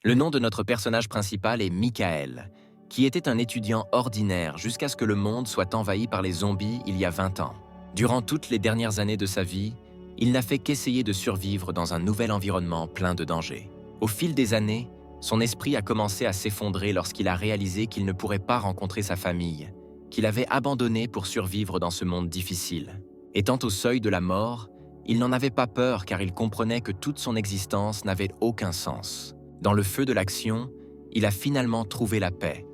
Le nom de notre personnage principal est Michael, qui était un étudiant ordinaire jusqu'à ce que le monde soit envahi par les zombies il y a 20 ans. Durant toutes les dernières années de sa vie, il n'a fait qu'essayer de survivre dans un nouvel environnement plein de dangers. Au fil des années, son esprit a commencé à s'effondrer lorsqu'il a réalisé qu'il ne pourrait pas rencontrer sa famille, qu'il avait abandonnée pour survivre dans ce monde difficile. Étant au seuil de la mort, il n'en avait pas peur car il comprenait que toute son existence n'avait aucun sens. Dans le feu de l'action, il a finalement trouvé la paix.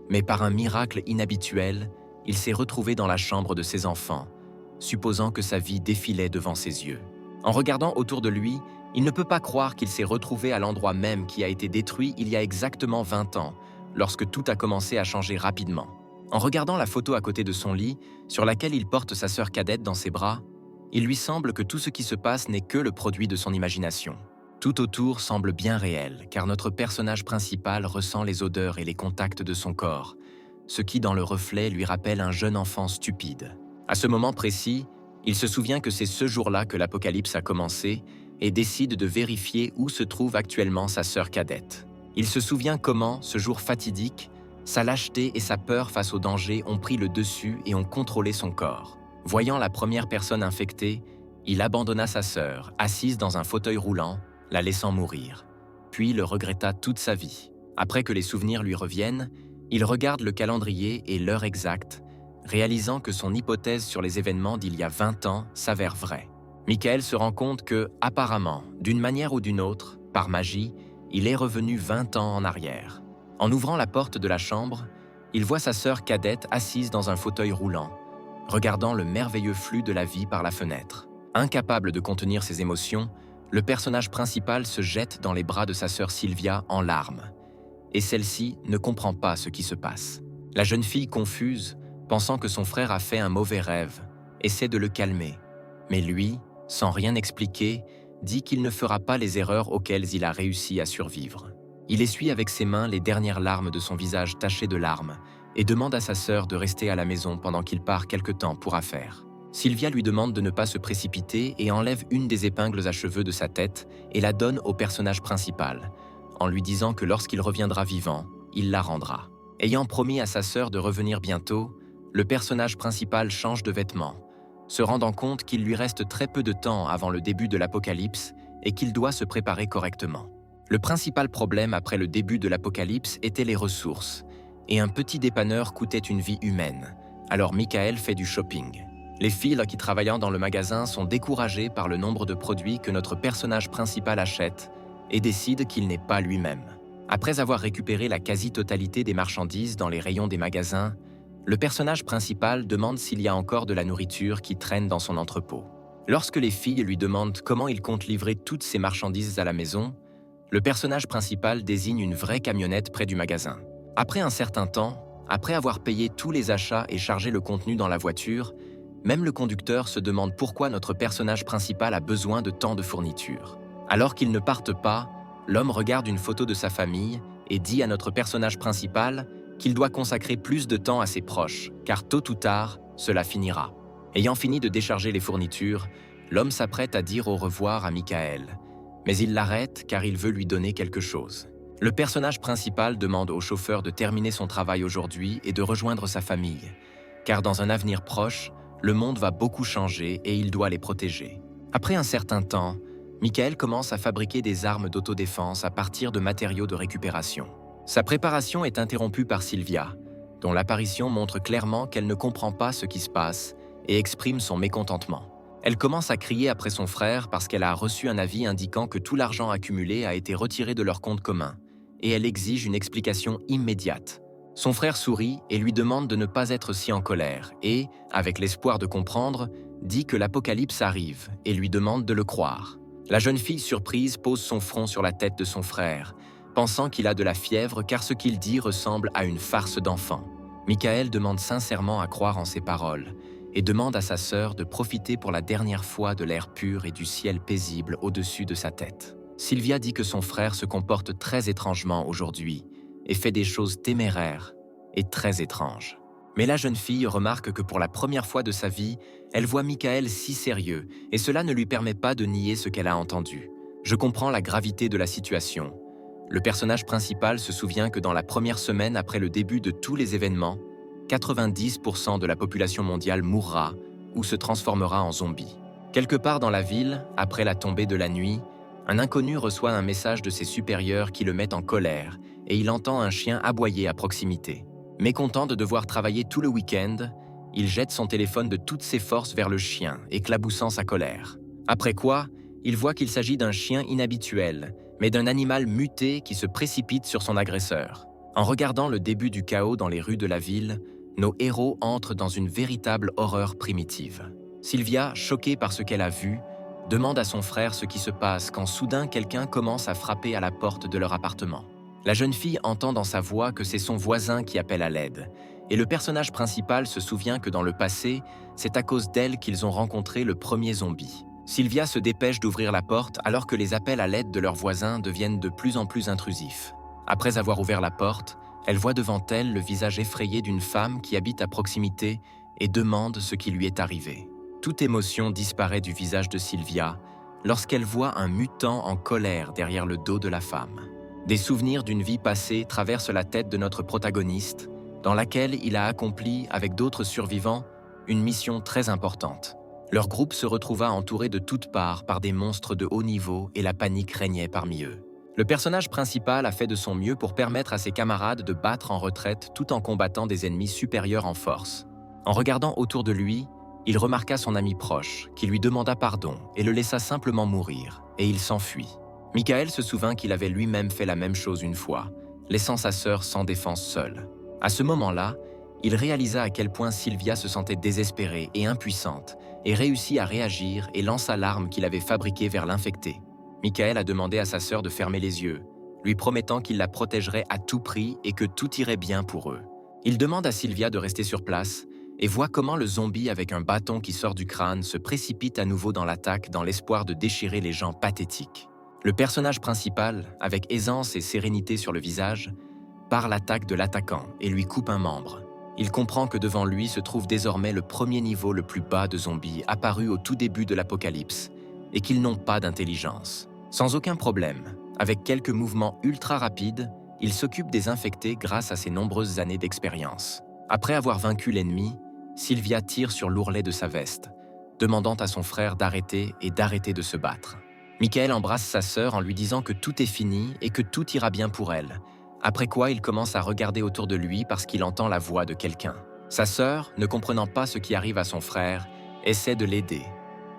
Mais par un miracle inhabituel, il s'est retrouvé dans la chambre de ses enfants, supposant que sa vie défilait devant ses yeux. En regardant autour de lui, il ne peut pas croire qu'il s'est retrouvé à l'endroit même qui a été détruit il y a exactement 20 ans, lorsque tout a commencé à changer rapidement. En regardant la photo à côté de son lit, sur laquelle il porte sa sœur cadette dans ses bras, il lui semble que tout ce qui se passe n'est que le produit de son imagination. Tout autour semble bien réel, car notre personnage principal ressent les odeurs et les contacts de son corps, ce qui, dans le reflet, lui rappelle un jeune enfant stupide. À ce moment précis, il se souvient que c'est ce jour-là que l'apocalypse a commencé et décide de vérifier où se trouve actuellement sa sœur cadette. Il se souvient comment, ce jour fatidique, sa lâcheté et sa peur face au danger ont pris le dessus et ont contrôlé son corps. Voyant la première personne infectée, il abandonna sa sœur, assise dans un fauteuil roulant, la laissant mourir, puis le regretta toute sa vie. Après que les souvenirs lui reviennent, il regarde le calendrier et l'heure exacte, réalisant que son hypothèse sur les événements d'il y a 20 ans s'avère vraie. Michael se rend compte que, apparemment, d'une manière ou d'une autre, par magie, il est revenu 20 ans en arrière. En ouvrant la porte de la chambre, il voit sa sœur cadette assise dans un fauteuil roulant, regardant le merveilleux flux de la vie par la fenêtre. Incapable de contenir ses émotions, le personnage principal se jette dans les bras de sa sœur Sylvia en larmes, et celle-ci ne comprend pas ce qui se passe. La jeune fille, confuse, pensant que son frère a fait un mauvais rêve, essaie de le calmer, mais lui, sans rien expliquer, dit qu'il ne fera pas les erreurs auxquelles il a réussi à survivre. Il essuie avec ses mains les dernières larmes de son visage taché de larmes et demande à sa sœur de rester à la maison pendant qu'il part quelque temps pour affaires. Sylvia lui demande de ne pas se précipiter et enlève une des épingles à cheveux de sa tête et la donne au personnage principal, en lui disant que lorsqu'il reviendra vivant, il la rendra. Ayant promis à sa sœur de revenir bientôt, le personnage principal change de vêtements, se rendant compte qu'il lui reste très peu de temps avant le début de l'apocalypse et qu'il doit se préparer correctement. Le principal problème après le début de l'apocalypse était les ressources, et un petit dépanneur coûtait une vie humaine, alors Michael fait du shopping. Les filles qui travaillant dans le magasin sont découragées par le nombre de produits que notre personnage principal achète et décide qu'il n'est pas lui-même. Après avoir récupéré la quasi-totalité des marchandises dans les rayons des magasins, le personnage principal demande s'il y a encore de la nourriture qui traîne dans son entrepôt. Lorsque les filles lui demandent comment il compte livrer toutes ces marchandises à la maison, le personnage principal désigne une vraie camionnette près du magasin. Après un certain temps, après avoir payé tous les achats et chargé le contenu dans la voiture, même le conducteur se demande pourquoi notre personnage principal a besoin de tant de fournitures. Alors qu'ils ne partent pas, l'homme regarde une photo de sa famille et dit à notre personnage principal qu'il doit consacrer plus de temps à ses proches, car tôt ou tard, cela finira. Ayant fini de décharger les fournitures, l'homme s'apprête à dire au revoir à Michael, mais il l'arrête car il veut lui donner quelque chose. Le personnage principal demande au chauffeur de terminer son travail aujourd'hui et de rejoindre sa famille, car dans un avenir proche, le monde va beaucoup changer et il doit les protéger. Après un certain temps, Michael commence à fabriquer des armes d'autodéfense à partir de matériaux de récupération. Sa préparation est interrompue par Sylvia, dont l'apparition montre clairement qu'elle ne comprend pas ce qui se passe et exprime son mécontentement. Elle commence à crier après son frère parce qu'elle a reçu un avis indiquant que tout l'argent accumulé a été retiré de leur compte commun, et elle exige une explication immédiate. Son frère sourit et lui demande de ne pas être si en colère et, avec l'espoir de comprendre, dit que l'apocalypse arrive et lui demande de le croire. La jeune fille surprise pose son front sur la tête de son frère, pensant qu'il a de la fièvre car ce qu'il dit ressemble à une farce d'enfant. Michael demande sincèrement à croire en ses paroles et demande à sa sœur de profiter pour la dernière fois de l'air pur et du ciel paisible au-dessus de sa tête. Sylvia dit que son frère se comporte très étrangement aujourd'hui et fait des choses téméraires et très étranges. Mais la jeune fille remarque que pour la première fois de sa vie, elle voit Michael si sérieux et cela ne lui permet pas de nier ce qu'elle a entendu. Je comprends la gravité de la situation. Le personnage principal se souvient que dans la première semaine après le début de tous les événements, 90% de la population mondiale mourra ou se transformera en zombie. Quelque part dans la ville, après la tombée de la nuit, un inconnu reçoit un message de ses supérieurs qui le met en colère et il entend un chien aboyer à proximité. Mécontent de devoir travailler tout le week-end, il jette son téléphone de toutes ses forces vers le chien, éclaboussant sa colère. Après quoi, il voit qu'il s'agit d'un chien inhabituel, mais d'un animal muté qui se précipite sur son agresseur. En regardant le début du chaos dans les rues de la ville, nos héros entrent dans une véritable horreur primitive. Sylvia, choquée par ce qu'elle a vu, demande à son frère ce qui se passe quand soudain quelqu'un commence à frapper à la porte de leur appartement. La jeune fille entend dans sa voix que c'est son voisin qui appelle à l'aide, et le personnage principal se souvient que dans le passé, c'est à cause d'elle qu'ils ont rencontré le premier zombie. Sylvia se dépêche d'ouvrir la porte alors que les appels à l'aide de leurs voisins deviennent de plus en plus intrusifs. Après avoir ouvert la porte, elle voit devant elle le visage effrayé d'une femme qui habite à proximité et demande ce qui lui est arrivé. Toute émotion disparaît du visage de Sylvia lorsqu'elle voit un mutant en colère derrière le dos de la femme. Des souvenirs d'une vie passée traversent la tête de notre protagoniste, dans laquelle il a accompli, avec d'autres survivants, une mission très importante. Leur groupe se retrouva entouré de toutes parts par des monstres de haut niveau et la panique régnait parmi eux. Le personnage principal a fait de son mieux pour permettre à ses camarades de battre en retraite tout en combattant des ennemis supérieurs en force. En regardant autour de lui, il remarqua son ami proche, qui lui demanda pardon et le laissa simplement mourir, et il s'enfuit. Michael se souvint qu'il avait lui-même fait la même chose une fois, laissant sa sœur sans défense seule. À ce moment-là, il réalisa à quel point Sylvia se sentait désespérée et impuissante, et réussit à réagir et lança l'arme qu'il avait fabriquée vers l'infecté. Michael a demandé à sa sœur de fermer les yeux, lui promettant qu'il la protégerait à tout prix et que tout irait bien pour eux. Il demande à Sylvia de rester sur place et voit comment le zombie avec un bâton qui sort du crâne se précipite à nouveau dans l'attaque dans l'espoir de déchirer les gens pathétiques. Le personnage principal, avec aisance et sérénité sur le visage, part l'attaque de l'attaquant et lui coupe un membre. Il comprend que devant lui se trouve désormais le premier niveau le plus bas de zombies apparu au tout début de l'apocalypse et qu'ils n'ont pas d'intelligence. Sans aucun problème, avec quelques mouvements ultra rapides, il s'occupe des infectés grâce à ses nombreuses années d'expérience. Après avoir vaincu l'ennemi, Sylvia tire sur l'ourlet de sa veste, demandant à son frère d'arrêter et d'arrêter de se battre. Michael embrasse sa sœur en lui disant que tout est fini et que tout ira bien pour elle, après quoi il commence à regarder autour de lui parce qu'il entend la voix de quelqu'un. Sa sœur, ne comprenant pas ce qui arrive à son frère, essaie de l'aider.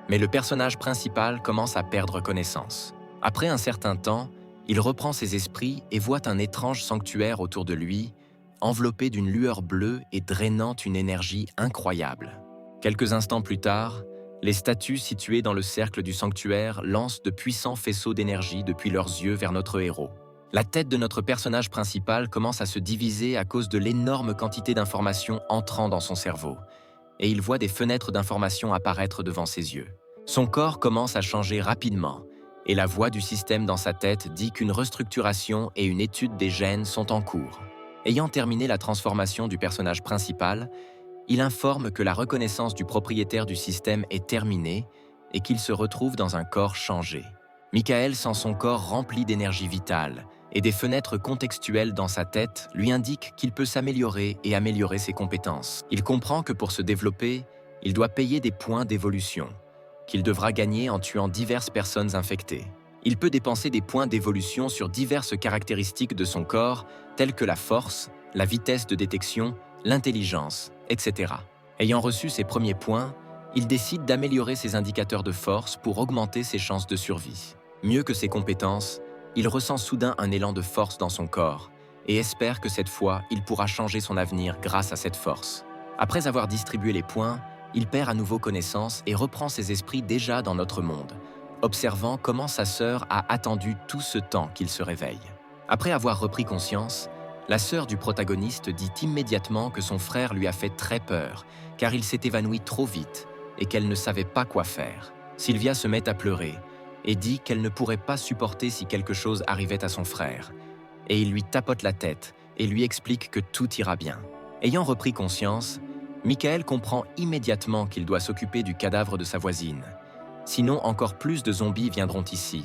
Mais le personnage principal commence à perdre connaissance. Après un certain temps, il reprend ses esprits et voit un étrange sanctuaire autour de lui, enveloppé d'une lueur bleue et drainant une énergie incroyable. Quelques instants plus tard, les statues situées dans le cercle du sanctuaire lancent de puissants faisceaux d'énergie depuis leurs yeux vers notre héros. La tête de notre personnage principal commence à se diviser à cause de l'énorme quantité d'informations entrant dans son cerveau, et il voit des fenêtres d'informations apparaître devant ses yeux. Son corps commence à changer rapidement, et la voix du système dans sa tête dit qu'une restructuration et une étude des gènes sont en cours. Ayant terminé la transformation du personnage principal, il informe que la reconnaissance du propriétaire du système est terminée et qu'il se retrouve dans un corps changé. Michael sent son corps rempli d'énergie vitale et des fenêtres contextuelles dans sa tête lui indiquent qu'il peut s'améliorer et améliorer ses compétences. Il comprend que pour se développer, il doit payer des points d'évolution, qu'il devra gagner en tuant diverses personnes infectées. Il peut dépenser des points d'évolution sur diverses caractéristiques de son corps, telles que la force, la vitesse de détection, l'intelligence, etc. Ayant reçu ses premiers points, il décide d'améliorer ses indicateurs de force pour augmenter ses chances de survie. Mieux que ses compétences, il ressent soudain un élan de force dans son corps et espère que cette fois, il pourra changer son avenir grâce à cette force. Après avoir distribué les points, il perd à nouveau connaissance et reprend ses esprits déjà dans notre monde, observant comment sa sœur a attendu tout ce temps qu'il se réveille. Après avoir repris conscience, la sœur du protagoniste dit immédiatement que son frère lui a fait très peur, car il s'est évanoui trop vite et qu'elle ne savait pas quoi faire. Sylvia se met à pleurer et dit qu'elle ne pourrait pas supporter si quelque chose arrivait à son frère. Et il lui tapote la tête et lui explique que tout ira bien. Ayant repris conscience, Michael comprend immédiatement qu'il doit s'occuper du cadavre de sa voisine. Sinon, encore plus de zombies viendront ici.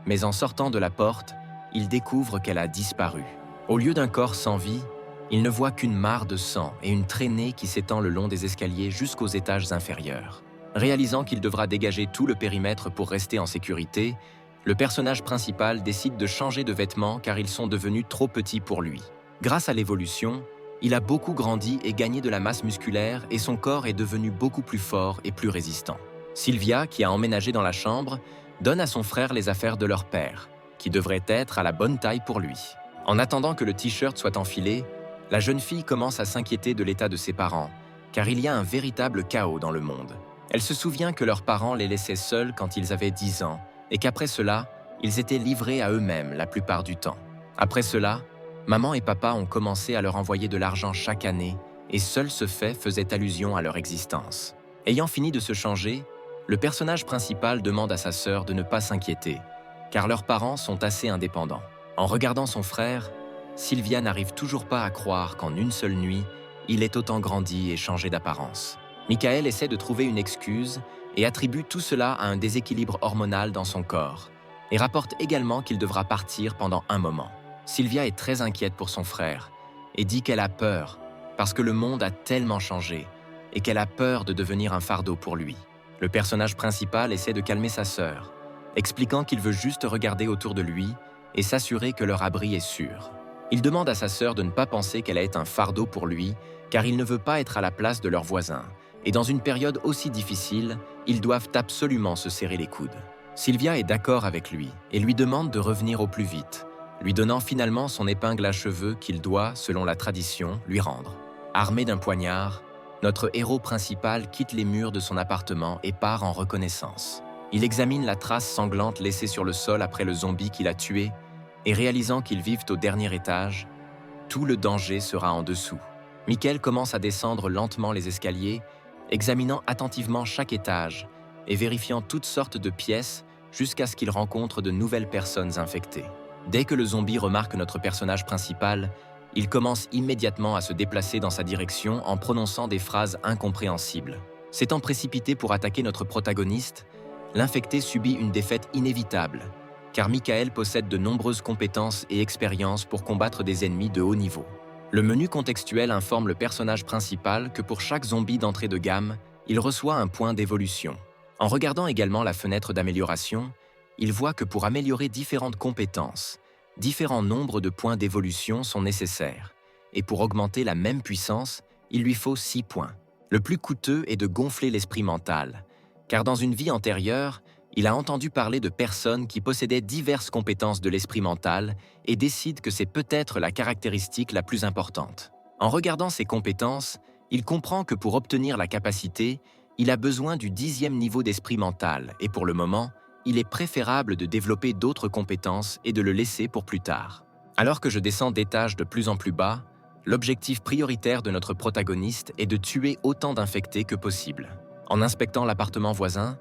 Mais en sortant de la porte, il découvre qu'elle a disparu. Au lieu d'un corps sans vie, il ne voit qu'une mare de sang et une traînée qui s'étend le long des escaliers jusqu'aux étages inférieurs. Réalisant qu'il devra dégager tout le périmètre pour rester en sécurité, le personnage principal décide de changer de vêtements car ils sont devenus trop petits pour lui. Grâce à l'évolution, il a beaucoup grandi et gagné de la masse musculaire et son corps est devenu beaucoup plus fort et plus résistant. Sylvia, qui a emménagé dans la chambre, donne à son frère les affaires de leur père, qui devrait être à la bonne taille pour lui. En attendant que le t-shirt soit enfilé, la jeune fille commence à s'inquiéter de l'état de ses parents, car il y a un véritable chaos dans le monde. Elle se souvient que leurs parents les laissaient seuls quand ils avaient 10 ans, et qu'après cela, ils étaient livrés à eux-mêmes la plupart du temps. Après cela, maman et papa ont commencé à leur envoyer de l'argent chaque année, et seul ce fait faisait allusion à leur existence. Ayant fini de se changer, le personnage principal demande à sa sœur de ne pas s'inquiéter, car leurs parents sont assez indépendants. En regardant son frère, Sylvia n'arrive toujours pas à croire qu'en une seule nuit, il ait autant grandi et changé d'apparence. Michael essaie de trouver une excuse et attribue tout cela à un déséquilibre hormonal dans son corps, et rapporte également qu'il devra partir pendant un moment. Sylvia est très inquiète pour son frère et dit qu'elle a peur parce que le monde a tellement changé et qu'elle a peur de devenir un fardeau pour lui. Le personnage principal essaie de calmer sa sœur, expliquant qu'il veut juste regarder autour de lui et s'assurer que leur abri est sûr. Il demande à sa sœur de ne pas penser qu'elle est un fardeau pour lui, car il ne veut pas être à la place de leurs voisins. Et dans une période aussi difficile, ils doivent absolument se serrer les coudes. Sylvia est d'accord avec lui et lui demande de revenir au plus vite, lui donnant finalement son épingle à cheveux qu'il doit, selon la tradition, lui rendre. Armé d'un poignard, notre héros principal quitte les murs de son appartement et part en reconnaissance. Il examine la trace sanglante laissée sur le sol après le zombie qu'il a tué, et réalisant qu'ils vivent au dernier étage, tout le danger sera en dessous. Michael commence à descendre lentement les escaliers, examinant attentivement chaque étage et vérifiant toutes sortes de pièces jusqu'à ce qu'il rencontre de nouvelles personnes infectées. Dès que le zombie remarque notre personnage principal, il commence immédiatement à se déplacer dans sa direction en prononçant des phrases incompréhensibles. S'étant précipité pour attaquer notre protagoniste, l'infecté subit une défaite inévitable, car Michael possède de nombreuses compétences et expériences pour combattre des ennemis de haut niveau. Le menu contextuel informe le personnage principal que pour chaque zombie d'entrée de gamme, il reçoit un point d'évolution. En regardant également la fenêtre d'amélioration, il voit que pour améliorer différentes compétences, différents nombres de points d'évolution sont nécessaires, et pour augmenter la même puissance, il lui faut 6 points. Le plus coûteux est de gonfler l'esprit mental, car dans une vie antérieure, il a entendu parler de personnes qui possédaient diverses compétences de l'esprit mental et décide que c'est peut-être la caractéristique la plus importante. En regardant ses compétences, il comprend que pour obtenir la capacité, il a besoin du 10e niveau d'esprit mental et pour le moment, il est préférable de développer d'autres compétences et de le laisser pour plus tard. Alors que je descends d'étages de plus en plus bas, l'objectif prioritaire de notre protagoniste est de tuer autant d'infectés que possible. En inspectant l'appartement voisin,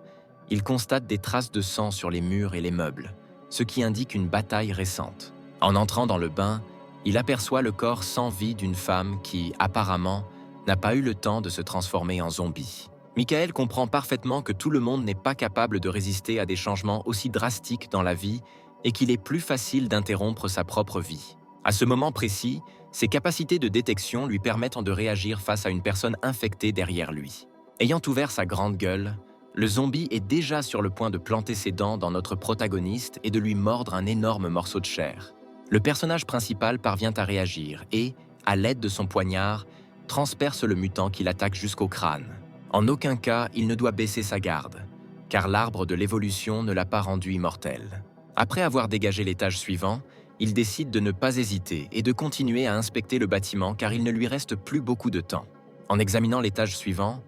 il constate des traces de sang sur les murs et les meubles, ce qui indique une bataille récente. En entrant dans le bain, il aperçoit le corps sans vie d'une femme qui, apparemment, n'a pas eu le temps de se transformer en zombie. Michael comprend parfaitement que tout le monde n'est pas capable de résister à des changements aussi drastiques dans la vie et qu'il est plus facile d'interrompre sa propre vie. À ce moment précis, ses capacités de détection lui permettent de réagir face à une personne infectée derrière lui. Ayant ouvert sa grande gueule, le zombie est déjà sur le point de planter ses dents dans notre protagoniste et de lui mordre un énorme morceau de chair. Le personnage principal parvient à réagir et, à l'aide de son poignard, transperce le mutant qui l'attaque jusqu'au crâne. En aucun cas, il ne doit baisser sa garde, car l'arbre de l'évolution ne l'a pas rendu immortel. Après avoir dégagé l'étage suivant, il décide de ne pas hésiter et de continuer à inspecter le bâtiment car il ne lui reste plus beaucoup de temps. En examinant l'étage suivant,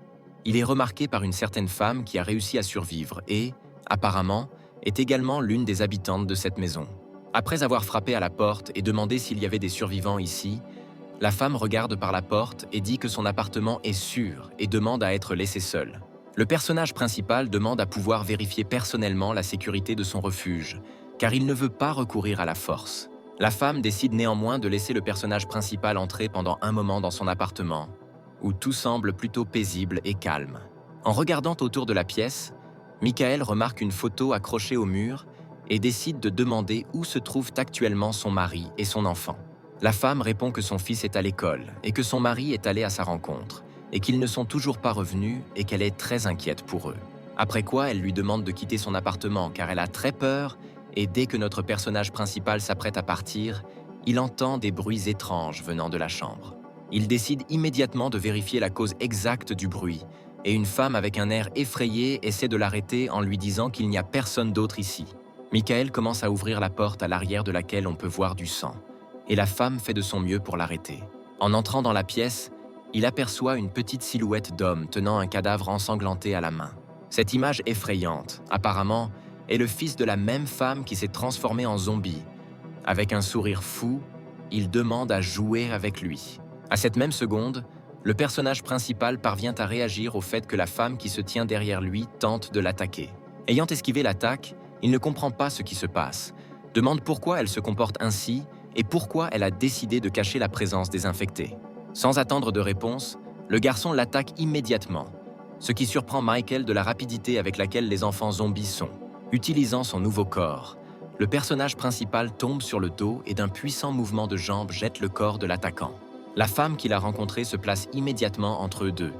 il est remarqué par une certaine femme qui a réussi à survivre et, apparemment, est également l'une des habitantes de cette maison. Après avoir frappé à la porte et demandé s'il y avait des survivants ici, la femme regarde par la porte et dit que son appartement est sûr et demande à être laissé seul. Le personnage principal demande à pouvoir vérifier personnellement la sécurité de son refuge, car il ne veut pas recourir à la force. La femme décide néanmoins de laisser le personnage principal entrer pendant un moment dans son appartement, où tout semble plutôt paisible et calme. En regardant autour de la pièce, Michael remarque une photo accrochée au mur et décide de demander où se trouvent actuellement son mari et son enfant. La femme répond que son fils est à l'école et que son mari est allé à sa rencontre et qu'ils ne sont toujours pas revenus et qu'elle est très inquiète pour eux. Après quoi, elle lui demande de quitter son appartement car elle a très peur et dès que notre personnage principal s'apprête à partir, il entend des bruits étranges venant de la chambre. Il décide immédiatement de vérifier la cause exacte du bruit et une femme avec un air effrayé essaie de l'arrêter en lui disant qu'il n'y a personne d'autre ici. Michael commence à ouvrir la porte à l'arrière de laquelle on peut voir du sang et la femme fait de son mieux pour l'arrêter. En entrant dans la pièce, il aperçoit une petite silhouette d'homme tenant un cadavre ensanglanté à la main. Cette image effrayante, apparemment, est le fils de la même femme qui s'est transformé en zombie. Avec un sourire fou, il demande à jouer avec lui. À cette même seconde, le personnage principal parvient à réagir au fait que la femme qui se tient derrière lui tente de l'attaquer. Ayant esquivé l'attaque, il ne comprend pas ce qui se passe, demande pourquoi elle se comporte ainsi et pourquoi elle a décidé de cacher la présence des infectés. Sans attendre de réponse, le garçon l'attaque immédiatement, ce qui surprend Michael de la rapidité avec laquelle les enfants zombies sont. Utilisant son nouveau corps, le personnage principal tombe sur le dos et d'un puissant mouvement de jambes jette le corps de l'attaquant. La femme qu'il a rencontrée se place immédiatement entre eux deux,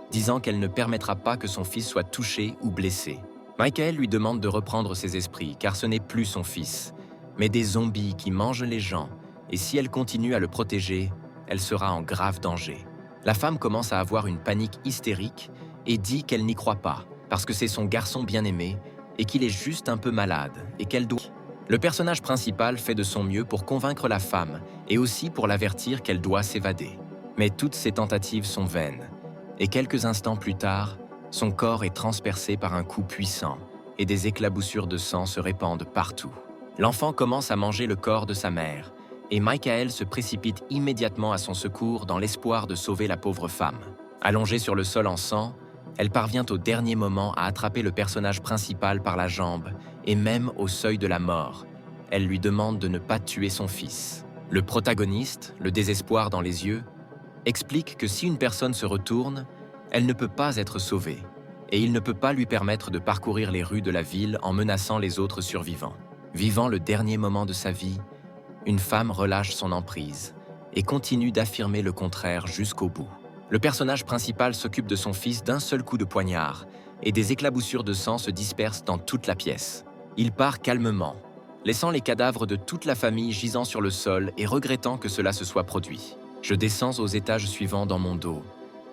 disant qu'elle ne permettra pas que son fils soit touché ou blessé. Michael lui demande de reprendre ses esprits car ce n'est plus son fils, mais des zombies qui mangent les gens et si elle continue à le protéger, elle sera en grave danger. La femme commence à avoir une panique hystérique et dit qu'elle n'y croit pas parce que c'est son garçon bien-aimé et qu'il est juste un peu malade et qu'elle doit... Le personnage principal fait de son mieux pour convaincre la femme et aussi pour l'avertir qu'elle doit s'évader. Mais toutes ces tentatives sont vaines et quelques instants plus tard, son corps est transpercé par un coup puissant et des éclaboussures de sang se répandent partout. L'enfant commence à manger le corps de sa mère et Michael se précipite immédiatement à son secours dans l'espoir de sauver la pauvre femme. Allongée sur le sol en sang, elle parvient au dernier moment à attraper le personnage principal par la jambe et même au seuil de la mort. Elle lui demande de ne pas tuer son fils. Le protagoniste, le désespoir dans les yeux, explique que si une personne se retourne, elle ne peut pas être sauvée et il ne peut pas lui permettre de parcourir les rues de la ville en menaçant les autres survivants. Vivant le dernier moment de sa vie, une femme relâche son emprise et continue d'affirmer le contraire jusqu'au bout. Le personnage principal s'occupe de son fils d'un seul coup de poignard et des éclaboussures de sang se dispersent dans toute la pièce. Il part calmement, laissant les cadavres de toute la famille gisant sur le sol et regrettant que cela se soit produit. Je descends aux étages suivants dans mon dos.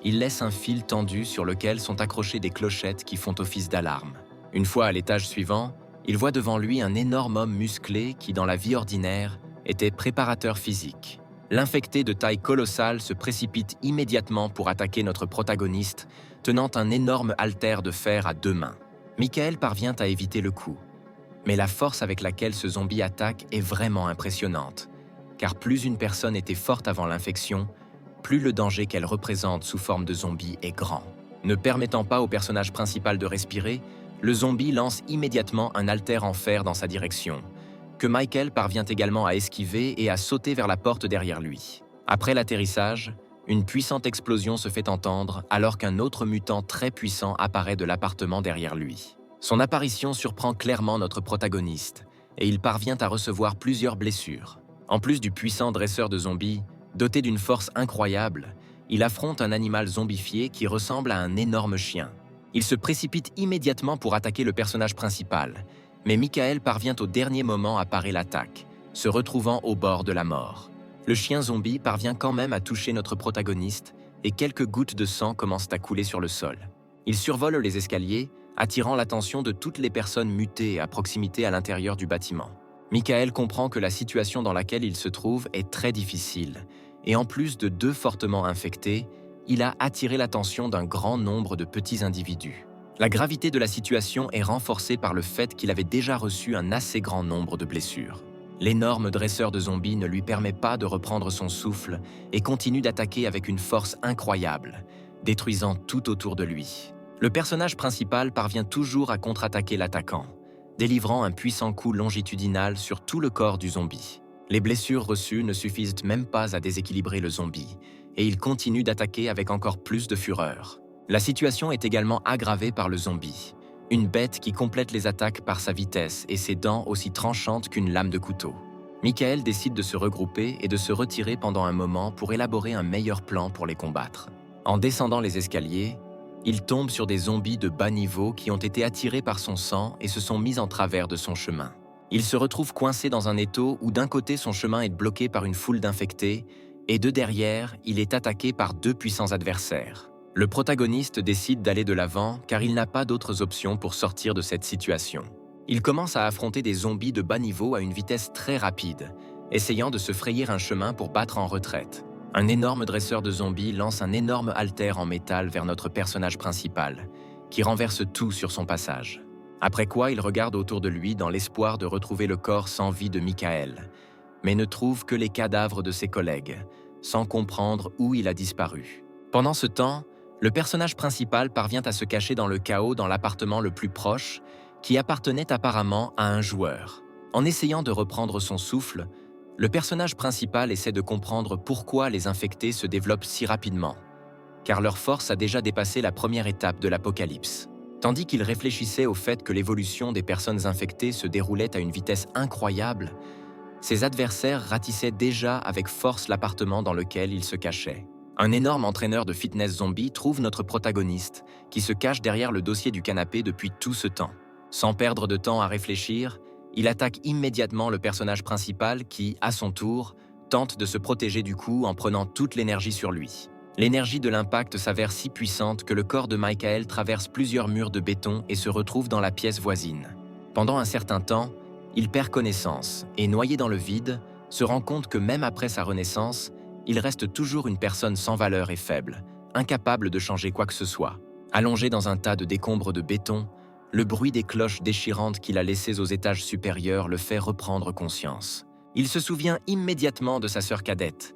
Il laisse un fil tendu sur lequel sont accrochées des clochettes qui font office d'alarme. Une fois à l'étage suivant, il voit devant lui un énorme homme musclé qui, dans la vie ordinaire, était préparateur physique. L'infecté de taille colossale se précipite immédiatement pour attaquer notre protagoniste, tenant un énorme haltère de fer à deux mains. Michael parvient à éviter le coup. Mais la force avec laquelle ce zombie attaque est vraiment impressionnante, car plus une personne était forte avant l'infection, plus le danger qu'elle représente sous forme de zombie est grand. Ne permettant pas au personnage principal de respirer, le zombie lance immédiatement un haltère en fer dans sa direction, que Michael parvient également à esquiver et à sauter vers la porte derrière lui. Après l'atterrissage, une puissante explosion se fait entendre alors qu'un autre mutant très puissant apparaît de l'appartement derrière lui. Son apparition surprend clairement notre protagoniste et il parvient à recevoir plusieurs blessures. En plus du puissant dresseur de zombies, doté d'une force incroyable, il affronte un animal zombifié qui ressemble à un énorme chien. Il se précipite immédiatement pour attaquer le personnage principal, mais Michael parvient au dernier moment à parer l'attaque, se retrouvant au bord de la mort. Le chien zombie parvient quand même à toucher notre protagoniste et quelques gouttes de sang commencent à couler sur le sol. Il survole les escaliers, attirant l'attention de toutes les personnes mutées à proximité à l'intérieur du bâtiment. Michael comprend que la situation dans laquelle il se trouve est très difficile, et en plus de 2 fortement infectés, il a attiré l'attention d'un grand nombre de petits individus. La gravité de la situation est renforcée par le fait qu'il avait déjà reçu un assez grand nombre de blessures. L'énorme dresseur de zombies ne lui permet pas de reprendre son souffle et continue d'attaquer avec une force incroyable, détruisant tout autour de lui. Le personnage principal parvient toujours à contre-attaquer l'attaquant, délivrant un puissant coup longitudinal sur tout le corps du zombie. Les blessures reçues ne suffisent même pas à déséquilibrer le zombie, et il continue d'attaquer avec encore plus de fureur. La situation est également aggravée par le zombie, Une bête qui complète les attaques par sa vitesse et ses dents aussi tranchantes qu'une lame de couteau. Michael décide de se regrouper et de se retirer pendant un moment pour élaborer un meilleur plan pour les combattre. En descendant les escaliers, il tombe sur des zombies de bas niveau qui ont été attirés par son sang et se sont mis en travers de son chemin. Il se retrouve coincé dans un étau où d'un côté son chemin est bloqué par une foule d'infectés et de derrière, il est attaqué par deux puissants adversaires. Le protagoniste décide d'aller de l'avant car il n'a pas d'autres options pour sortir de cette situation. Il commence à affronter des zombies de bas niveau à une vitesse très rapide, essayant de se frayer un chemin pour battre en retraite. Un énorme dresseur de zombies lance un énorme haltère en métal vers notre personnage principal, qui renverse tout sur son passage. Après quoi, il regarde autour de lui dans l'espoir de retrouver le corps sans vie de Michael, mais ne trouve que les cadavres de ses collègues, sans comprendre où il a disparu. Pendant ce temps, le personnage principal parvient à se cacher dans le chaos dans l'appartement le plus proche, qui appartenait apparemment à un joueur. En essayant de reprendre son souffle, le personnage principal essaie de comprendre pourquoi les infectés se développent si rapidement, car leur force a déjà dépassé la première étape de l'apocalypse. Tandis qu'il réfléchissait au fait que l'évolution des personnes infectées se déroulait à une vitesse incroyable, ses adversaires ratissaient déjà avec force l'appartement dans lequel il se cachait. Un énorme entraîneur de fitness zombie trouve notre protagoniste, qui se cache derrière le dossier du canapé depuis tout ce temps. Sans perdre de temps à réfléchir, il attaque immédiatement le personnage principal qui, à son tour, tente de se protéger du coup en prenant toute l'énergie sur lui. L'énergie de l'impact s'avère si puissante que le corps de Michael traverse plusieurs murs de béton et se retrouve dans la pièce voisine. Pendant un certain temps, il perd connaissance et, noyé dans le vide, se rend compte que même après sa renaissance, il reste toujours une personne sans valeur et faible, incapable de changer quoi que ce soit. Allongé dans un tas de décombres de béton, le bruit des cloches déchirantes qu'il a laissées aux étages supérieurs le fait reprendre conscience. Il se souvient immédiatement de sa sœur cadette,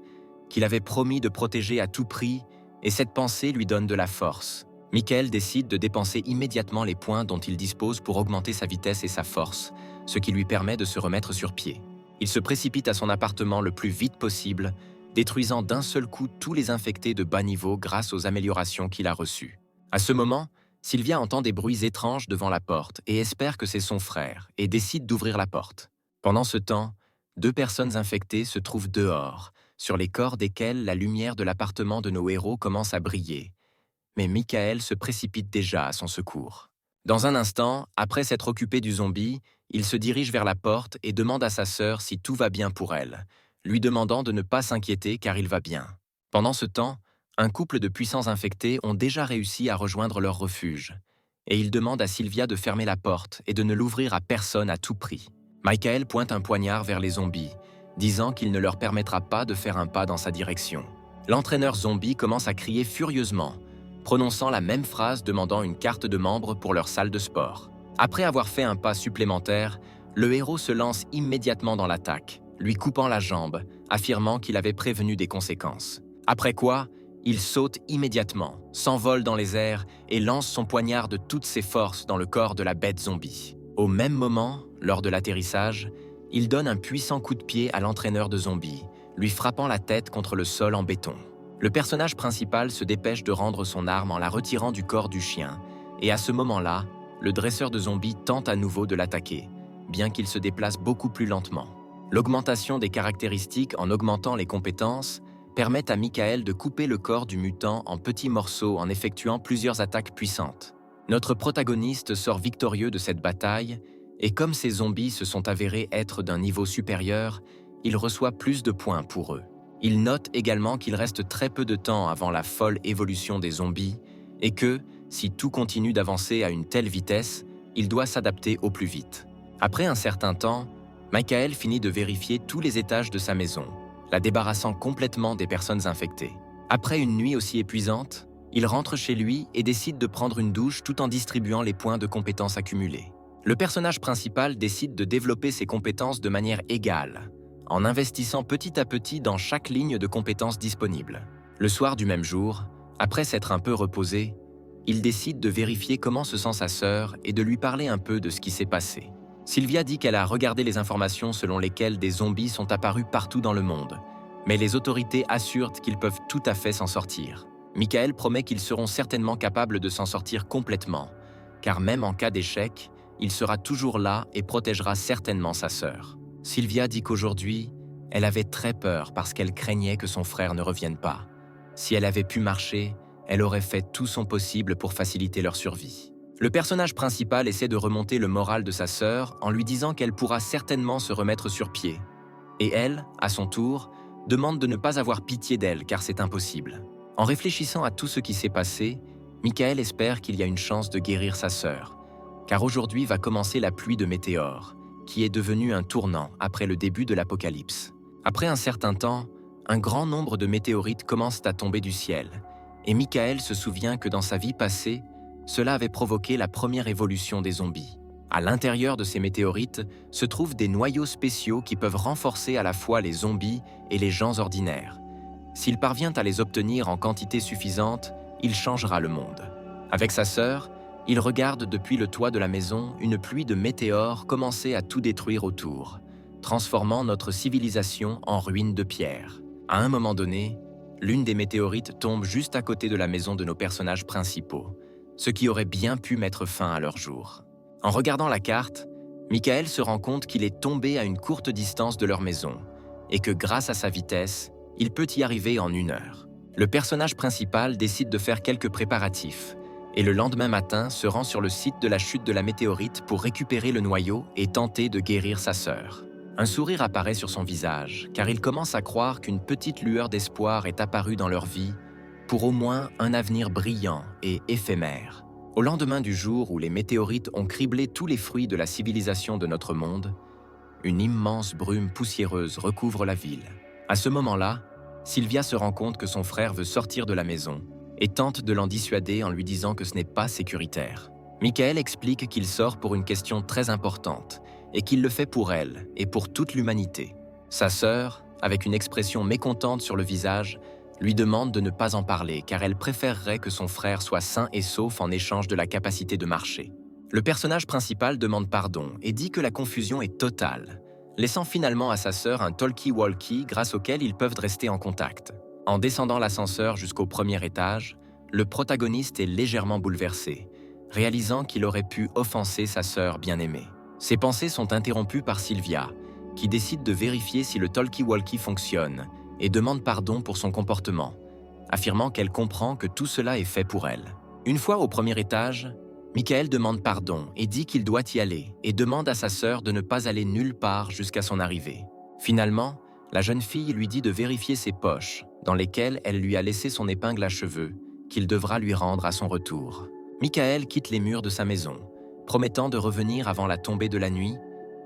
qu'il avait promis de protéger à tout prix, et cette pensée lui donne de la force. Michael décide de dépenser immédiatement les points dont il dispose pour augmenter sa vitesse et sa force, ce qui lui permet de se remettre sur pied. Il se précipite à son appartement le plus vite possible, détruisant d'un seul coup tous les infectés de bas niveau grâce aux améliorations qu'il a reçues. À ce moment, Sylvia entend des bruits étranges devant la porte et espère que c'est son frère et décide d'ouvrir la porte. Pendant ce temps, deux personnes infectées se trouvent dehors, sur les corps desquels la lumière de l'appartement de nos héros commence à briller. Mais Michael se précipite déjà à son secours. Dans un instant, après s'être occupé du zombie, il se dirige vers la porte et demande à sa sœur si tout va bien pour elle, lui demandant de ne pas s'inquiéter car il va bien. Pendant ce temps, un couple de puissants infectés ont déjà réussi à rejoindre leur refuge, et ils demandent à Sylvia de fermer la porte et de ne l'ouvrir à personne à tout prix. Michael pointe un poignard vers les zombies, disant qu'il ne leur permettra pas de faire un pas dans sa direction. L'entraîneur zombie commence à crier furieusement, prononçant la même phrase demandant une carte de membre pour leur salle de sport. Après avoir fait un pas supplémentaire, le héros se lance immédiatement dans l'attaque, lui coupant la jambe, affirmant qu'il avait prévenu des conséquences. Après quoi, il saute immédiatement, s'envole dans les airs et lance son poignard de toutes ses forces dans le corps de la bête zombie. Au même moment, lors de l'atterrissage, il donne un puissant coup de pied à l'entraîneur de zombies, lui frappant la tête contre le sol en béton. Le personnage principal se dépêche de rendre son arme en la retirant du corps du chien, et à ce moment-là, le dresseur de zombies tente à nouveau de l'attaquer, bien qu'il se déplace beaucoup plus lentement. L'augmentation des caractéristiques en augmentant les compétences permet à Michael de couper le corps du mutant en petits morceaux en effectuant plusieurs attaques puissantes. Notre protagoniste sort victorieux de cette bataille, et comme ces zombies se sont avérés être d'un niveau supérieur, il reçoit plus de points pour eux. Il note également qu'il reste très peu de temps avant la folle évolution des zombies, et que, si tout continue d'avancer à une telle vitesse, il doit s'adapter au plus vite. Après un certain temps, Michael finit de vérifier tous les étages de sa maison, la débarrassant complètement des personnes infectées. Après une nuit aussi épuisante, il rentre chez lui et décide de prendre une douche tout en distribuant les points de compétences accumulés. Le personnage principal décide de développer ses compétences de manière égale, en investissant petit à petit dans chaque ligne de compétences disponible. Le soir du même jour, après s'être un peu reposé, il décide de vérifier comment se sent sa sœur et de lui parler un peu de ce qui s'est passé. Sylvia dit qu'elle a regardé les informations selon lesquelles des zombies sont apparus partout dans le monde, mais les autorités assurent qu'ils peuvent tout à fait s'en sortir. Michael promet qu'ils seront certainement capables de s'en sortir complètement, car même en cas d'échec, il sera toujours là et protégera certainement sa sœur. Sylvia dit qu'aujourd'hui, elle avait très peur parce qu'elle craignait que son frère ne revienne pas. Si elle avait pu marcher, elle aurait fait tout son possible pour faciliter leur survie. Le personnage principal essaie de remonter le moral de sa sœur en lui disant qu'elle pourra certainement se remettre sur pied. Et elle, à son tour, demande de ne pas avoir pitié d'elle car c'est impossible. En réfléchissant à tout ce qui s'est passé, Michael espère qu'il y a une chance de guérir sa sœur, car aujourd'hui va commencer la pluie de météores, qui est devenue un tournant après le début de l'apocalypse. Après un certain temps, un grand nombre de météorites commencent à tomber du ciel, et Michael se souvient que dans sa vie passée, cela avait provoqué la première évolution des zombies. À l'intérieur de ces météorites se trouvent des noyaux spéciaux qui peuvent renforcer à la fois les zombies et les gens ordinaires. S'il parvient à les obtenir en quantité suffisante, il changera le monde. Avec sa sœur, il regarde depuis le toit de la maison une pluie de météores commencer à tout détruire autour, transformant notre civilisation en ruines de pierre. À un moment donné, l'une des météorites tombe juste à côté de la maison de nos personnages principaux, ce qui aurait bien pu mettre fin à leur jour. En regardant la carte, Michael se rend compte qu'il est tombé à une courte distance de leur maison et que grâce à sa vitesse, il peut y arriver en 1 heure. Le personnage principal décide de faire quelques préparatifs et le lendemain matin se rend sur le site de la chute de la météorite pour récupérer le noyau et tenter de guérir sa sœur. Un sourire apparaît sur son visage car il commence à croire qu'une petite lueur d'espoir est apparue dans leur vie pour au moins un avenir brillant et éphémère. Au lendemain du jour où les météorites ont criblé tous les fruits de la civilisation de notre monde, une immense brume poussiéreuse recouvre la ville. À ce moment-là, Sylvia se rend compte que son frère veut sortir de la maison et tente de l'en dissuader en lui disant que ce n'est pas sécuritaire. Michael explique qu'il sort pour une question très importante et qu'il le fait pour elle et pour toute l'humanité. Sa sœur, avec une expression mécontente sur le visage, lui demande de ne pas en parler car elle préférerait que son frère soit sain et sauf en échange de la capacité de marcher. Le personnage principal demande pardon et dit que la confusion est totale, laissant finalement à sa sœur un talkie-walkie grâce auquel ils peuvent rester en contact. En descendant l'ascenseur jusqu'au premier étage, le protagoniste est légèrement bouleversé, réalisant qu'il aurait pu offenser sa sœur bien-aimée. Ses pensées sont interrompues par Sylvia, qui décide de vérifier si le talkie-walkie fonctionne et demande pardon pour son comportement, affirmant qu'elle comprend que tout cela est fait pour elle. Une fois au premier étage, Michael demande pardon et dit qu'il doit y aller et demande à sa sœur de ne pas aller nulle part jusqu'à son arrivée. Finalement, la jeune fille lui dit de vérifier ses poches, dans lesquelles elle lui a laissé son épingle à cheveux, qu'il devra lui rendre à son retour. Michael quitte les murs de sa maison, promettant de revenir avant la tombée de la nuit,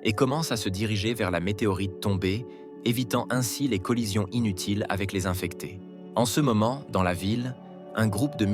et commence à se diriger vers la météorite tombée, évitant ainsi les collisions inutiles avec les infectés. En ce moment, dans la ville, un groupe de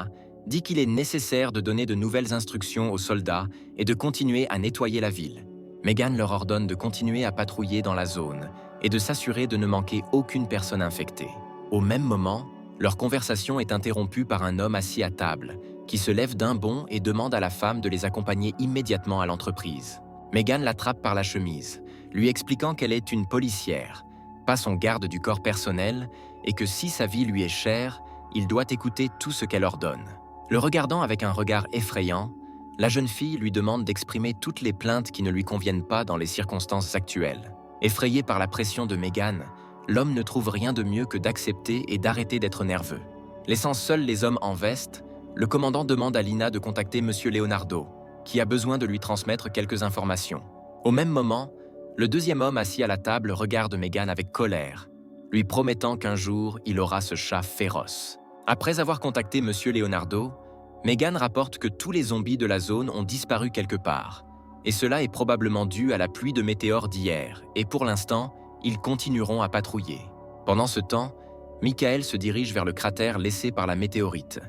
dit qu'il est nécessaire de donner de nouvelles instructions aux soldats et de continuer à nettoyer la ville. Megan leur ordonne de continuer à patrouiller dans la zone et de s'assurer de ne manquer aucune personne infectée. Au même moment, leur conversation est interrompue par un homme assis à table, qui se lève d'un bond et demande à la femme de les accompagner immédiatement à l'entreprise. Megan l'attrape par la chemise, lui expliquant qu'elle est une policière, pas son garde du corps personnel, et que si sa vie lui est chère, il doit écouter tout ce qu'elle ordonne. Le regardant avec un regard effrayant, la jeune fille lui demande d'exprimer toutes les plaintes qui ne lui conviennent pas dans les circonstances actuelles. Effrayé par la pression de Megan, l'homme ne trouve rien de mieux que d'accepter et d'arrêter d'être nerveux. Laissant seuls les hommes en veste, le commandant demande à Lina de contacter M. Leonardo, qui a besoin de lui transmettre quelques informations. Au même moment, le deuxième homme assis à la table regarde Megan avec colère, lui promettant qu'un jour, il aura ce chat féroce. Après avoir contacté M. Leonardo, Megan rapporte que tous les zombies de la zone ont disparu quelque part, et cela est probablement dû à la pluie de météores d'hier, et pour l'instant, ils continueront à patrouiller. Pendant ce temps, Michael se dirige vers le cratère laissé par la météorite,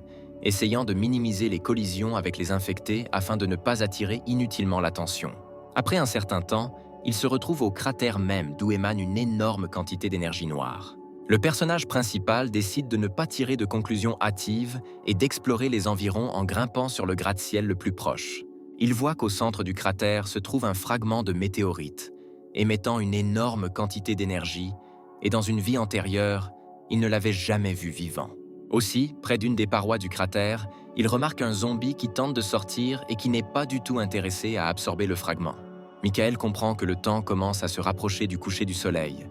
essayant de minimiser les collisions avec les infectés afin de ne pas attirer inutilement l'attention. Après un certain temps, il se retrouve au cratère même d'où émane une énorme quantité d'énergie noire. Le personnage principal décide de ne pas tirer de conclusions hâtives et d'explorer les environs en grimpant sur le gratte-ciel le plus proche. Il voit qu'au centre du cratère se trouve un fragment de météorite, émettant une énorme quantité d'énergie, et dans une vie antérieure, il ne l'avait jamais vu vivant. Aussi, près d'une des parois du cratère, il remarque un zombie qui tente de sortir et qui n'est pas du tout intéressé à absorber le fragment. Michael comprend que le temps commence à se rapprocher du coucher du soleil.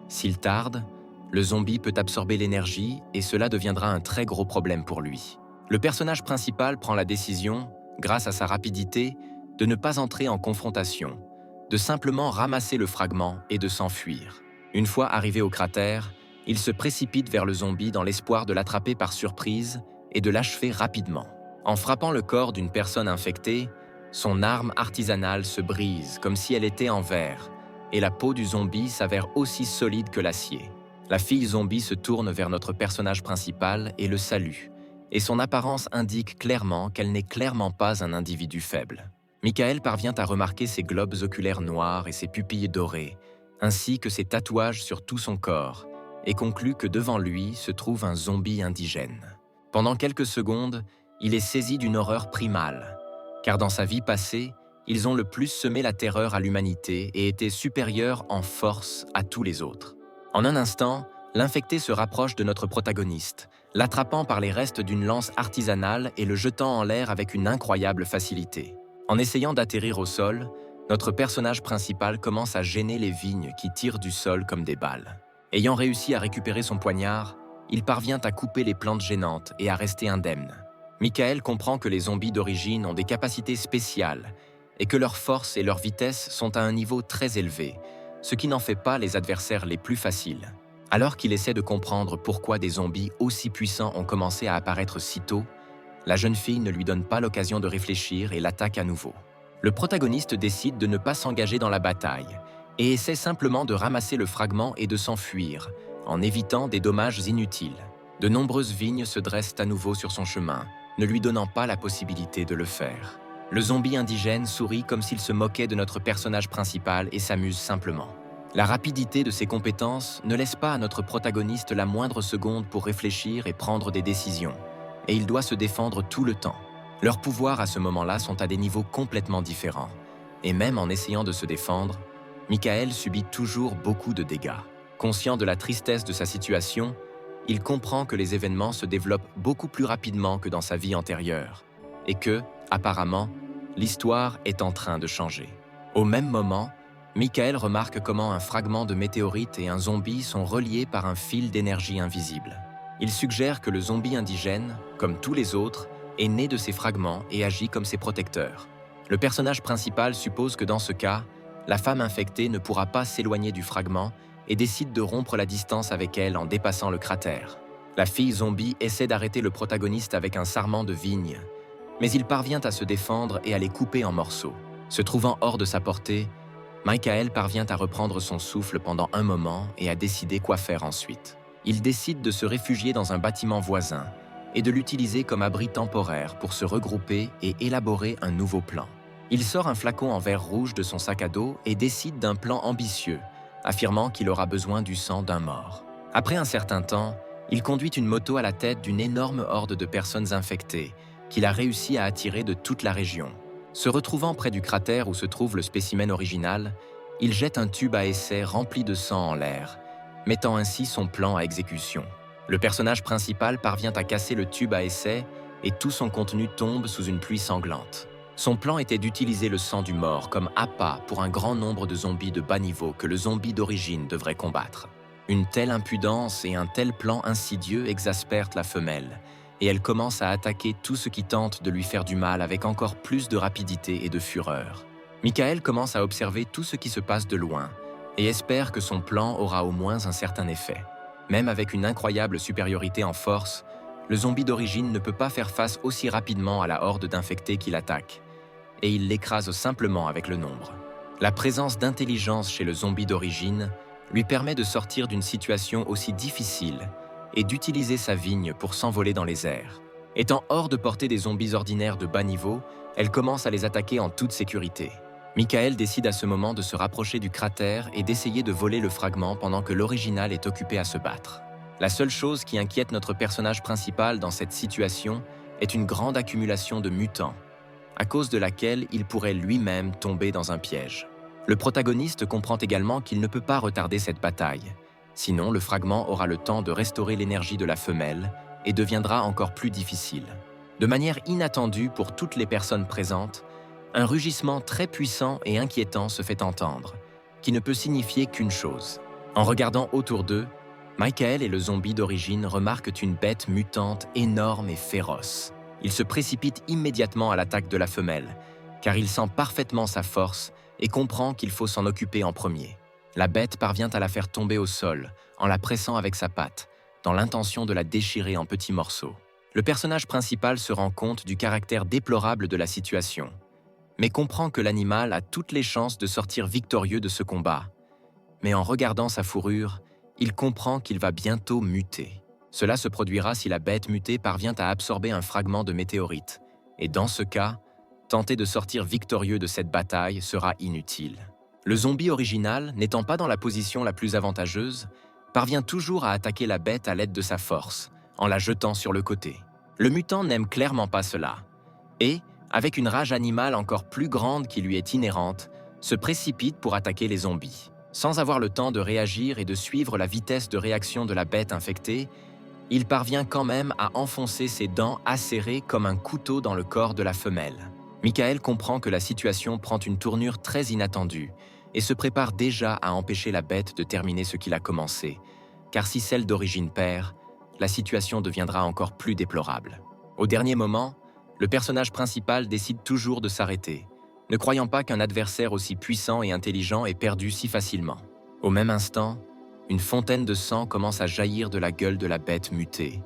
S'il tarde, le zombie peut absorber l'énergie et cela deviendra un très gros problème pour lui. Le personnage principal prend la décision, grâce à sa rapidité, de ne pas entrer en confrontation, de simplement ramasser le fragment et de s'enfuir. Une fois arrivé au cratère, il se précipite vers le zombie dans l'espoir de l'attraper par surprise et de l'achever rapidement. En frappant le corps d'une personne infectée, son arme artisanale se brise comme si elle était en verre, et la peau du zombie s'avère aussi solide que l'acier. La fille zombie se tourne vers notre personnage principal et le salue, et son apparence indique clairement qu'elle n'est clairement pas un individu faible. Michael parvient à remarquer ses globes oculaires noirs et ses pupilles dorées, ainsi que ses tatouages sur tout son corps, et conclut que devant lui se trouve un zombie indigène. Pendant quelques secondes, il est saisi d'une horreur primale, car dans sa vie passée, ils ont le plus semé la terreur à l'humanité et étaient supérieurs en force à tous les autres. En un instant, l'infecté se rapproche de notre protagoniste, l'attrapant par les restes d'une lance artisanale et le jetant en l'air avec une incroyable facilité. En essayant d'atterrir au sol, notre personnage principal commence à gêner les vignes qui tirent du sol comme des balles. Ayant réussi à récupérer son poignard, il parvient à couper les plantes gênantes et à rester indemne. Michael comprend que les zombies d'origine ont des capacités spéciales et que leur force et leur vitesse sont à un niveau très élevé, ce qui n'en fait pas les adversaires les plus faciles. Alors qu'il essaie de comprendre pourquoi des zombies aussi puissants ont commencé à apparaître si tôt, la jeune fille ne lui donne pas l'occasion de réfléchir et l'attaque à nouveau. Le protagoniste décide de ne pas s'engager dans la bataille et essaie simplement de ramasser le fragment et de s'enfuir, en évitant des dommages inutiles. De nombreuses vignes se dressent à nouveau sur son chemin, ne lui donnant pas la possibilité de le faire. Le zombie indigène sourit comme s'il se moquait de notre personnage principal et s'amuse simplement. La rapidité de ses compétences ne laisse pas à notre protagoniste la moindre seconde pour réfléchir et prendre des décisions, et il doit se défendre tout le temps. Leurs pouvoirs à ce moment-là sont à des niveaux complètement différents, et même en essayant de se défendre, Michael subit toujours beaucoup de dégâts. Conscient de la tristesse de sa situation, il comprend que les événements se développent beaucoup plus rapidement que dans sa vie antérieure, et que, apparemment, l'histoire est en train de changer. Au même moment, Michael remarque comment un fragment de météorite et un zombie sont reliés par un fil d'énergie invisible. Il suggère que le zombie indigène, comme tous les autres, est né de ces fragments et agit comme ses protecteurs. Le personnage principal suppose que dans ce cas, la femme infectée ne pourra pas s'éloigner du fragment et décide de rompre la distance avec elle en dépassant le cratère. La fille zombie essaie d'arrêter le protagoniste avec un sarment de vigne, mais il parvient à se défendre et à les couper en morceaux. Se trouvant hors de sa portée, Michael parvient à reprendre son souffle pendant un moment et à décider quoi faire ensuite. Il décide de se réfugier dans un bâtiment voisin et de l'utiliser comme abri temporaire pour se regrouper et élaborer un nouveau plan. Il sort un flacon en verre rouge de son sac à dos et décide d'un plan ambitieux, affirmant qu'il aura besoin du sang d'un mort. Après un certain temps, il conduit une moto à la tête d'une énorme horde de personnes infectées qu'il a réussi à attirer de toute la région. Se retrouvant près du cratère où se trouve le spécimen original, il jette un tube à essai rempli de sang en l'air, mettant ainsi son plan à exécution. Le personnage principal parvient à casser le tube à essai et tout son contenu tombe sous une pluie sanglante. Son plan était d'utiliser le sang du mort comme appât pour un grand nombre de zombies de bas niveau que le zombie d'origine devrait combattre. Une telle impudence et un tel plan insidieux exaspèrent la femelle, et elle commence à attaquer tout ce qui tente de lui faire du mal avec encore plus de rapidité et de fureur. Michael commence à observer tout ce qui se passe de loin et espère que son plan aura au moins un certain effet. Même avec une incroyable supériorité en force, le zombie d'origine ne peut pas faire face aussi rapidement à la horde d'infectés qui l'attaque, et il l'écrase simplement avec le nombre. La présence d'intelligence chez le zombie d'origine lui permet de sortir d'une situation aussi difficile et d'utiliser sa vigne pour s'envoler dans les airs. Étant hors de portée des zombies ordinaires de bas niveau, elle commence à les attaquer en toute sécurité. Michael décide à ce moment de se rapprocher du cratère et d'essayer de voler le fragment pendant que l'original est occupé à se battre. La seule chose qui inquiète notre personnage principal dans cette situation est une grande accumulation de mutants, à cause de laquelle il pourrait lui-même tomber dans un piège. Le protagoniste comprend également qu'il ne peut pas retarder cette bataille, sinon le fragment aura le temps de restaurer l'énergie de la femelle et deviendra encore plus difficile. De manière inattendue pour toutes les personnes présentes, un rugissement très puissant et inquiétant se fait entendre, qui ne peut signifier qu'une chose. En regardant autour d'eux, Michael et le zombie d'origine remarquent une bête mutante énorme et féroce. Il se précipite immédiatement à l'attaque de la femelle, car il sent parfaitement sa force et comprend qu'il faut s'en occuper en premier. La bête parvient à la faire tomber au sol, en la pressant avec sa patte, dans l'intention de la déchirer en petits morceaux. Le personnage principal se rend compte du caractère déplorable de la situation, mais comprend que l'animal a toutes les chances de sortir victorieux de ce combat. Mais en regardant sa fourrure, il comprend qu'il va bientôt muter. Cela se produira si la bête mutée parvient à absorber un fragment de météorite, et dans ce cas, tenter de sortir victorieux de cette bataille sera inutile. Le zombie original, n'étant pas dans la position la plus avantageuse, parvient toujours à attaquer la bête à l'aide de sa force, en la jetant sur le côté. Le mutant n'aime clairement pas cela, et, avec une rage animale encore plus grande qui lui est inhérente, se précipite pour attaquer les zombies. Sans avoir le temps de réagir et de suivre la vitesse de réaction de la bête infectée, il parvient quand même à enfoncer ses dents acérées comme un couteau dans le corps de la femelle. Michael comprend que la situation prend une tournure très inattendue et se prépare déjà à empêcher la bête de terminer ce qu'il a commencé, car si celle d'origine perd, la situation deviendra encore plus déplorable. Au dernier moment, le personnage principal décide toujours de s'arrêter, ne croyant pas qu'un adversaire aussi puissant et intelligent ait perdu si facilement. Au même instant, une fontaine de sang commence à jaillir de la gueule de la bête mutée,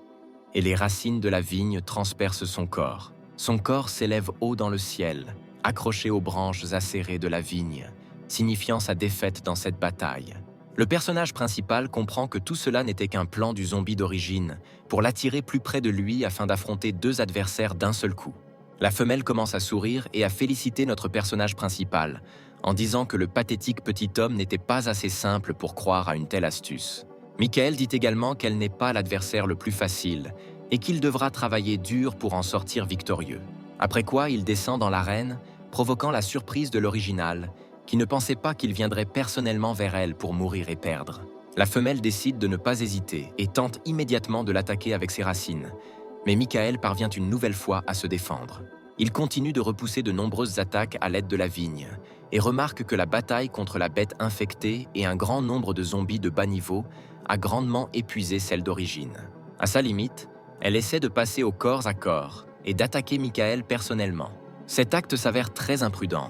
et les racines de la vigne transpercent son corps. Son corps s'élève haut dans le ciel, accroché aux branches acérées de la vigne, signifiant sa défaite dans cette bataille. Le personnage principal comprend que tout cela n'était qu'un plan du zombie d'origine pour l'attirer plus près de lui afin d'affronter deux adversaires d'un seul coup. La femelle commence à sourire et à féliciter notre personnage principal, en disant que le pathétique petit homme n'était pas assez simple pour croire à une telle astuce. Michael dit également qu'elle n'est pas l'adversaire le plus facile et qu'il devra travailler dur pour en sortir victorieux. Après quoi, il descend dans l'arène, provoquant la surprise de l'original, qui ne pensait pas qu'il viendrait personnellement vers elle pour mourir et perdre. La femelle décide de ne pas hésiter et tente immédiatement de l'attaquer avec ses racines, mais Michael parvient une nouvelle fois à se défendre. Il continue de repousser de nombreuses attaques à l'aide de la vigne et remarque que la bataille contre la bête infectée et un grand nombre de zombies de bas niveau a grandement épuisé celle d'origine. À sa limite, elle essaie de passer au corps à corps et d'attaquer Michael personnellement. Cet acte s'avère très imprudent,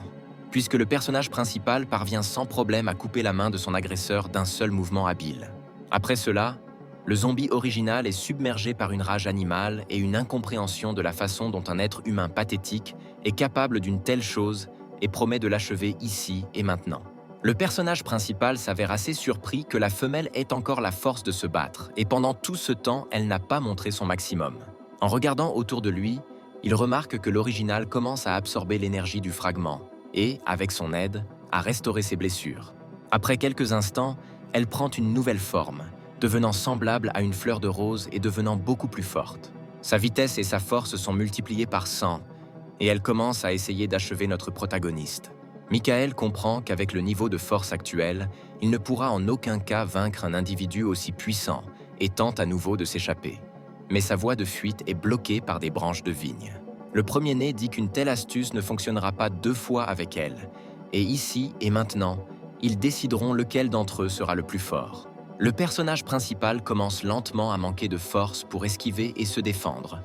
puisque le personnage principal parvient sans problème à couper la main de son agresseur d'un seul mouvement habile. Après cela, le zombie original est submergé par une rage animale et une incompréhension de la façon dont un être humain pathétique est capable d'une telle chose et promet de l'achever ici et maintenant. Le personnage principal s'avère assez surpris que la femelle ait encore la force de se battre, et pendant tout ce temps, elle n'a pas montré son maximum. En regardant autour de lui, il remarque que l'original commence à absorber l'énergie du fragment et, avec son aide, à restaurer ses blessures. Après quelques instants, elle prend une nouvelle forme, devenant semblable à une fleur de rose et devenant beaucoup plus forte. Sa vitesse et sa force sont multipliées par 100, et elle commence à essayer d'achever notre protagoniste. Michael comprend qu'avec le niveau de force actuel, il ne pourra en aucun cas vaincre un individu aussi puissant et tente à nouveau de s'échapper. Mais sa voie de fuite est bloquée par des branches de vigne. Le premier-né dit qu'une telle astuce ne fonctionnera pas 2 fois avec elle, et ici et maintenant, ils décideront lequel d'entre eux sera le plus fort. Le personnage principal commence lentement à manquer de force pour esquiver et se défendre,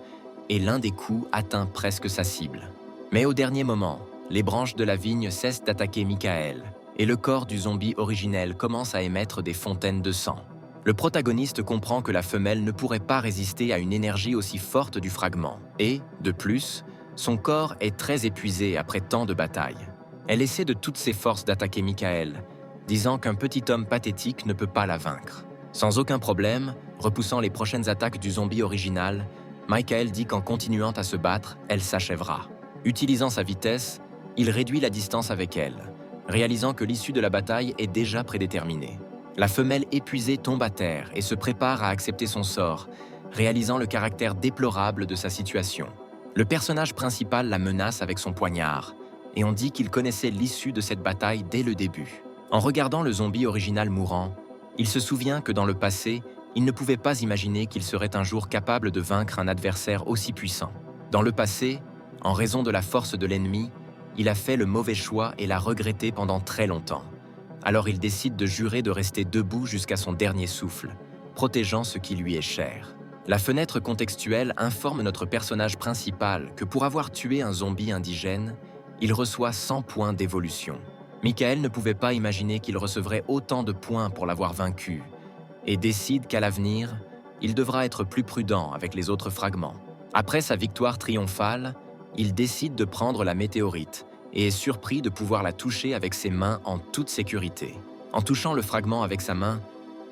et l'un des coups atteint presque sa cible. Mais au dernier moment, les branches de la vigne cessent d'attaquer Michael, et le corps du zombie originel commence à émettre des fontaines de sang. Le protagoniste comprend que la femelle ne pourrait pas résister à une énergie aussi forte du fragment, et, de plus, son corps est très épuisé après tant de batailles. Elle essaie de toutes ses forces d'attaquer Michael, disant qu'un petit homme pathétique ne peut pas la vaincre. Sans aucun problème, repoussant les prochaines attaques du zombie original, Michael dit qu'en continuant à se battre, elle s'achèvera. Utilisant sa vitesse, il réduit la distance avec elle, réalisant que l'issue de la bataille est déjà prédéterminée. La femelle épuisée tombe à terre et se prépare à accepter son sort, réalisant le caractère déplorable de sa situation. Le personnage principal la menace avec son poignard, et on dit qu'il connaissait l'issue de cette bataille dès le début. En regardant le zombie original mourant, il se souvient que dans le passé, il ne pouvait pas imaginer qu'il serait un jour capable de vaincre un adversaire aussi puissant. Dans le passé, en raison de la force de l'ennemi, il a fait le mauvais choix et l'a regretté pendant très longtemps. Alors il décide de jurer de rester debout jusqu'à son dernier souffle, protégeant ce qui lui est cher. La fenêtre contextuelle informe notre personnage principal que pour avoir tué un zombie indigène, il reçoit 100 points d'évolution. Michael ne pouvait pas imaginer qu'il recevrait autant de points pour l'avoir vaincu, et décide qu'à l'avenir, il devra être plus prudent avec les autres fragments. Après sa victoire triomphale, il décide de prendre la météorite et est surpris de pouvoir la toucher avec ses mains en toute sécurité. En touchant le fragment avec sa main,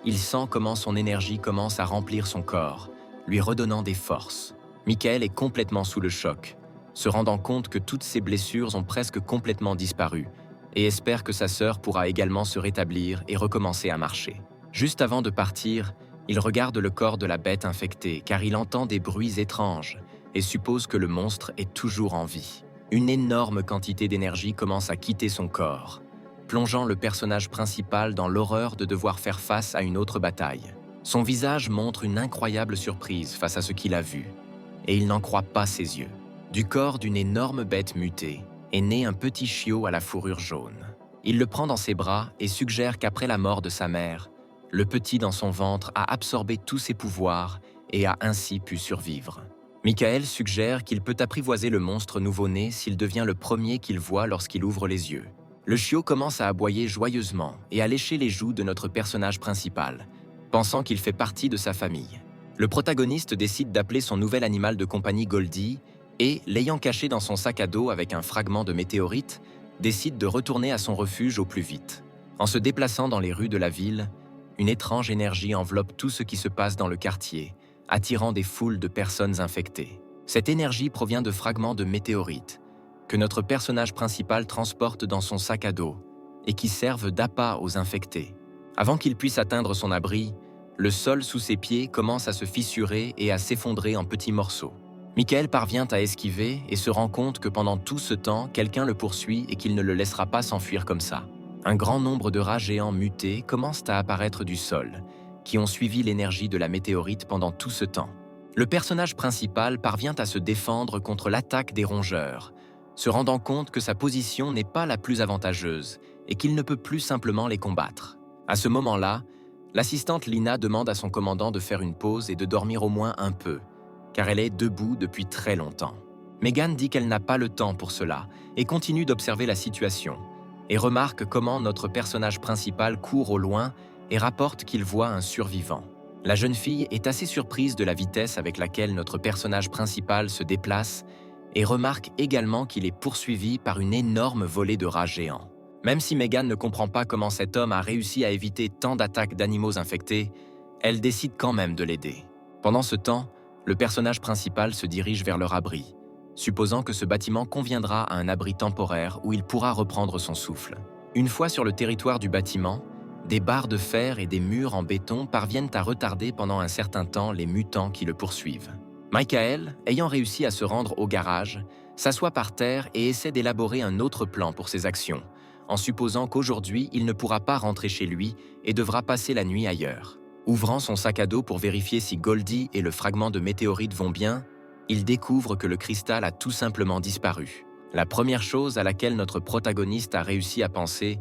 il sent comment son énergie commence à remplir son corps, lui redonnant des forces. Michael est complètement sous le choc, se rendant compte que toutes ses blessures ont presque complètement disparu et espère que sa sœur pourra également se rétablir et recommencer à marcher. Juste avant de partir, il regarde le corps de la bête infectée car il entend des bruits étranges et suppose que le monstre est toujours en vie. Une énorme quantité d'énergie commence à quitter son corps, plongeant le personnage principal dans l'horreur de devoir faire face à une autre bataille. Son visage montre une incroyable surprise face à ce qu'il a vu, et il n'en croit pas ses yeux. Du corps d'une énorme bête mutée est né un petit chiot à la fourrure jaune. Il le prend dans ses bras et suggère qu'après la mort de sa mère, le petit dans son ventre a absorbé tous ses pouvoirs et a ainsi pu survivre. Michael suggère qu'il peut apprivoiser le monstre nouveau-né s'il devient le premier qu'il voit lorsqu'il ouvre les yeux. Le chiot commence à aboyer joyeusement et à lécher les joues de notre personnage principal, pensant qu'il fait partie de sa famille. Le protagoniste décide d'appeler son nouvel animal de compagnie Goldie et, l'ayant caché dans son sac à dos avec un fragment de météorite, décide de retourner à son refuge au plus vite. En se déplaçant dans les rues de la ville, une étrange énergie enveloppe tout ce qui se passe dans le quartier, attirant des foules de personnes infectées. Cette énergie provient de fragments de météorites que notre personnage principal transporte dans son sac à dos et qui servent d'appât aux infectés. Avant qu'il puisse atteindre son abri, le sol sous ses pieds commence à se fissurer et à s'effondrer en petits morceaux. Michael parvient à esquiver et se rend compte que pendant tout ce temps, quelqu'un le poursuit et qu'il ne le laissera pas s'enfuir comme ça. Un grand nombre de rats géants mutés commencent à apparaître du sol, qui ont suivi l'énergie de la météorite pendant tout ce temps. Le personnage principal parvient à se défendre contre l'attaque des rongeurs, se rendant compte que sa position n'est pas la plus avantageuse et qu'il ne peut plus simplement les combattre. À ce moment-là, l'assistante Lina demande à son commandant de faire une pause et de dormir au moins un peu, car elle est debout depuis très longtemps. Megan dit qu'elle n'a pas le temps pour cela et continue d'observer la situation, et remarque comment notre personnage principal court au loin et rapporte qu'il voit un survivant. La jeune fille est assez surprise de la vitesse avec laquelle notre personnage principal se déplace et remarque également qu'il est poursuivi par une énorme volée de rats géants. Même si Megan ne comprend pas comment cet homme a réussi à éviter tant d'attaques d'animaux infectés, elle décide quand même de l'aider. Pendant ce temps, le personnage principal se dirige vers leur abri, supposant que ce bâtiment conviendra à un abri temporaire où il pourra reprendre son souffle. Une fois sur le territoire du bâtiment, des barres de fer et des murs en béton parviennent à retarder pendant un certain temps les mutants qui le poursuivent. Michael, ayant réussi à se rendre au garage, s'assoit par terre et essaie d'élaborer un autre plan pour ses actions, en supposant qu'aujourd'hui il ne pourra pas rentrer chez lui et devra passer la nuit ailleurs. Ouvrant son sac à dos pour vérifier si Goldie et le fragment de météorite vont bien, il découvre que le cristal a tout simplement disparu. La première chose à laquelle notre protagoniste a réussi à penser,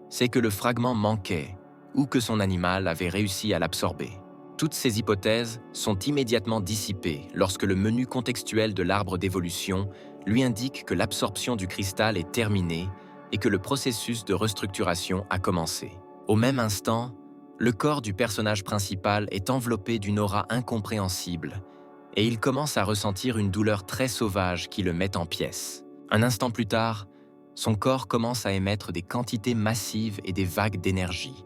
c'est que le fragment manquait ou que son animal avait réussi à l'absorber. Toutes ces hypothèses sont immédiatement dissipées lorsque le menu contextuel de l'arbre d'évolution lui indique que l'absorption du cristal est terminée et que le processus de restructuration a commencé. Au même instant, le corps du personnage principal est enveloppé d'une aura incompréhensible et il commence à ressentir une douleur très sauvage qui le met en pièces. Un instant plus tard, son corps commence à émettre des quantités massives et des vagues d'énergie,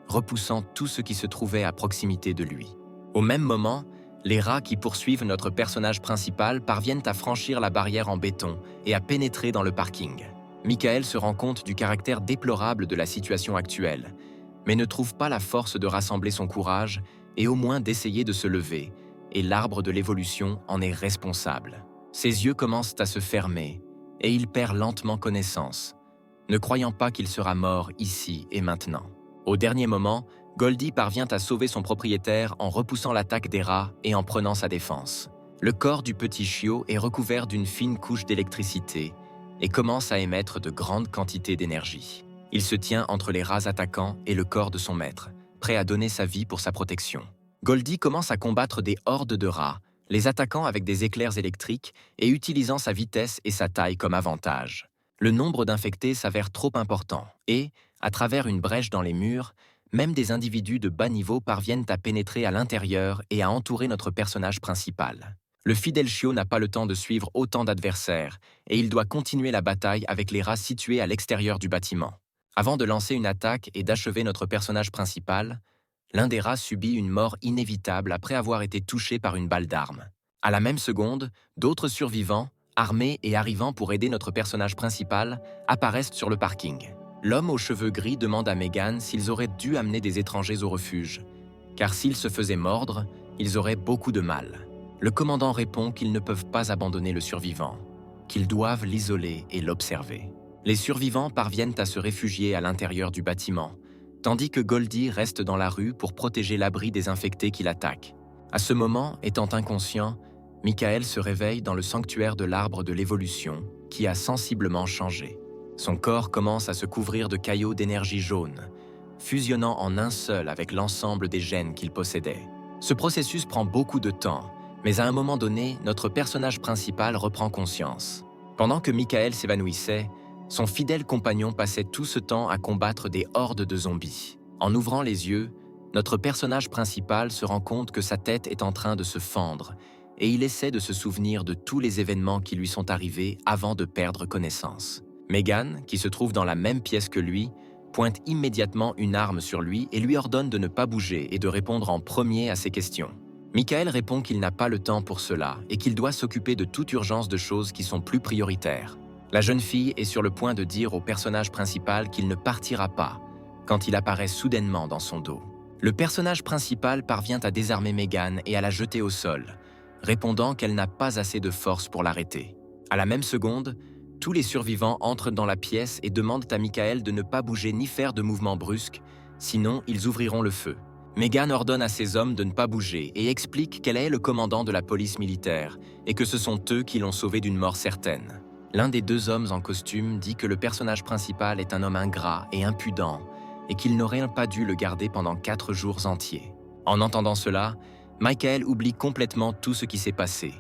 repoussant tout ce qui se trouvait à proximité de lui. Au même moment, les rats qui poursuivent notre personnage principal parviennent à franchir la barrière en béton et à pénétrer dans le parking. Michael se rend compte du caractère déplorable de la situation actuelle, mais ne trouve pas la force de rassembler son courage et au moins d'essayer de se lever, et l'arbre de l'évolution en est responsable. Ses yeux commencent à se fermer, et il perd lentement connaissance, ne croyant pas qu'il sera mort ici et maintenant. Au dernier moment, Goldie parvient à sauver son propriétaire en repoussant l'attaque des rats et en prenant sa défense. Le corps du petit chiot est recouvert d'une fine couche d'électricité et commence à émettre de grandes quantités d'énergie. Il se tient entre les rats attaquants et le corps de son maître, prêt à donner sa vie pour sa protection. Goldie commence à combattre des hordes de rats, les attaquant avec des éclairs électriques et utilisant sa vitesse et sa taille comme avantage. Le nombre d'infectés s'avère trop important et, à travers une brèche dans les murs, même des individus de bas niveau parviennent à pénétrer à l'intérieur et à entourer notre personnage principal. Le fidèle chiot n'a pas le temps de suivre autant d'adversaires et il doit continuer la bataille avec les rats situés à l'extérieur du bâtiment. Avant de lancer une attaque et d'achever notre personnage principal, l'un des rats subit une mort inévitable après avoir été touché par une balle d'arme. À la même seconde, d'autres survivants, armés et arrivant pour aider notre personnage principal, apparaissent sur le parking. L'homme aux cheveux gris demande à Megan s'ils auraient dû amener des étrangers au refuge, car s'ils se faisaient mordre, ils auraient beaucoup de mal. Le commandant répond qu'ils ne peuvent pas abandonner le survivant, qu'ils doivent l'isoler et l'observer. Les survivants parviennent à se réfugier à l'intérieur du bâtiment, tandis que Goldie reste dans la rue pour protéger l'abri des infectés qui l'attaquent. À ce moment, étant inconscient, Michael se réveille dans le sanctuaire de l'arbre de l'évolution, qui a sensiblement changé. Son corps commence à se couvrir de caillots d'énergie jaune, fusionnant en un seul avec l'ensemble des gènes qu'il possédait. Ce processus prend beaucoup de temps, mais à un moment donné, notre personnage principal reprend conscience. Pendant que Michael s'évanouissait, son fidèle compagnon passait tout ce temps à combattre des hordes de zombies. En ouvrant les yeux, notre personnage principal se rend compte que sa tête est en train de se fendre et il essaie de se souvenir de tous les événements qui lui sont arrivés avant de perdre connaissance. Megan, qui se trouve dans la même pièce que lui, pointe immédiatement une arme sur lui et lui ordonne de ne pas bouger et de répondre en premier à ses questions. Michael répond qu'il n'a pas le temps pour cela et qu'il doit s'occuper de toute urgence de choses qui sont plus prioritaires. La jeune fille est sur le point de dire au personnage principal qu'il ne partira pas quand il apparaît soudainement dans son dos. Le personnage principal parvient à désarmer Megan et à la jeter au sol, répondant qu'elle n'a pas assez de force pour l'arrêter. À la même seconde, tous les survivants entrent dans la pièce et demandent à Michael de ne pas bouger ni faire de mouvements brusques, sinon ils ouvriront le feu. Megan ordonne à ses hommes de ne pas bouger et explique qu'elle est le commandant de la police militaire et que ce sont eux qui l'ont sauvé d'une mort certaine. L'un des deux hommes en costume dit que le personnage principal est un homme ingrat et impudent et qu'il n'aurait pas dû le garder pendant 4 jours entiers. En entendant cela, Michael oublie complètement tout ce qui s'est passé,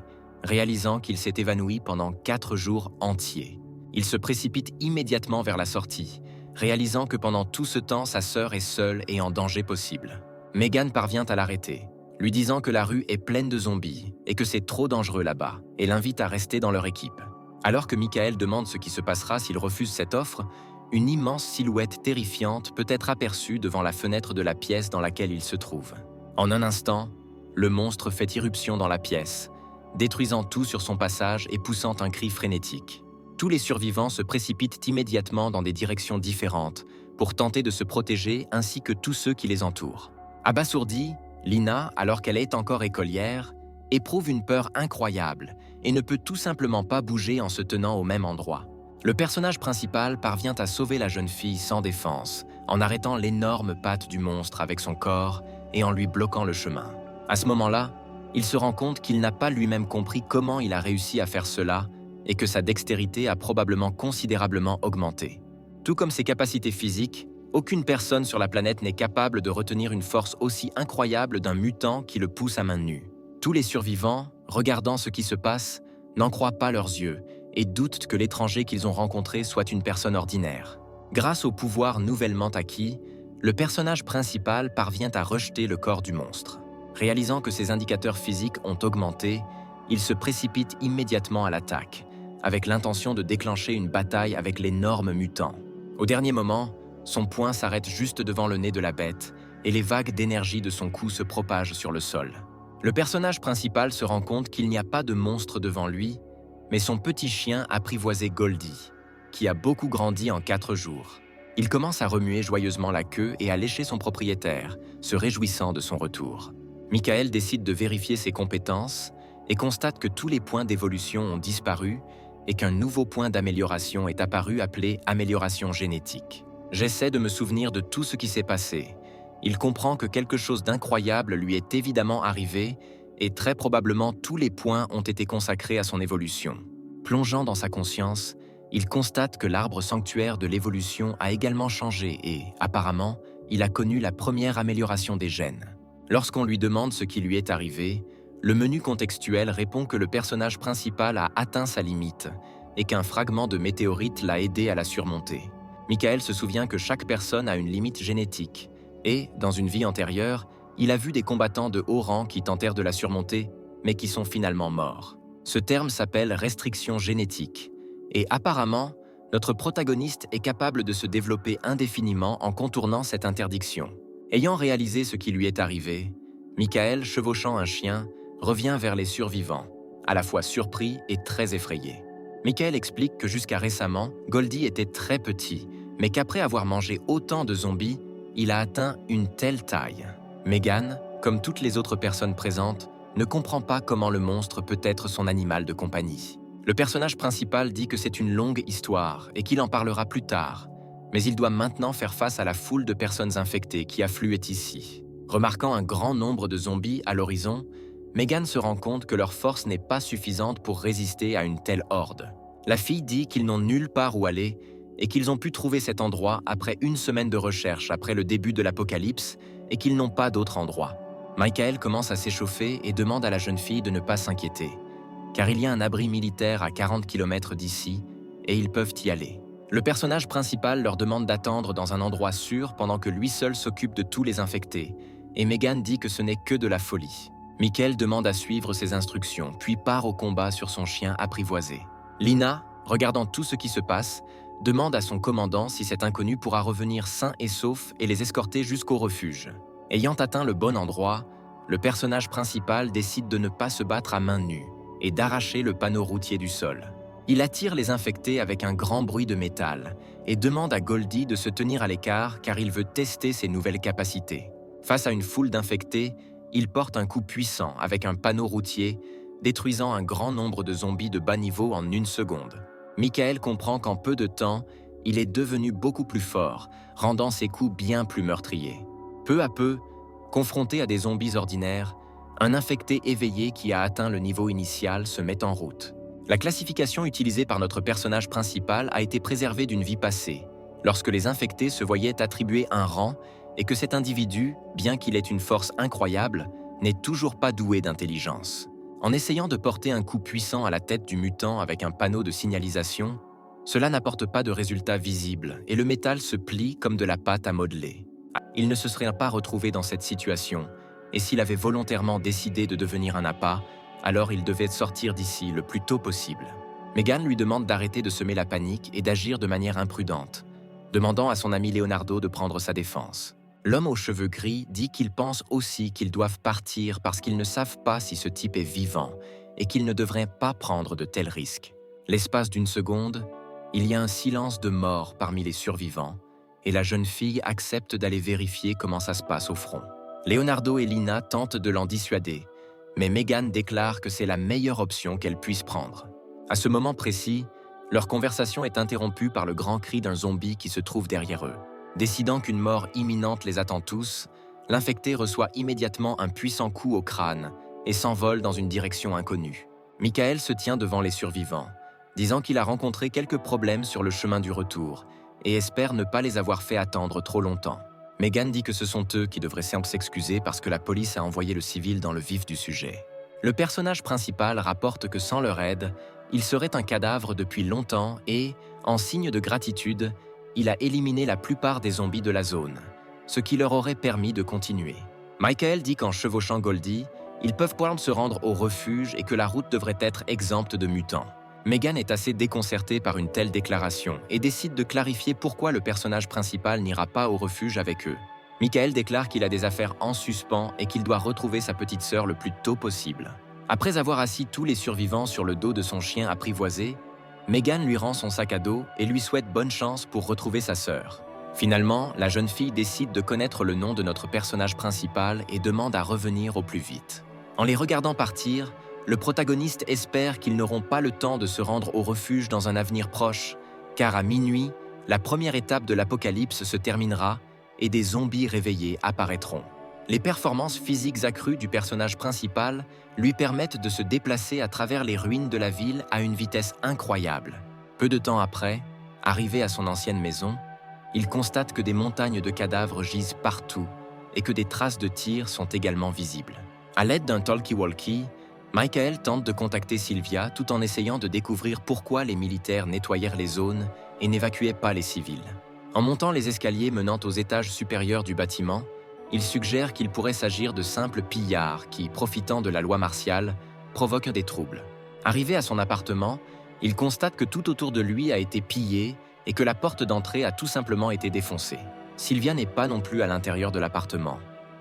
réalisant qu'il s'est évanoui pendant 4 jours entiers. Il se précipite immédiatement vers la sortie, réalisant que pendant tout ce temps, sa sœur est seule et en danger possible. Megan parvient à l'arrêter, lui disant que la rue est pleine de zombies et que c'est trop dangereux là-bas, et l'invite à rester dans leur équipe. Alors que Michael demande ce qui se passera s'il refuse cette offre, une immense silhouette terrifiante peut être aperçue devant la fenêtre de la pièce dans laquelle il se trouve. En un instant, le monstre fait irruption dans la pièce, détruisant tout sur son passage et poussant un cri frénétique. Tous les survivants se précipitent immédiatement dans des directions différentes pour tenter de se protéger ainsi que tous ceux qui les entourent. Abasourdie, Lina, alors qu'elle est encore écolière, éprouve une peur incroyable et ne peut tout simplement pas bouger en se tenant au même endroit. Le personnage principal parvient à sauver la jeune fille sans défense, en arrêtant l'énorme patte du monstre avec son corps et en lui bloquant le chemin. À ce moment-là, il se rend compte qu'il n'a pas lui-même compris comment il a réussi à faire cela et que sa dextérité a probablement considérablement augmenté. Tout comme ses capacités physiques, aucune personne sur la planète n'est capable de retenir une force aussi incroyable d'un mutant qui le pousse à main nue. Tous les survivants, regardant ce qui se passe, n'en croient pas leurs yeux et doutent que l'étranger qu'ils ont rencontré soit une personne ordinaire. Grâce au pouvoir nouvellement acquis, le personnage principal parvient à rejeter le corps du monstre. Réalisant que ses indicateurs physiques ont augmenté, il se précipite immédiatement à l'attaque, avec l'intention de déclencher une bataille avec l'énorme mutant. Au dernier moment, son poing s'arrête juste devant le nez de la bête et les vagues d'énergie de son coup se propagent sur le sol. Le personnage principal se rend compte qu'il n'y a pas de monstre devant lui, mais son petit chien apprivoisé Goldie, qui a beaucoup grandi en 4 jours. Il commence à remuer joyeusement la queue et à lécher son propriétaire, se réjouissant de son retour. Michael décide de vérifier ses compétences et constate que tous les points d'évolution ont disparu et qu'un nouveau point d'amélioration est apparu appelé amélioration génétique. J'essaie de me souvenir de tout ce qui s'est passé. Il comprend que quelque chose d'incroyable lui est évidemment arrivé et très probablement tous les points ont été consacrés à son évolution. Plongeant dans sa conscience, il constate que l'arbre sanctuaire de l'évolution a également changé et, apparemment, il a connu la première amélioration des gènes. Lorsqu'on lui demande ce qui lui est arrivé, le menu contextuel répond que le personnage principal a atteint sa limite et qu'un fragment de météorite l'a aidé à la surmonter. Michael se souvient que chaque personne a une limite génétique et, dans une vie antérieure, il a vu des combattants de haut rang qui tentèrent de la surmonter, mais qui sont finalement morts. Ce terme s'appelle restriction génétique. Et apparemment, notre protagoniste est capable de se développer indéfiniment en contournant cette interdiction. Ayant réalisé ce qui lui est arrivé, Michael, chevauchant un chien, revient vers les survivants, à la fois surpris et très effrayé. Michael explique que jusqu'à récemment, Goldie était très petit, mais qu'après avoir mangé autant de zombies, il a atteint une telle taille. Megan, comme toutes les autres personnes présentes, ne comprend pas comment le monstre peut être son animal de compagnie. Le personnage principal dit que c'est une longue histoire et qu'il en parlera plus tard, mais il doit maintenant faire face à la foule de personnes infectées qui affluent ici. Remarquant un grand nombre de zombies à l'horizon, Megan se rend compte que leur force n'est pas suffisante pour résister à une telle horde. La fille dit qu'ils n'ont nulle part où aller et qu'ils ont pu trouver cet endroit après une semaine de recherche après le début de l'apocalypse et qu'ils n'ont pas d'autre endroit. Michael commence à s'échauffer et demande à la jeune fille de ne pas s'inquiéter, car il y a un abri militaire à 40 km d'ici et ils peuvent y aller. Le personnage principal leur demande d'attendre dans un endroit sûr pendant que lui seul s'occupe de tous les infectés, et Megan dit que ce n'est que de la folie. Michael demande à suivre ses instructions, puis part au combat sur son chien apprivoisé. Lina, regardant tout ce qui se passe, demande à son commandant si cet inconnu pourra revenir sain et sauf et les escorter jusqu'au refuge. Ayant atteint le bon endroit, le personnage principal décide de ne pas se battre à main nue et d'arracher le panneau routier du sol. Il attire les infectés avec un grand bruit de métal et demande à Goldie de se tenir à l'écart car il veut tester ses nouvelles capacités. Face à une foule d'infectés, il porte un coup puissant avec un panneau routier, détruisant un grand nombre de zombies de bas niveau en une seconde. Michael comprend qu'en peu de temps, il est devenu beaucoup plus fort, rendant ses coups bien plus meurtriers. Peu à peu, confronté à des zombies ordinaires, un infecté éveillé qui a atteint le niveau initial se met en route. La classification utilisée par notre personnage principal a été préservée d'une vie passée, lorsque les infectés se voyaient attribuer un rang et que cet individu, bien qu'il ait une force incroyable, n'est toujours pas doué d'intelligence. En essayant de porter un coup puissant à la tête du mutant avec un panneau de signalisation, cela n'apporte pas de résultat visible et le métal se plie comme de la pâte à modeler. Il ne se serait pas retrouvé dans cette situation, et s'il avait volontairement décidé de devenir un appât, alors il devait sortir d'ici le plus tôt possible. Megan lui demande d'arrêter de semer la panique et d'agir de manière imprudente, demandant à son ami Leonardo de prendre sa défense. L'homme aux cheveux gris dit qu'il pense aussi qu'ils doivent partir parce qu'ils ne savent pas si ce type est vivant et qu'ils ne devraient pas prendre de tels risques. L'espace d'une seconde, il y a un silence de mort parmi les survivants et la jeune fille accepte d'aller vérifier comment ça se passe au front. Leonardo et Lina tentent de l'en dissuader, mais Megan déclare que c'est la meilleure option qu'elle puisse prendre. À ce moment précis, leur conversation est interrompue par le grand cri d'un zombie qui se trouve derrière eux. Décidant qu'une mort imminente les attend tous, l'infecté reçoit immédiatement un puissant coup au crâne et s'envole dans une direction inconnue. Michael se tient devant les survivants, disant qu'il a rencontré quelques problèmes sur le chemin du retour et espère ne pas les avoir fait attendre trop longtemps. Megan dit que ce sont eux qui devraient s'excuser parce que la police a envoyé le civil dans le vif du sujet. Le personnage principal rapporte que sans leur aide, il serait un cadavre depuis longtemps et, en signe de gratitude, il a éliminé la plupart des zombies de la zone, ce qui leur aurait permis de continuer. Michael dit qu'en chevauchant Goldie, ils peuvent pouvoir se rendre au refuge et que la route devrait être exempte de mutants. Megan est assez déconcertée par une telle déclaration et décide de clarifier pourquoi le personnage principal n'ira pas au refuge avec eux. Michael déclare qu'il a des affaires en suspens et qu'il doit retrouver sa petite sœur le plus tôt possible. Après avoir assis tous les survivants sur le dos de son chien apprivoisé, Megan lui rend son sac à dos et lui souhaite bonne chance pour retrouver sa sœur. Finalement, la jeune fille décide de connaître le nom de notre personnage principal et demande à revenir au plus vite. En les regardant partir, le protagoniste espère qu'ils n'auront pas le temps de se rendre au refuge dans un avenir proche, car à minuit, la première étape de l'apocalypse se terminera et des zombies réveillés apparaîtront. Les performances physiques accrues du personnage principal lui permettent de se déplacer à travers les ruines de la ville à une vitesse incroyable. Peu de temps après, arrivé à son ancienne maison, il constate que des montagnes de cadavres gisent partout et que des traces de tirs sont également visibles. À l'aide d'un talkie-walkie, Michael tente de contacter Sylvia tout en essayant de découvrir pourquoi les militaires nettoyèrent les zones et n'évacuaient pas les civils. En montant les escaliers menant aux étages supérieurs du bâtiment, il suggère qu'il pourrait s'agir de simples pillards qui, profitant de la loi martiale, provoquent des troubles. Arrivé à son appartement, il constate que tout autour de lui a été pillé et que la porte d'entrée a tout simplement été défoncée. Sylvia n'est pas non plus à l'intérieur de l'appartement.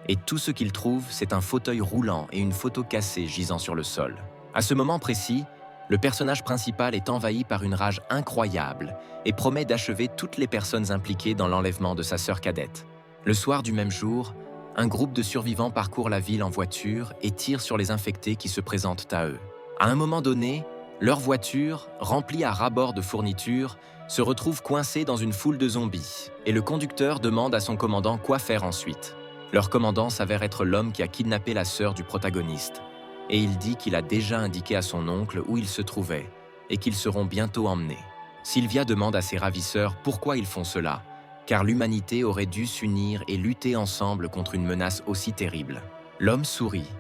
Et tout ce qu'il trouve, c'est un fauteuil roulant et une photo cassée gisant sur le sol. À ce moment précis, le personnage principal est envahi par une rage incroyable et promet d'achever toutes les personnes impliquées dans l'enlèvement de sa sœur cadette. Le soir du même jour, un groupe de survivants parcourt la ville en voiture et tire sur les infectés qui se présentent à eux. À un moment donné, leur voiture, remplie à ras-bord de fournitures, se retrouve coincée dans une foule de zombies et le conducteur demande à son commandant quoi faire ensuite. Leur commandant s'avère être l'homme qui a kidnappé la sœur du protagoniste, et il dit qu'il a déjà indiqué à son oncle où ils se trouvaient et qu'ils seront bientôt emmenés. Sylvia demande à ses ravisseurs pourquoi ils font cela, car l'humanité aurait dû s'unir et lutter ensemble contre une menace aussi terrible. L'homme sourit,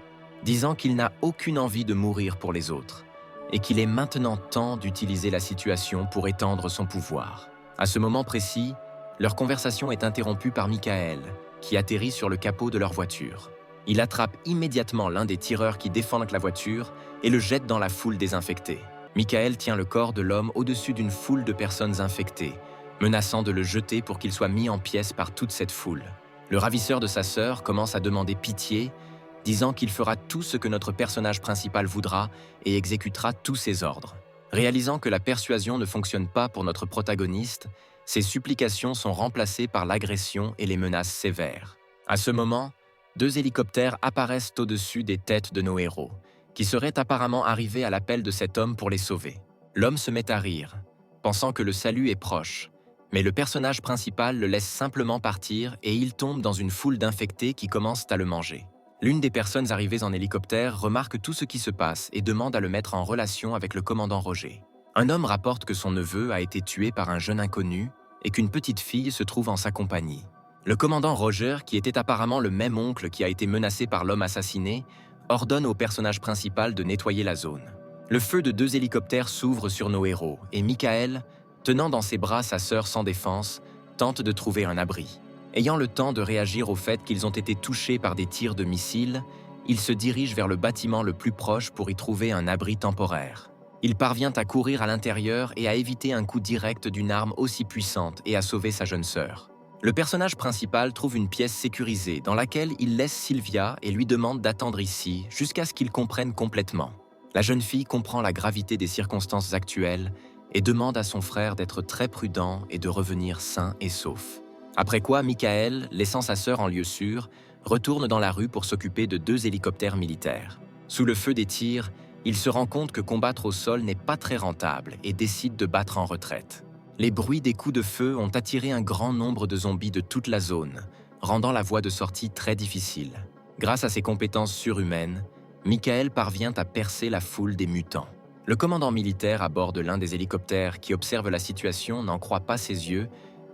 disant qu'il n'a aucune envie de mourir pour les autres, et qu'il est maintenant temps d'utiliser la situation pour étendre son pouvoir. À ce moment précis, leur conversation est interrompue par Michael, qui atterrit sur le capot de leur voiture. Il attrape immédiatement l'un des tireurs qui défendent la voiture et le jette dans la foule désinfectée. Michael tient le corps de l'homme au-dessus d'une foule de personnes infectées, menaçant de le jeter pour qu'il soit mis en pièces par toute cette foule. Le ravisseur de sa sœur commence à demander pitié, disant qu'il fera tout ce que notre personnage principal voudra et exécutera tous ses ordres. Réalisant que la persuasion ne fonctionne pas pour notre protagoniste, ses supplications sont remplacées par l'agression et les menaces sévères. À ce moment, 2 hélicoptères apparaissent au-dessus des têtes de nos héros, qui seraient apparemment arrivés à l'appel de cet homme pour les sauver. L'homme se met à rire, pensant que le salut est proche, mais le personnage principal le laisse simplement partir et il tombe dans une foule d'infectés qui commencent à le manger. L'une des personnes arrivées en hélicoptère remarque tout ce qui se passe et demande à le mettre en relation avec le commandant Roger. Un homme rapporte que son neveu a été tué par un jeune inconnu et qu'une petite fille se trouve en sa compagnie. Le commandant Roger, qui était apparemment le même oncle qui a été menacé par l'homme assassiné, ordonne au personnage principal de nettoyer la zone. Le feu de 2 hélicoptères s'ouvre sur nos héros et Michael, tenant dans ses bras sa sœur sans défense, tente de trouver un abri. Ayant le temps de réagir au fait qu'ils ont été touchés par des tirs de missiles, il se dirige vers le bâtiment le plus proche pour y trouver un abri temporaire. Il parvient à courir à l'intérieur et à éviter un coup direct d'une arme aussi puissante et à sauver sa jeune sœur. Le personnage principal trouve une pièce sécurisée dans laquelle il laisse Sylvia et lui demande d'attendre ici jusqu'à ce qu'il comprenne complètement. La jeune fille comprend la gravité des circonstances actuelles et demande à son frère d'être très prudent et de revenir sain et sauf. Après quoi, Michael, laissant sa sœur en lieu sûr, retourne dans la rue pour s'occuper de 2 hélicoptères militaires. Sous le feu des tirs, il se rend compte que combattre au sol n'est pas très rentable et décide de battre en retraite. Les bruits des coups de feu ont attiré un grand nombre de zombies de toute la zone, rendant la voie de sortie très difficile. Grâce à ses compétences surhumaines, Michael parvient à percer la foule des mutants. Le commandant militaire à bord de l'un des hélicoptères qui observe la situation n'en croit pas ses yeux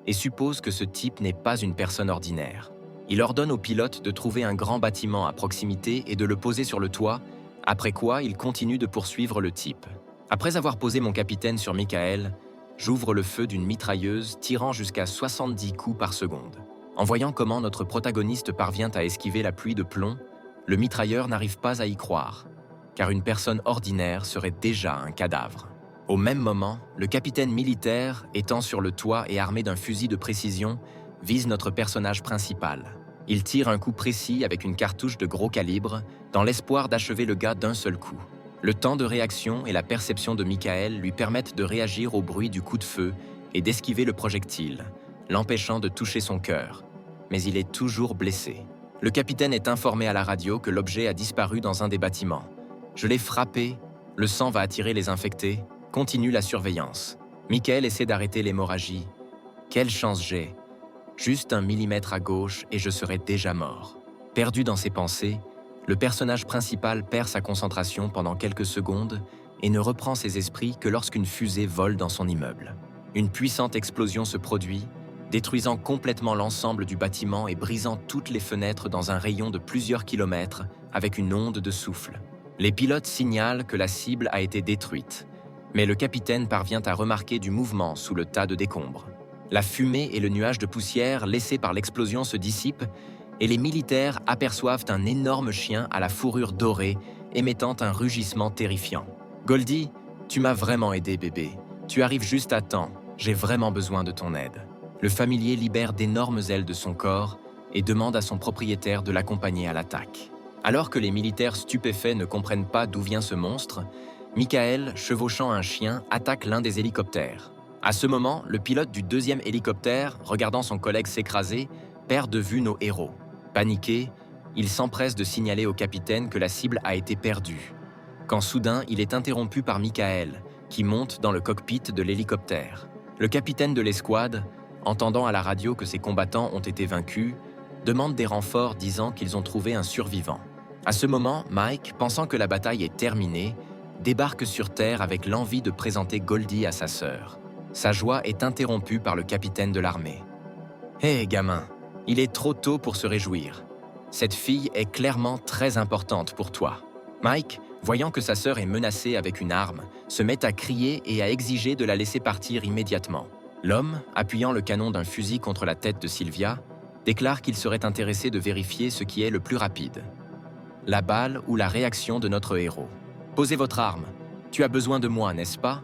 et suppose que ce type n'est pas une personne ordinaire. Il ordonne au pilote de trouver un grand bâtiment à proximité et de le poser sur le toit, après quoi il continue de poursuivre le type. Après avoir posé mon capitaine sur Michael, j'ouvre le feu d'une mitrailleuse tirant jusqu'à 70 coups par seconde. En voyant comment notre protagoniste parvient à esquiver la pluie de plomb, le mitrailleur n'arrive pas à y croire, car une personne ordinaire serait déjà un cadavre. Au même moment, le capitaine militaire, étant sur le toit et armé d'un fusil de précision, vise notre personnage principal. Il tire un coup précis avec une cartouche de gros calibre, dans l'espoir d'achever le gars d'un seul coup. Le temps de réaction et la perception de Michael lui permettent de réagir au bruit du coup de feu et d'esquiver le projectile, l'empêchant de toucher son cœur. Mais il est toujours blessé. Le capitaine est informé à la radio que l'objet a disparu dans un des bâtiments. Je l'ai frappé, le sang va attirer les infectés, continue la surveillance. Michael essaie d'arrêter l'hémorragie. Quelle chance j'ai! Juste 1 millimètre à gauche et je serais déjà mort. Perdu dans ses pensées, le personnage principal perd sa concentration pendant quelques secondes et ne reprend ses esprits que lorsqu'une fusée vole dans son immeuble. Une puissante explosion se produit, détruisant complètement l'ensemble du bâtiment et brisant toutes les fenêtres dans un rayon de plusieurs kilomètres avec une onde de souffle. Les pilotes signalent que la cible a été détruite, mais le capitaine parvient à remarquer du mouvement sous le tas de décombres. La fumée et le nuage de poussière laissés par l'explosion se dissipent et les militaires aperçoivent un énorme chien à la fourrure dorée émettant un rugissement terrifiant. « Goldie, tu m'as vraiment aidé, bébé. Tu arrives juste à temps. J'ai vraiment besoin de ton aide. » Le familier libère d'énormes ailes de son corps et demande à son propriétaire de l'accompagner à l'attaque. Alors que les militaires stupéfaits ne comprennent pas d'où vient ce monstre, Michael, chevauchant un chien, attaque l'un des hélicoptères. À ce moment, le pilote du deuxième hélicoptère, regardant son collègue s'écraser, perd de vue nos héros. Paniqué, il s'empresse de signaler au capitaine que la cible a été perdue, quand soudain il est interrompu par Michael, qui monte dans le cockpit de l'hélicoptère. Le capitaine de l'escouade, entendant à la radio que ses combattants ont été vaincus, demande des renforts disant qu'ils ont trouvé un survivant. À ce moment, Mike, pensant que la bataille est terminée, débarque sur Terre avec l'envie de présenter Goldie à sa sœur. Sa joie est interrompue par le capitaine de l'armée. « Hé, gamin, il est trop tôt pour se réjouir. Cette fille est clairement très importante pour toi. » Mike, voyant que sa sœur est menacée avec une arme, se met à crier et à exiger de la laisser partir immédiatement. L'homme, appuyant le canon d'un fusil contre la tête de Sylvia, déclare qu'il serait intéressé de vérifier ce qui est le plus rapide. La balle ou la réaction de notre héros. « Posez votre arme. Tu as besoin de moi, n'est-ce pas?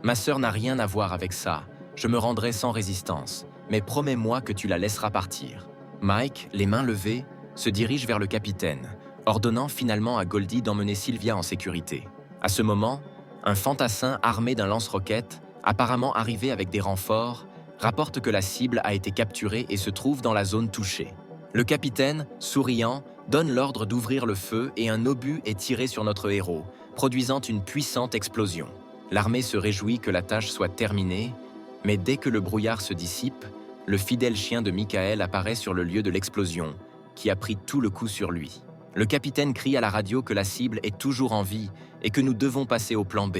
Ma sœur n'a rien à voir avec ça. Je me rendrai sans résistance, mais promets-moi que tu la laisseras partir. » Mike, les mains levées, se dirige vers le capitaine, ordonnant finalement à Goldie d'emmener Sylvia en sécurité. À ce moment, un fantassin armé d'un lance-roquettes, apparemment arrivé avec des renforts, rapporte que la cible a été capturée et se trouve dans la zone touchée. Le capitaine, souriant, donne l'ordre d'ouvrir le feu et un obus est tiré sur notre héros, produisant une puissante explosion. L'armée se réjouit que la tâche soit terminée, mais dès que le brouillard se dissipe, le fidèle chien de Michael apparaît sur le lieu de l'explosion, qui a pris tout le coup sur lui. Le capitaine crie à la radio que la cible est toujours en vie et que nous devons passer au plan B.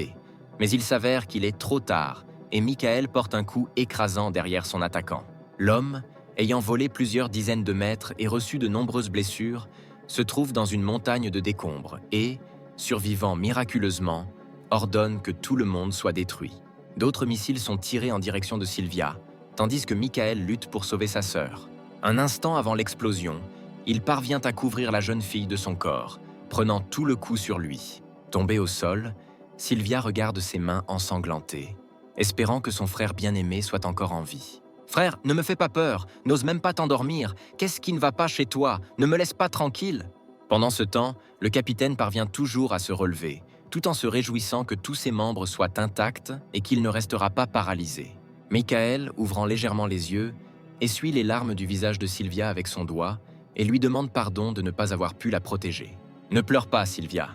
Mais il s'avère qu'il est trop tard et Michael porte un coup écrasant derrière son attaquant. L'homme, ayant volé plusieurs dizaines de mètres et reçu de nombreuses blessures, se trouve dans une montagne de décombres et, survivant miraculeusement, ordonne que tout le monde soit détruit. D'autres missiles sont tirés en direction de Sylvia, tandis que Michael lutte pour sauver sa sœur. Un instant avant l'explosion, il parvient à couvrir la jeune fille de son corps, prenant tout le coup sur lui. Tombée au sol, Sylvia regarde ses mains ensanglantées, espérant que son frère bien-aimé soit encore en vie. « Frère, ne me fais pas peur, n'ose même pas t'endormir. Qu'est-ce qui ne va pas chez toi? Ne me laisse pas tranquille. » Pendant ce temps, le capitaine parvient toujours à se relever, tout en se réjouissant que tous ses membres soient intacts et qu'il ne restera pas paralysé. Michael, ouvrant légèrement les yeux, essuie les larmes du visage de Sylvia avec son doigt et lui demande pardon de ne pas avoir pu la protéger. « Ne pleure pas, Sylvia.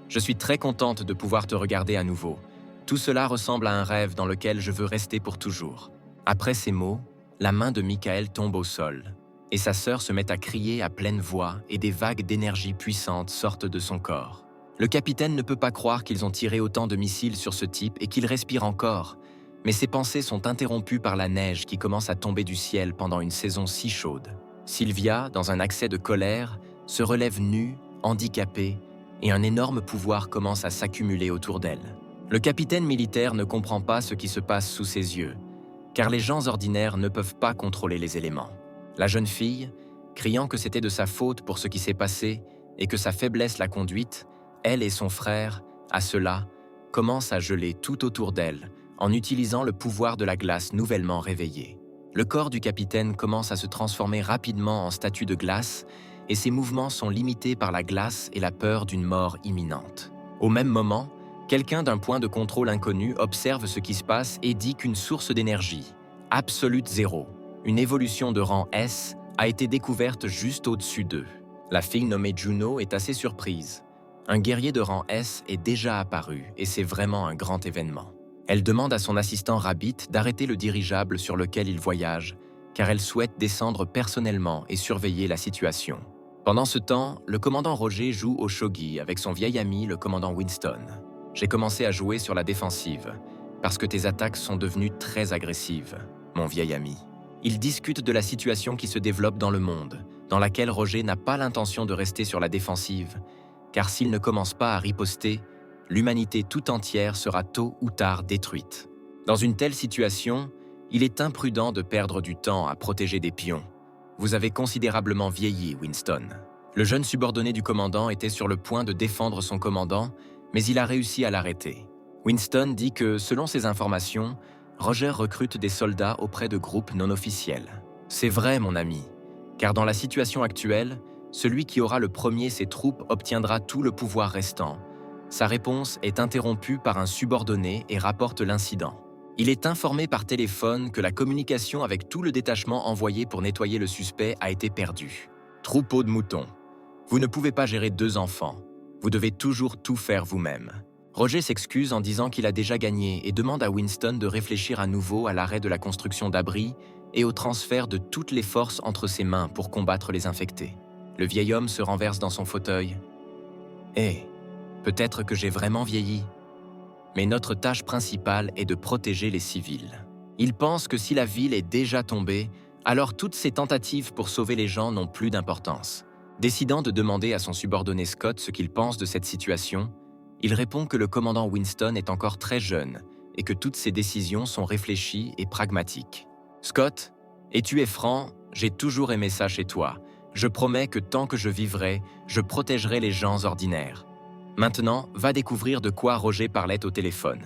Je suis très contente de pouvoir te regarder à nouveau. Tout cela ressemble à un rêve dans lequel je veux rester pour toujours. » Après ces mots, la main de Michael tombe au sol et sa sœur se met à crier à pleine voix et des vagues d'énergie puissante sortent de son corps. Le capitaine ne peut pas croire qu'ils ont tiré autant de missiles sur ce type et qu'il respire encore, mais ses pensées sont interrompues par la neige qui commence à tomber du ciel pendant une saison si chaude. Sylvia, dans un accès de colère, se relève nue, handicapée, et un énorme pouvoir commence à s'accumuler autour d'elle. Le capitaine militaire ne comprend pas ce qui se passe sous ses yeux, car les gens ordinaires ne peuvent pas contrôler les éléments. La jeune fille, criant que c'était de sa faute pour ce qui s'est passé et que sa faiblesse l'a conduite, elle et son frère, à cela, commencent à geler tout autour d'elle en utilisant le pouvoir de la glace nouvellement réveillée. Le corps du capitaine commence à se transformer rapidement en statue de glace et ses mouvements sont limités par la glace et la peur d'une mort imminente. Au même moment, quelqu'un d'un point de contrôle inconnu observe ce qui se passe et dit qu'une source d'énergie, Absolute Zéro, une évolution de rang S, a été découverte juste au-dessus d'eux. La fille nommée Juno est assez surprise. Un guerrier de rang S est déjà apparu et c'est vraiment un grand événement. Elle demande à son assistant Rabbit d'arrêter le dirigeable sur lequel il voyage, car elle souhaite descendre personnellement et surveiller la situation. Pendant ce temps, le commandant Roger joue au shogi avec son vieil ami, le commandant Winston. J'ai commencé à jouer sur la défensive, parce que tes attaques sont devenues très agressives, mon vieil ami. Ils discutent de la situation qui se développe dans le monde, dans laquelle Roger n'a pas l'intention de rester sur la défensive, car s'il ne commence pas à riposter, l'humanité tout entière sera tôt ou tard détruite. Dans une telle situation, il est imprudent de perdre du temps à protéger des pions. Vous avez considérablement vieilli, Winston. Le jeune subordonné du commandant était sur le point de défendre son commandant, mais il a réussi à l'arrêter. Winston dit que, selon ses informations, Roger recrute des soldats auprès de groupes non officiels. C'est vrai, mon ami, car dans la situation actuelle, celui qui aura le premier ses troupes obtiendra tout le pouvoir restant. Sa réponse est interrompue par un subordonné et rapporte l'incident. Il est informé par téléphone que la communication avec tout le détachement envoyé pour nettoyer le suspect a été perdue. Troupeau de moutons. Vous ne pouvez pas gérer 2 enfants. Vous devez toujours tout faire vous-même. Roger s'excuse en disant qu'il a déjà gagné et demande à Winston de réfléchir à nouveau à l'arrêt de la construction d'abris et au transfert de toutes les forces entre ses mains pour combattre les infectés. Le vieil homme se renverse dans son fauteuil. « Hé, peut-être que j'ai vraiment vieilli. Mais notre tâche principale est de protéger les civils. Il pense que si la ville est déjà tombée, alors toutes ces tentatives pour sauver les gens n'ont plus d'importance. » Décidant de demander à son subordonné Scott ce qu'il pense de cette situation, il répond que le commandant Winston est encore très jeune et que toutes ses décisions sont réfléchies et pragmatiques. « Scott, et tu es franc, j'ai toujours aimé ça chez toi. Je promets que tant que je vivrai, je protégerai les gens ordinaires. Maintenant, va découvrir de quoi Roger parlait au téléphone. »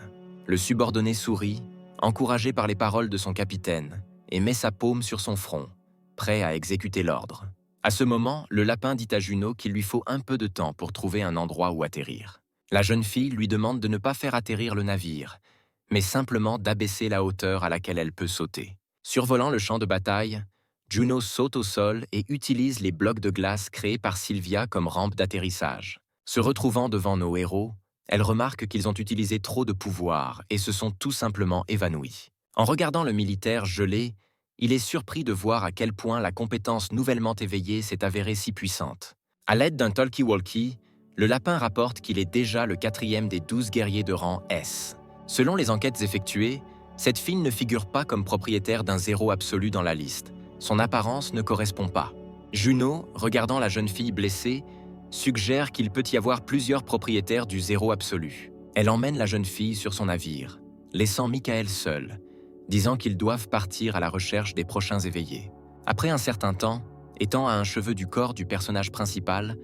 Le subordonné sourit, encouragé par les paroles de son capitaine, et met sa paume sur son front, prêt à exécuter l'ordre. À ce moment, le lapin dit à Juno qu'il lui faut un peu de temps pour trouver un endroit où atterrir. La jeune fille lui demande de ne pas faire atterrir le navire, mais simplement d'abaisser la hauteur à laquelle elle peut sauter. Survolant le champ de bataille, Juno saute au sol et utilise les blocs de glace créés par Sylvia comme rampe d'atterrissage. Se retrouvant devant nos héros, elle remarque qu'ils ont utilisé trop de pouvoir et se sont tout simplement évanouis. En regardant le militaire gelé, il est surpris de voir à quel point la compétence nouvellement éveillée s'est avérée si puissante. À l'aide d'un talkie-walkie, le lapin rapporte qu'il est déjà le 4e des 12 guerriers de rang S. Selon les enquêtes effectuées, cette fille ne figure pas comme propriétaire d'un 0 absolu dans la liste. Son apparence ne correspond pas. Juno, regardant la jeune fille blessée, suggère qu'il peut y avoir plusieurs propriétaires du 0 absolu. Elle emmène la jeune fille sur son navire, laissant Michael seul, disant qu'ils doivent partir à la recherche des prochains éveillés. Après un certain temps, étant à un cheveu du corps du personnage principal,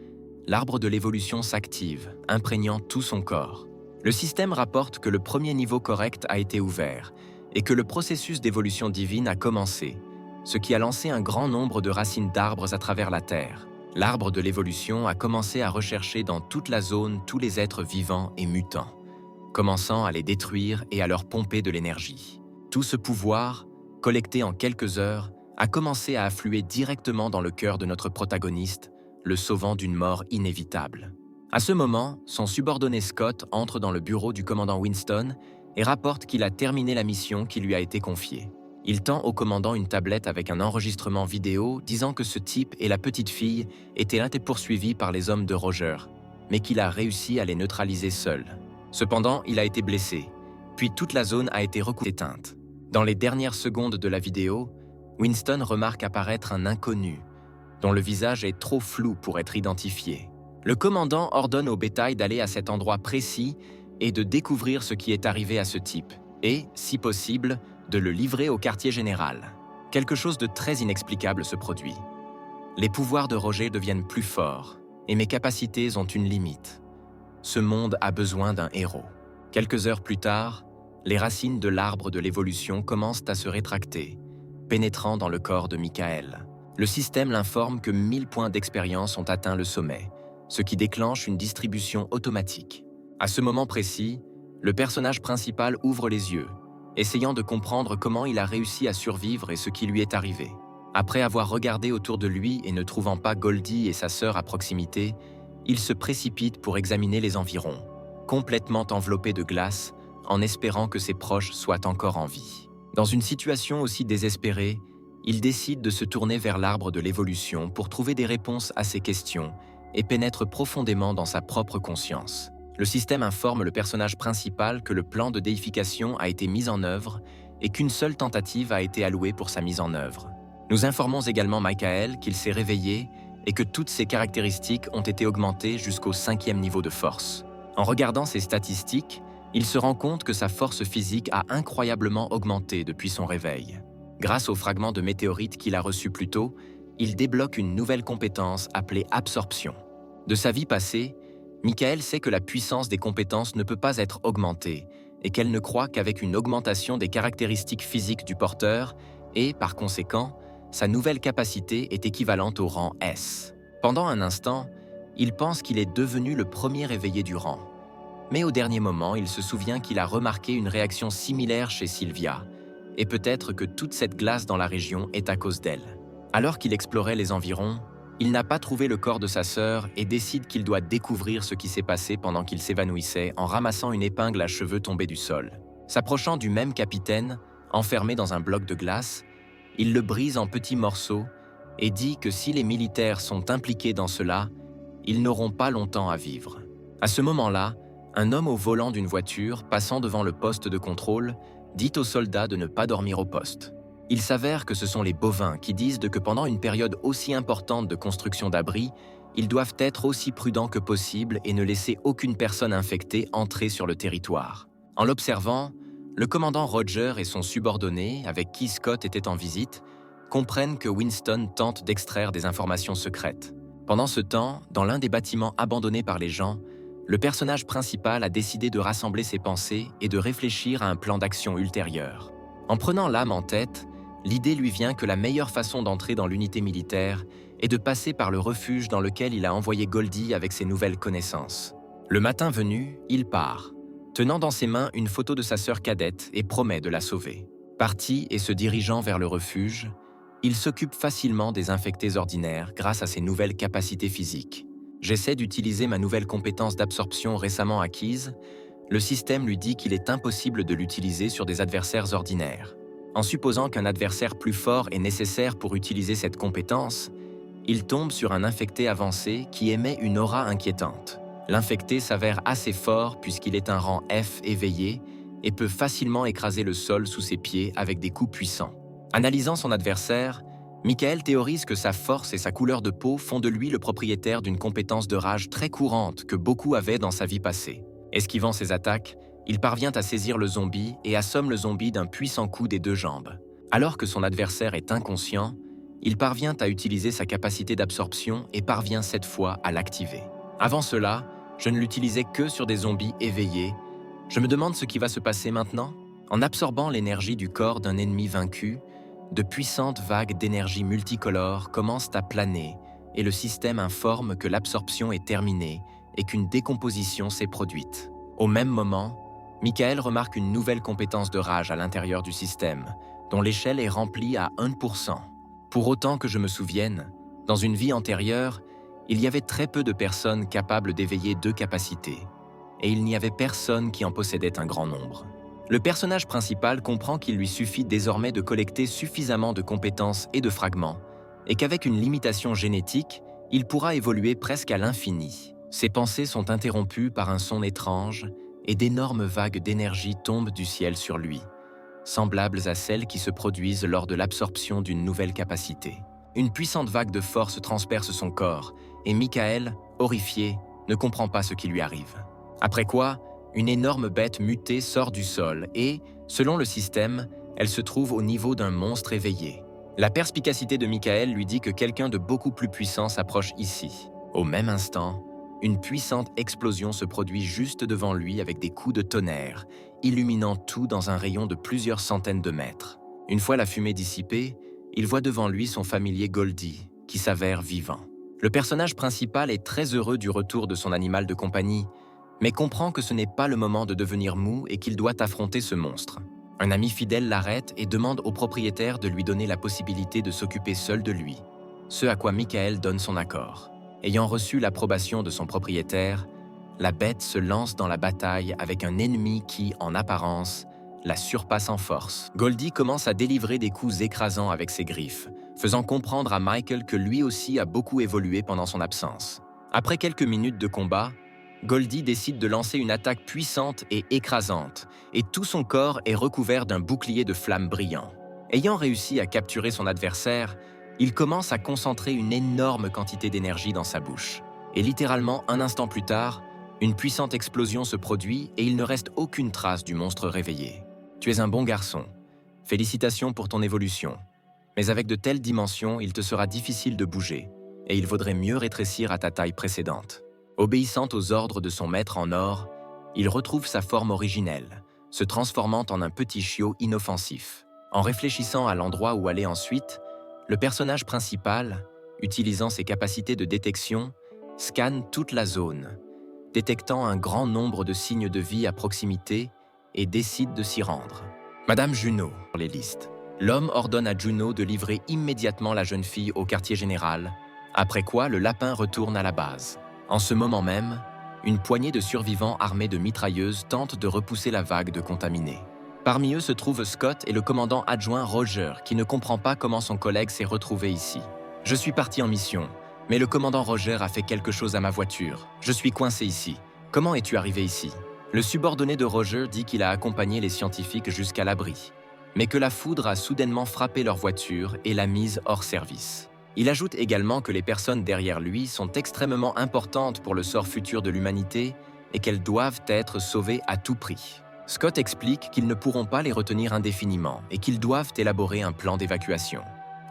l'arbre de l'évolution s'active, imprégnant tout son corps. Le système rapporte que le premier niveau correct a été ouvert et que le processus d'évolution divine a commencé, ce qui a lancé un grand nombre de racines d'arbres à travers la Terre. L'arbre de l'évolution a commencé à rechercher dans toute la zone tous les êtres vivants et mutants, commençant à les détruire et à leur pomper de l'énergie. Tout ce pouvoir, collecté en quelques heures, a commencé à affluer directement dans le cœur de notre protagoniste, le sauvant d'une mort inévitable. À ce moment, son subordonné Scott entre dans le bureau du commandant Winston et rapporte qu'il a terminé la mission qui lui a été confiée. Il tend au commandant une tablette avec un enregistrement vidéo disant que ce type et la petite fille étaient poursuivis par les hommes de Roger, mais qu'il a réussi à les neutraliser seul. Cependant, il a été blessé, puis toute la zone a été éteinte. Dans les dernières secondes de la vidéo, Winston remarque apparaître un inconnu, dont le visage est trop flou pour être identifié. Le commandant ordonne au bétail d'aller à cet endroit précis et de découvrir ce qui est arrivé à ce type, et, si possible, de le livrer au quartier général. Quelque chose de très inexplicable se produit. Les pouvoirs de Roger deviennent plus forts, et mes capacités ont une limite. Ce monde a besoin d'un héros. Quelques heures plus tard, les racines de l'arbre de l'évolution commencent à se rétracter, pénétrant dans le corps de Michael. Le système l'informe que 1000 points d'expérience ont atteint le sommet, ce qui déclenche une distribution automatique. À ce moment précis, le personnage principal ouvre les yeux, essayant de comprendre comment il a réussi à survivre et ce qui lui est arrivé. Après avoir regardé autour de lui et ne trouvant pas Goldie et sa sœur à proximité, il se précipite pour examiner les environs, complètement enveloppé de glace, en espérant que ses proches soient encore en vie. Dans une situation aussi désespérée, il décide de se tourner vers l'arbre de l'évolution pour trouver des réponses à ses questions et pénètre profondément dans sa propre conscience. Le système informe le personnage principal que le plan de déification a été mis en œuvre et qu'une seule tentative a été allouée pour sa mise en œuvre. Nous informons également Michael qu'il s'est réveillé et que toutes ses caractéristiques ont été augmentées jusqu'au 5e niveau de force. En regardant ses statistiques, il se rend compte que sa force physique a incroyablement augmenté depuis son réveil. Grâce au fragment de météorite qu'il a reçu plus tôt, il débloque une nouvelle compétence appelée absorption. De sa vie passée, Michael sait que la puissance des compétences ne peut pas être augmentée et qu'elle ne croit qu'avec une augmentation des caractéristiques physiques du porteur et, par conséquent, sa nouvelle capacité est équivalente au rang S. Pendant un instant, il pense qu'il est devenu le premier éveillé du rang. Mais au dernier moment, il se souvient qu'il a remarqué une réaction similaire chez Sylvia, et peut-être que toute cette glace dans la région est à cause d'elle. Alors qu'il explorait les environs, il n'a pas trouvé le corps de sa sœur et décide qu'il doit découvrir ce qui s'est passé pendant qu'il s'évanouissait en ramassant une épingle à cheveux tombée du sol. S'approchant du même capitaine, enfermé dans un bloc de glace, il le brise en petits morceaux et dit que si les militaires sont impliqués dans cela, ils n'auront pas longtemps à vivre. À ce moment-là, un homme au volant d'une voiture, passant devant le poste de contrôle, dit aux soldats de ne pas dormir au poste. Il s'avère que ce sont les bovins qui disent que pendant une période aussi importante de construction d'abris, ils doivent être aussi prudents que possible et ne laisser aucune personne infectée entrer sur le territoire. En l'observant, le commandant Roger et son subordonné, avec qui Scott était en visite, comprennent que Winston tente d'extraire des informations secrètes. Pendant ce temps, dans l'un des bâtiments abandonnés par les gens, le personnage principal a décidé de rassembler ses pensées et de réfléchir à un plan d'action ultérieur. En prenant l'âme en tête, l'idée lui vient que la meilleure façon d'entrer dans l'unité militaire est de passer par le refuge dans lequel il a envoyé Goldie avec ses nouvelles connaissances. Le matin venu, il part, tenant dans ses mains une photo de sa sœur cadette et promet de la sauver. Parti et se dirigeant vers le refuge, il s'occupe facilement des infectés ordinaires grâce à ses nouvelles capacités physiques. J'essaie d'utiliser ma nouvelle compétence d'absorption récemment acquise. Le système lui dit qu'il est impossible de l'utiliser sur des adversaires ordinaires. En supposant qu'un adversaire plus fort est nécessaire pour utiliser cette compétence, il tombe sur un infecté avancé qui émet une aura inquiétante. L'infecté s'avère assez fort puisqu'il est un rang F éveillé et peut facilement écraser le sol sous ses pieds avec des coups puissants. Analysant son adversaire, Michael théorise que sa force et sa couleur de peau font de lui le propriétaire d'une compétence de rage très courante que beaucoup avaient dans sa vie passée. Esquivant ses attaques, il parvient à saisir le zombie et assomme le zombie d'un puissant coup des 2 jambes. Alors que son adversaire est inconscient, il parvient à utiliser sa capacité d'absorption et parvient cette fois à l'activer. Avant cela, je ne l'utilisais que sur des zombies éveillés. Je me demande ce qui va se passer maintenant. En absorbant l'énergie du corps d'un ennemi vaincu, de puissantes vagues d'énergie multicolores commencent à planer et le système informe que l'absorption est terminée et qu'une décomposition s'est produite. Au même moment, Michael remarque une nouvelle compétence de rage à l'intérieur du système, dont l'échelle est remplie à 1%. Pour autant que je me souvienne, dans une vie antérieure, il y avait très peu de personnes capables d'éveiller 2 capacités, et il n'y avait personne qui en possédait un grand nombre. Le personnage principal comprend qu'il lui suffit désormais de collecter suffisamment de compétences et de fragments, et qu'avec une limitation génétique, il pourra évoluer presque à l'infini. Ses pensées sont interrompues par un son étrange, et d'énormes vagues d'énergie tombent du ciel sur lui, semblables à celles qui se produisent lors de l'absorption d'une nouvelle capacité. Une puissante vague de force transperce son corps, et Michael, horrifié, ne comprend pas ce qui lui arrive. Après quoi, une énorme bête mutée sort du sol et, selon le système, elle se trouve au niveau d'un monstre éveillé. La perspicacité de Michael lui dit que quelqu'un de beaucoup plus puissant s'approche ici. Au même instant, une puissante explosion se produit juste devant lui avec des coups de tonnerre, illuminant tout dans un rayon de plusieurs centaines de mètres. Une fois la fumée dissipée, il voit devant lui son familier Goldie, qui s'avère vivant. Le personnage principal est très heureux du retour de son animal de compagnie, mais comprend que ce n'est pas le moment de devenir mou et qu'il doit affronter ce monstre. Un ami fidèle l'arrête et demande au propriétaire de lui donner la possibilité de s'occuper seul de lui, ce à quoi Michael donne son accord. Ayant reçu l'approbation de son propriétaire, la bête se lance dans la bataille avec un ennemi qui, en apparence, la surpasse en force. Goldie commence à délivrer des coups écrasants avec ses griffes, faisant comprendre à Michael que lui aussi a beaucoup évolué pendant son absence. Après quelques minutes de combat, Goldie décide de lancer une attaque puissante et écrasante, et tout son corps est recouvert d'un bouclier de flammes brillant. Ayant réussi à capturer son adversaire, il commence à concentrer une énorme quantité d'énergie dans sa bouche. Et littéralement, un instant plus tard, une puissante explosion se produit et il ne reste aucune trace du monstre réveillé. Tu es un bon garçon. Félicitations pour ton évolution. Mais avec de telles dimensions, il te sera difficile de bouger, et il vaudrait mieux rétrécir à ta taille précédente. Obéissant aux ordres de son maître en or, il retrouve sa forme originelle, se transformant en un petit chiot inoffensif. En réfléchissant à l'endroit où aller ensuite, le personnage principal, utilisant ses capacités de détection, scanne toute la zone, détectant un grand nombre de signes de vie à proximité et décide de s'y rendre. Madame Juno, sur les listes. L'homme ordonne à Juno de livrer immédiatement la jeune fille au quartier général, après quoi le lapin retourne à la base. En ce moment même, une poignée de survivants armés de mitrailleuses tentent de repousser la vague de contaminés. Parmi eux se trouvent Scott et le commandant adjoint Roger, qui ne comprend pas comment son collègue s'est retrouvé ici. « Je suis parti en mission, mais le commandant Roger a fait quelque chose à ma voiture. Je suis coincé ici. Comment es-tu arrivé ici ?» Le subordonné de Roger dit qu'il a accompagné les scientifiques jusqu'à l'abri, mais que la foudre a soudainement frappé leur voiture et l'a mise hors service. Il ajoute également que les personnes derrière lui sont extrêmement importantes pour le sort futur de l'humanité et qu'elles doivent être sauvées à tout prix. Scott explique qu'ils ne pourront pas les retenir indéfiniment et qu'ils doivent élaborer un plan d'évacuation.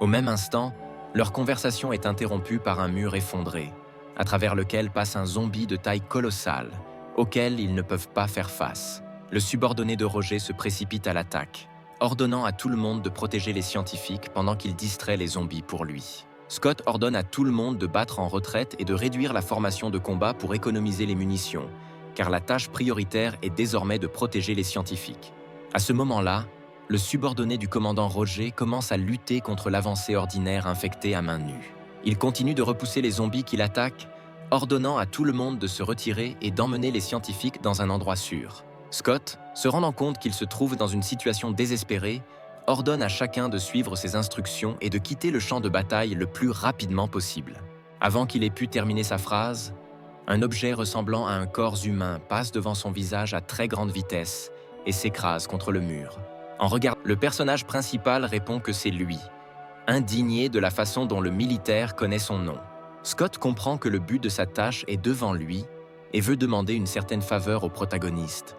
Au même instant, leur conversation est interrompue par un mur effondré, à travers lequel passe un zombie de taille colossale, auquel ils ne peuvent pas faire face. Le subordonné de Roger se précipite à l'attaque, ordonnant à tout le monde de protéger les scientifiques pendant qu'il distrait les zombies pour lui. Scott ordonne à tout le monde de battre en retraite et de réduire la formation de combat pour économiser les munitions, car la tâche prioritaire est désormais de protéger les scientifiques. À ce moment-là, le subordonné du commandant Roger commence à lutter contre l'avancée ordinaire infectée à main nue. Il continue de repousser les zombies qui l'attaquent, ordonnant à tout le monde de se retirer et d'emmener les scientifiques dans un endroit sûr. Scott, se rendant compte qu'il se trouve dans une situation désespérée, ordonne à chacun de suivre ses instructions et de quitter le champ de bataille le plus rapidement possible. Avant qu'il ait pu terminer sa phrase, un objet ressemblant à un corps humain passe devant son visage à très grande vitesse et s'écrase contre le mur. En regardant, le personnage principal répond que c'est lui, indigné de la façon dont le militaire connaît son nom. Scott comprend que le but de sa tâche est devant lui et veut demander une certaine faveur au protagoniste.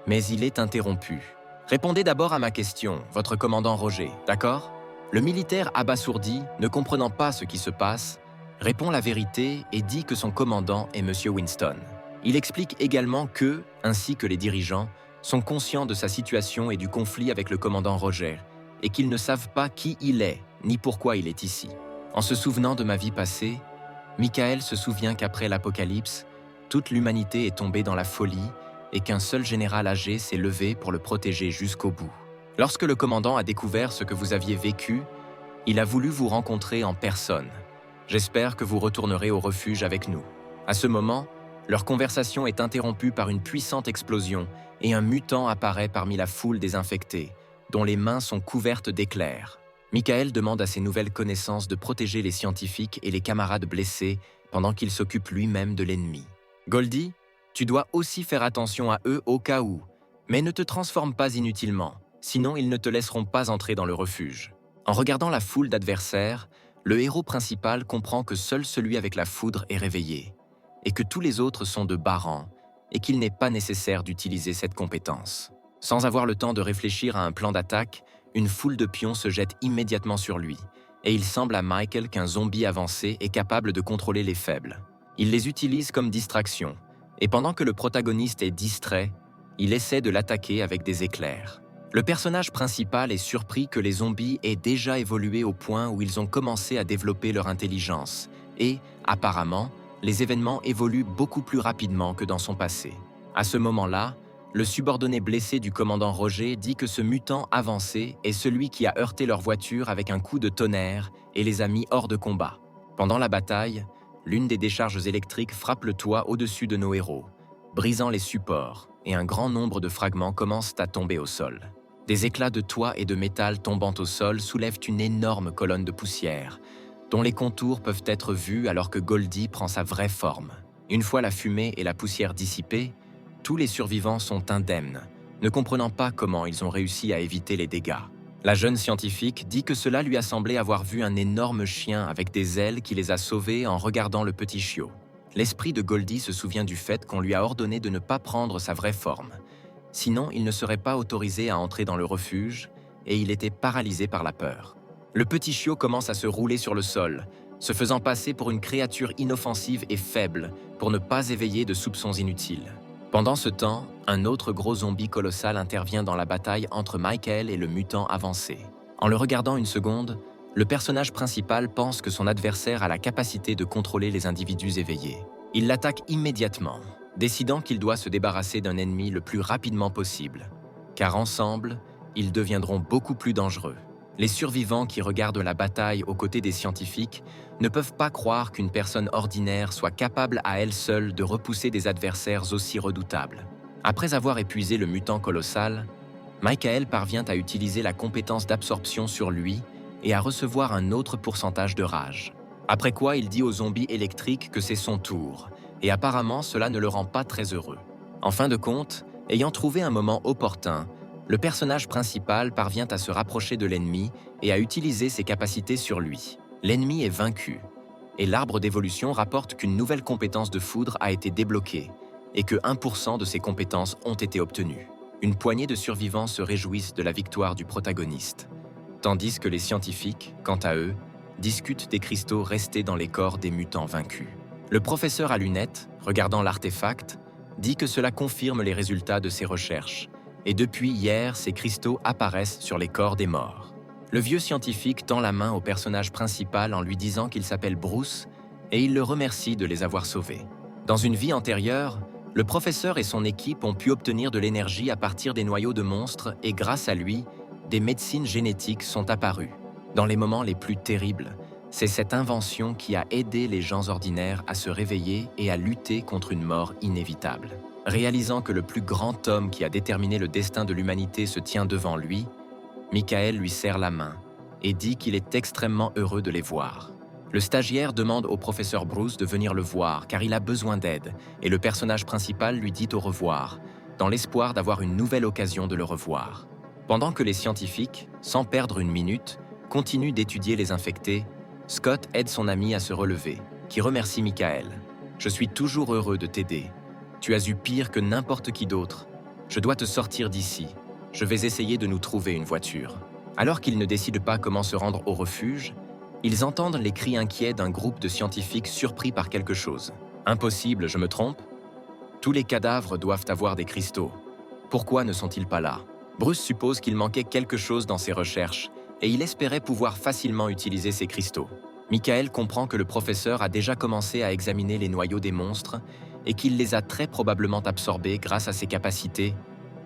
Mais il est interrompu. « Répondez d'abord à ma question, votre commandant Roger, d'accord ?» Le militaire abasourdi, ne comprenant pas ce qui se passe, répond la vérité et dit que son commandant est M. Winston. Il explique également que, ainsi que les dirigeants, sont conscients de sa situation et du conflit avec le commandant Roger, et qu'ils ne savent pas qui il est, ni pourquoi il est ici. En se souvenant de ma vie passée, Michael se souvient qu'après l'apocalypse, toute l'humanité est tombée dans la folie et qu'un seul général âgé s'est levé pour le protéger jusqu'au bout. Lorsque le commandant a découvert ce que vous aviez vécu, il a voulu vous rencontrer en personne. J'espère que vous retournerez au refuge avec nous. À ce moment, leur conversation est interrompue par une puissante explosion et un mutant apparaît parmi la foule des infectés, dont les mains sont couvertes d'éclairs. Michael demande à ses nouvelles connaissances de protéger les scientifiques et les camarades blessés pendant qu'il s'occupe lui-même de l'ennemi. Goldie, tu dois aussi faire attention à eux au cas où, mais ne te transforme pas inutilement, sinon ils ne te laisseront pas entrer dans le refuge. En regardant la foule d'adversaires, le héros principal comprend que seul celui avec la foudre est réveillé, et que tous les autres sont de bas rang, et qu'il n'est pas nécessaire d'utiliser cette compétence. Sans avoir le temps de réfléchir à un plan d'attaque, une foule de pions se jette immédiatement sur lui, et il semble à Michael qu'un zombie avancé est capable de contrôler les faibles. Il les utilise comme distraction, et pendant que le protagoniste est distrait, il essaie de l'attaquer avec des éclairs. Le personnage principal est surpris que les zombies aient déjà évolué au point où ils ont commencé à développer leur intelligence, et, apparemment, les événements évoluent beaucoup plus rapidement que dans son passé. À ce moment-là, le subordonné blessé du commandant Roger dit que ce mutant avancé est celui qui a heurté leur voiture avec un coup de tonnerre et les a mis hors de combat. Pendant la bataille, l'une des décharges électriques frappe le toit au-dessus de nos héros, brisant les supports, et un grand nombre de fragments commencent à tomber au sol. Des éclats de toit et de métal tombant au sol soulèvent une énorme colonne de poussière, dont les contours peuvent être vus alors que Goldie prend sa vraie forme. Une fois la fumée et la poussière dissipées, tous les survivants sont indemnes, ne comprenant pas comment ils ont réussi à éviter les dégâts. La jeune scientifique dit que cela lui a semblé avoir vu un énorme chien avec des ailes qui les a sauvés en regardant le petit chiot. L'esprit de Goldie se souvient du fait qu'on lui a ordonné de ne pas prendre sa vraie forme. Sinon, il ne serait pas autorisé à entrer dans le refuge et il était paralysé par la peur. Le petit chiot commence à se rouler sur le sol, se faisant passer pour une créature inoffensive et faible pour ne pas éveiller de soupçons inutiles. Pendant ce temps, un autre gros zombie colossal intervient dans la bataille entre Michael et le mutant avancé. En le regardant une seconde, le personnage principal pense que son adversaire a la capacité de contrôler les individus éveillés. Il l'attaque immédiatement, décidant qu'il doit se débarrasser d'un ennemi le plus rapidement possible, car ensemble, ils deviendront beaucoup plus dangereux. Les survivants qui regardent la bataille aux côtés des scientifiques ne peuvent pas croire qu'une personne ordinaire soit capable à elle seule de repousser des adversaires aussi redoutables. Après avoir épuisé le mutant colossal, Michael parvient à utiliser la compétence d'absorption sur lui et à recevoir un autre pourcentage de rage. Après quoi, il dit au zombie électrique que c'est son tour, et apparemment cela ne le rend pas très heureux. En fin de compte, ayant trouvé un moment opportun, le personnage principal parvient à se rapprocher de l'ennemi et à utiliser ses capacités sur lui. L'ennemi est vaincu, et l'arbre d'évolution rapporte qu'une nouvelle compétence de foudre a été débloquée et que 1% de ces compétences ont été obtenues. Une poignée de survivants se réjouissent de la victoire du protagoniste, tandis que les scientifiques, quant à eux, discutent des cristaux restés dans les corps des mutants vaincus. Le professeur à lunettes, regardant l'artefact, dit que cela confirme les résultats de ses recherches, et depuis hier, ces cristaux apparaissent sur les corps des morts. Le vieux scientifique tend la main au personnage principal en lui disant qu'il s'appelle Bruce, et il le remercie de les avoir sauvés. Dans une vie antérieure, le professeur et son équipe ont pu obtenir de l'énergie à partir des noyaux de monstres et grâce à lui, des médecines génétiques sont apparues. Dans les moments les plus terribles, c'est cette invention qui a aidé les gens ordinaires à se réveiller et à lutter contre une mort inévitable. Réalisant que le plus grand homme qui a déterminé le destin de l'humanité se tient devant lui, Michael lui serre la main et dit qu'il est extrêmement heureux de les voir. Le stagiaire demande au professeur Bruce de venir le voir car il a besoin d'aide et le personnage principal lui dit au revoir, dans l'espoir d'avoir une nouvelle occasion de le revoir. Pendant que les scientifiques, sans perdre une minute, continuent d'étudier les infectés, Scott aide son ami à se relever, qui remercie Michael. « Je suis toujours heureux de t'aider. Tu as eu pire que n'importe qui d'autre. Je dois te sortir d'ici. Je vais essayer de nous trouver une voiture. » Alors qu'ils ne décident pas comment se rendre au refuge, ils entendent les cris inquiets d'un groupe de scientifiques surpris par quelque chose. « Impossible, je me trompe ? Tous les cadavres doivent avoir des cristaux. Pourquoi ne sont-ils pas là ?» Bruce suppose qu'il manquait quelque chose dans ses recherches et il espérait pouvoir facilement utiliser ces cristaux. Michael comprend que le professeur a déjà commencé à examiner les noyaux des monstres et qu'il les a très probablement absorbés grâce à ses capacités.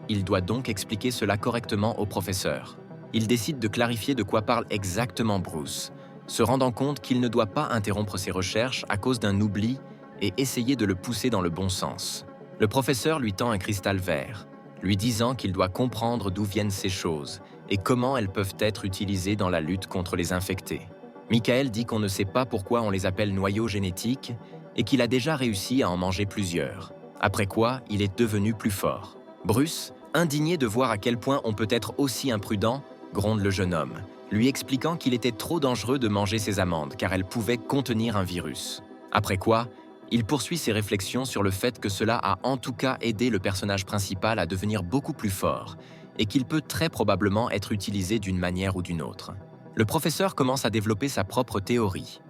Il doit donc expliquer cela correctement au professeur. Il décide de clarifier de quoi parle exactement Bruce, se rendant compte qu'il ne doit pas interrompre ses recherches à cause d'un oubli et essayer de le pousser dans le bon sens. Le professeur lui tend un cristal vert, lui disant qu'il doit comprendre d'où viennent ces choses et comment elles peuvent être utilisées dans la lutte contre les infectés. Michael dit qu'on ne sait pas pourquoi on les appelle noyaux génétiques et qu'il a déjà réussi à en manger plusieurs, après quoi il est devenu plus fort. Bruce, indigné de voir à quel point on peut être aussi imprudent, gronde le jeune homme, lui expliquant qu'il était trop dangereux de manger ces amandes car elles pouvaient contenir un virus. Après quoi, il poursuit ses réflexions sur le fait que cela a en tout cas aidé le personnage principal à devenir beaucoup plus fort et qu'il peut très probablement être utilisé d'une manière ou d'une autre. Le professeur commence à développer sa propre théorie.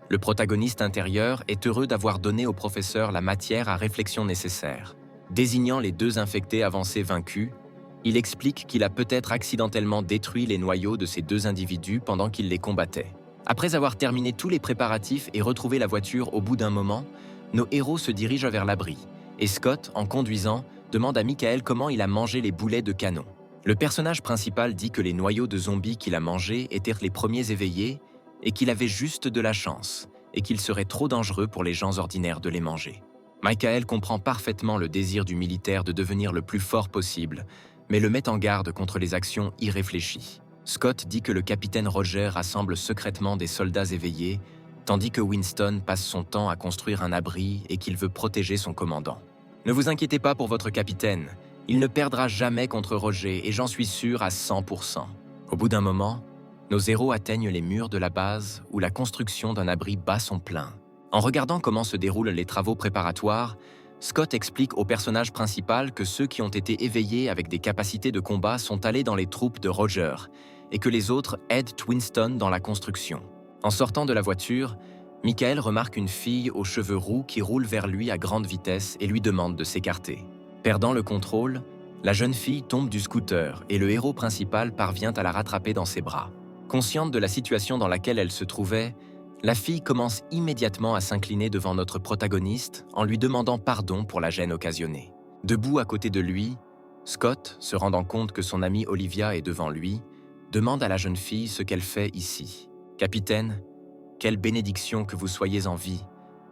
Le protagoniste intérieur est heureux d'avoir donné au professeur la matière à réflexion nécessaire. Désignant les deux infectés avancés vaincus, il explique qu'il a peut-être accidentellement détruit les noyaux de ces deux individus pendant qu'il les combattait. Après avoir terminé tous les préparatifs et retrouvé la voiture au bout d'un moment, nos héros se dirigent vers l'abri, et Scott, en conduisant, demande à Michael comment il a mangé les boulets de canon. Le personnage principal dit que les noyaux de zombies qu'il a mangés étaient les premiers éveillés et qu'il avait juste de la chance, et qu'il serait trop dangereux pour les gens ordinaires de les manger. Michael comprend parfaitement le désir du militaire de devenir le plus fort possible, mais le met en garde contre les actions irréfléchies. Scott dit que le capitaine Roger rassemble secrètement des soldats éveillés, tandis que Winston passe son temps à construire un abri et qu'il veut protéger son commandant. Ne vous inquiétez pas pour votre capitaine, il ne perdra jamais contre Roger et j'en suis sûr à 100%. Au bout d'un moment, nos héros atteignent les murs de la base où la construction d'un abri bat son plein. En regardant comment se déroulent les travaux préparatoires, Scott explique au personnage principal que ceux qui ont été éveillés avec des capacités de combat sont allés dans les troupes de Roger et que les autres aident Winston dans la construction. En sortant de la voiture, Michael remarque une fille aux cheveux roux qui roule vers lui à grande vitesse et lui demande de s'écarter. Perdant le contrôle, la jeune fille tombe du scooter et le héros principal parvient à la rattraper dans ses bras. Consciente de la situation dans laquelle elle se trouvait, la fille commence immédiatement à s'incliner devant notre protagoniste en lui demandant pardon pour la gêne occasionnée. Debout à côté de lui, Scott, se rendant compte que son amie Olivia est devant lui, demande à la jeune fille ce qu'elle fait ici. « Capitaine, quelle bénédiction que vous soyez en vie.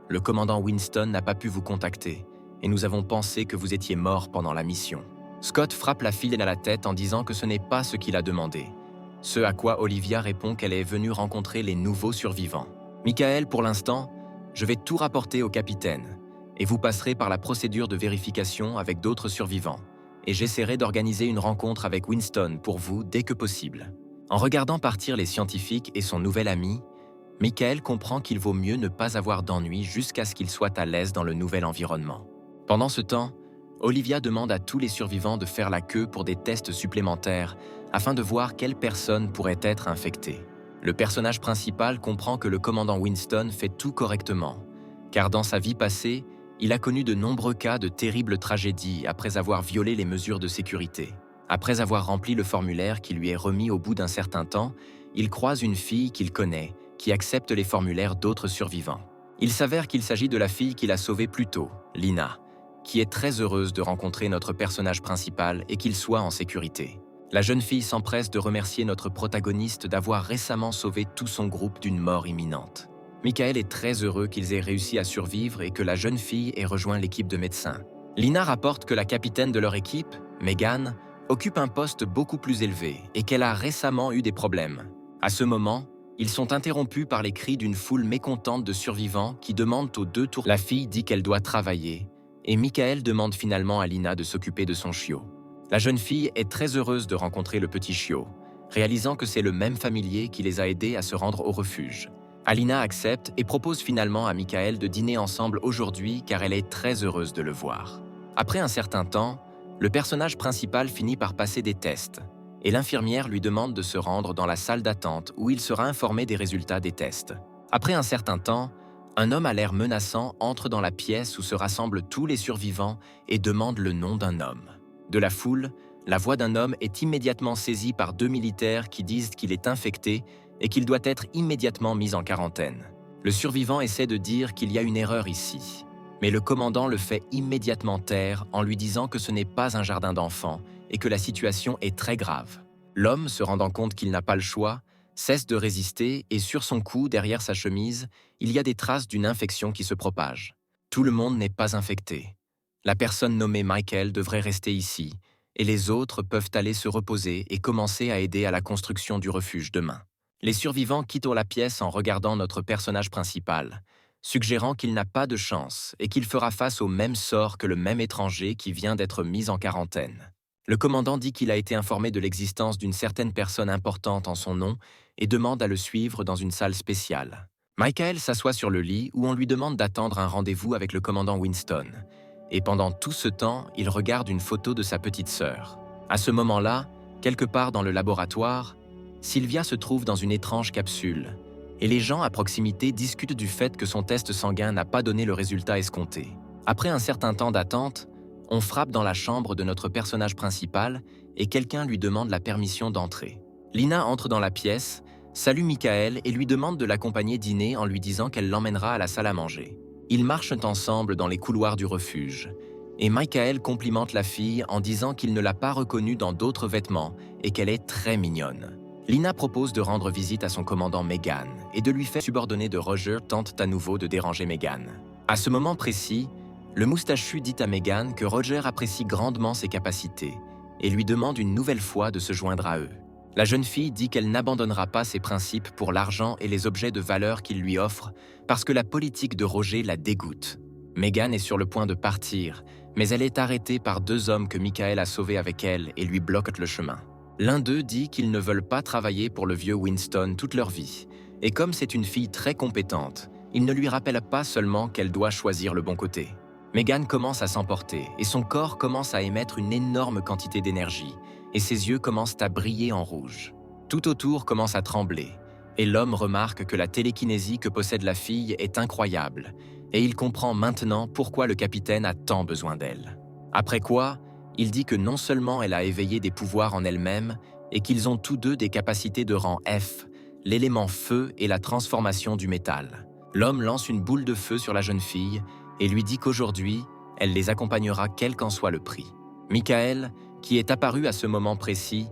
Le commandant Winston n'a pas pu vous contacter et nous avons pensé que vous étiez mort pendant la mission. » Scott frappe la fille à la tête en disant que ce n'est pas ce qu'il a demandé. Ce à quoi Olivia répond qu'elle est venue rencontrer les nouveaux survivants. Michael, pour l'instant, je vais tout rapporter au capitaine et vous passerez par la procédure de vérification avec d'autres survivants et j'essaierai d'organiser une rencontre avec Winston pour vous dès que possible. En regardant partir les scientifiques et son nouvel ami, Michael comprend qu'il vaut mieux ne pas avoir d'ennui jusqu'à ce qu'il soit à l'aise dans le nouvel environnement. Pendant ce temps, Olivia demande à tous les survivants de faire la queue pour des tests supplémentaires afin de voir quelle personne pourrait être infectée. Le personnage principal comprend que le commandant Winston fait tout correctement, car dans sa vie passée, il a connu de nombreux cas de terribles tragédies après avoir violé les mesures de sécurité. Après avoir rempli le formulaire qui lui est remis au bout d'un certain temps, il croise une fille qu'il connaît, qui accepte les formulaires d'autres survivants. Il s'avère qu'il s'agit de la fille qu'il a sauvée plus tôt, Lina, qui est très heureuse de rencontrer notre personnage principal et qu'il soit en sécurité. La jeune fille s'empresse de remercier notre protagoniste d'avoir récemment sauvé tout son groupe d'une mort imminente. Michael est très heureux qu'ils aient réussi à survivre et que la jeune fille ait rejoint l'équipe de médecins. Lina rapporte que la capitaine de leur équipe, Megan, occupe un poste beaucoup plus élevé et qu'elle a récemment eu des problèmes. À ce moment, ils sont interrompus par les cris d'une foule mécontente de survivants qui demandent aux deux tours. La fille dit qu'elle doit travailler et Michael demande finalement à Lina de s'occuper de son chiot. La jeune fille est très heureuse de rencontrer le petit chiot, réalisant que c'est le même familier qui les a aidés à se rendre au refuge. Alina accepte et propose finalement à Michael de dîner ensemble aujourd'hui car elle est très heureuse de le voir. Après un certain temps, le personnage principal finit par passer des tests et l'infirmière lui demande de se rendre dans la salle d'attente où il sera informé des résultats des tests. Après un certain temps, un homme à l'air menaçant entre dans la pièce où se rassemblent tous les survivants et demande le nom d'un homme. De la foule, la voix d'un homme est immédiatement saisie par deux militaires qui disent qu'il est infecté et qu'il doit être immédiatement mis en quarantaine. Le survivant essaie de dire qu'il y a une erreur ici, mais le commandant le fait immédiatement taire en lui disant que ce n'est pas un jardin d'enfants et que la situation est très grave. L'homme, se rendant compte qu'il n'a pas le choix, cesse de résister et sur son cou, derrière sa chemise, il y a des traces d'une infection qui se propage. Tout le monde n'est pas infecté. La personne nommée Michael devrait rester ici, et les autres peuvent aller se reposer et commencer à aider à la construction du refuge demain. Les survivants quittent la pièce en regardant notre personnage principal, suggérant qu'il n'a pas de chance et qu'il fera face au même sort que le même étranger qui vient d'être mis en quarantaine. Le commandant dit qu'il a été informé de l'existence d'une certaine personne importante en son nom et demande à le suivre dans une salle spéciale. Michael s'assoit sur le lit où on lui demande d'attendre un rendez-vous avec le commandant Winston. Et pendant tout ce temps, il regarde une photo de sa petite sœur. À ce moment-là, quelque part dans le laboratoire, Sylvia se trouve dans une étrange capsule, et les gens à proximité discutent du fait que son test sanguin n'a pas donné le résultat escompté. Après un certain temps d'attente, on frappe dans la chambre de notre personnage principal et quelqu'un lui demande la permission d'entrer. Lina entre dans la pièce, salue Michael et lui demande de l'accompagner dîner en lui disant qu'elle l'emmènera à la salle à manger. Ils marchent ensemble dans les couloirs du refuge, et Michael complimente la fille en disant qu'il ne l'a pas reconnue dans d'autres vêtements et qu'elle est très mignonne. Lina propose de rendre visite à son commandant Megan et de lui faire subordonner de Roger tente à nouveau de déranger Megan. À ce moment précis, Le moustachu dit à Meghan que Roger apprécie grandement ses capacités et lui demande une nouvelle fois de se joindre à eux. La jeune fille dit qu'elle n'abandonnera pas ses principes pour l'argent et les objets de valeur qu'il lui offre parce que la politique de Roger la dégoûte. Meghan est sur le point de partir, mais elle est arrêtée par 2 hommes que Michael a sauvés avec elle et lui bloquent le chemin. L'un d'eux dit qu'ils ne veulent pas travailler pour le vieux Winston toute leur vie, et comme c'est une fille très compétente, il ne lui rappelle pas seulement qu'elle doit choisir le bon côté. Meghan commence à s'emporter et son corps commence à émettre une énorme quantité d'énergie et ses yeux commencent à briller en rouge. Tout autour commence à trembler et l'homme remarque que la télékinésie que possède la fille est incroyable et il comprend maintenant pourquoi le capitaine a tant besoin d'elle. Après quoi, il dit que non seulement elle a éveillé des pouvoirs en elle-même et qu'ils ont tous deux des capacités de rang F, l'élément feu et la transformation du métal. L'homme lance une boule de feu sur la jeune fille et lui dit qu'aujourd'hui, elle les accompagnera quel qu'en soit le prix. Michael, qui est apparu à ce moment précis,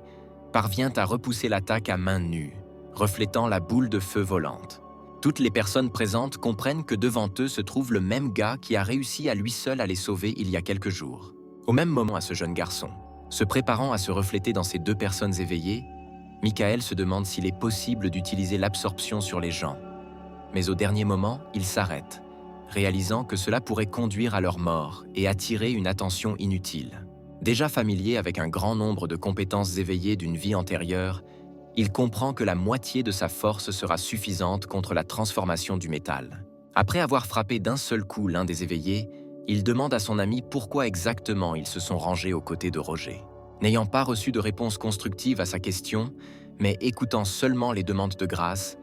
parvient à repousser l'attaque à main nue, reflétant la boule de feu volante. Toutes les personnes présentes comprennent que devant eux se trouve le même gars qui a réussi à lui seul à les sauver il y a quelques jours. Au même moment à ce jeune garçon, se préparant à se refléter dans ces 2 personnes éveillées, Michael se demande s'il est possible d'utiliser l'absorption sur les gens. Mais au dernier moment, il s'arrête, réalisant que cela pourrait conduire à leur mort et attirer une attention inutile. Déjà familier avec un grand nombre de compétences éveillées d'une vie antérieure, il comprend que la moitié de sa force sera suffisante contre la transformation du métal. Après avoir frappé d'un seul coup l'un des éveillés, il demande à son ami pourquoi exactement ils se sont rangés aux côtés de Roger. N'ayant pas reçu de réponse constructive à sa question, mais écoutant seulement les demandes de grâce,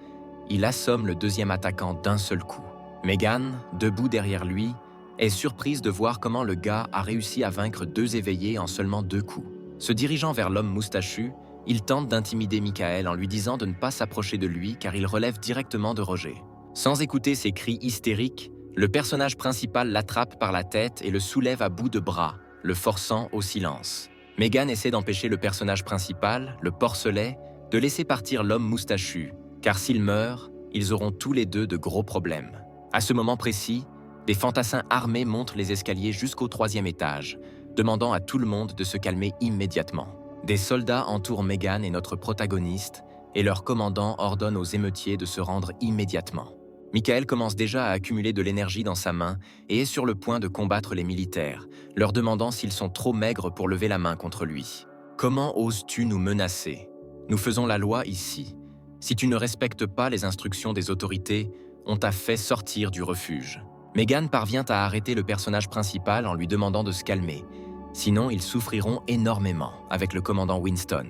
il assomme le 2e attaquant d'un seul coup. Meghan, debout derrière lui, est surprise de voir comment le gars a réussi à vaincre 2 éveillés en seulement 2 coups. Se dirigeant vers l'homme moustachu, il tente d'intimider Michael en lui disant de ne pas s'approcher de lui car il relève directement de Roger. Sans écouter ses cris hystériques, le personnage principal l'attrape par la tête et le soulève à bout de bras, le forçant au silence. Meghan essaie d'empêcher le personnage principal, le porcelet, de laisser partir l'homme moustachu, car s'il meurt, ils auront tous les 2 de gros problèmes. À ce moment précis, des fantassins armés montent les escaliers jusqu'au 3e étage, demandant à tout le monde de se calmer immédiatement. Des soldats entourent Meghan et notre protagoniste, et leur commandant ordonne aux émeutiers de se rendre immédiatement. Michael commence déjà à accumuler de l'énergie dans sa main et est sur le point de combattre les militaires, leur demandant s'ils sont trop maigres pour lever la main contre lui. « Comment oses-tu nous menacer? Nous faisons la loi ici. Si tu ne respectes pas les instructions des autorités, on t'a fait sortir du refuge. » Meghan parvient à arrêter le personnage principal en lui demandant de se calmer. Sinon, ils souffriront énormément avec le commandant Winston.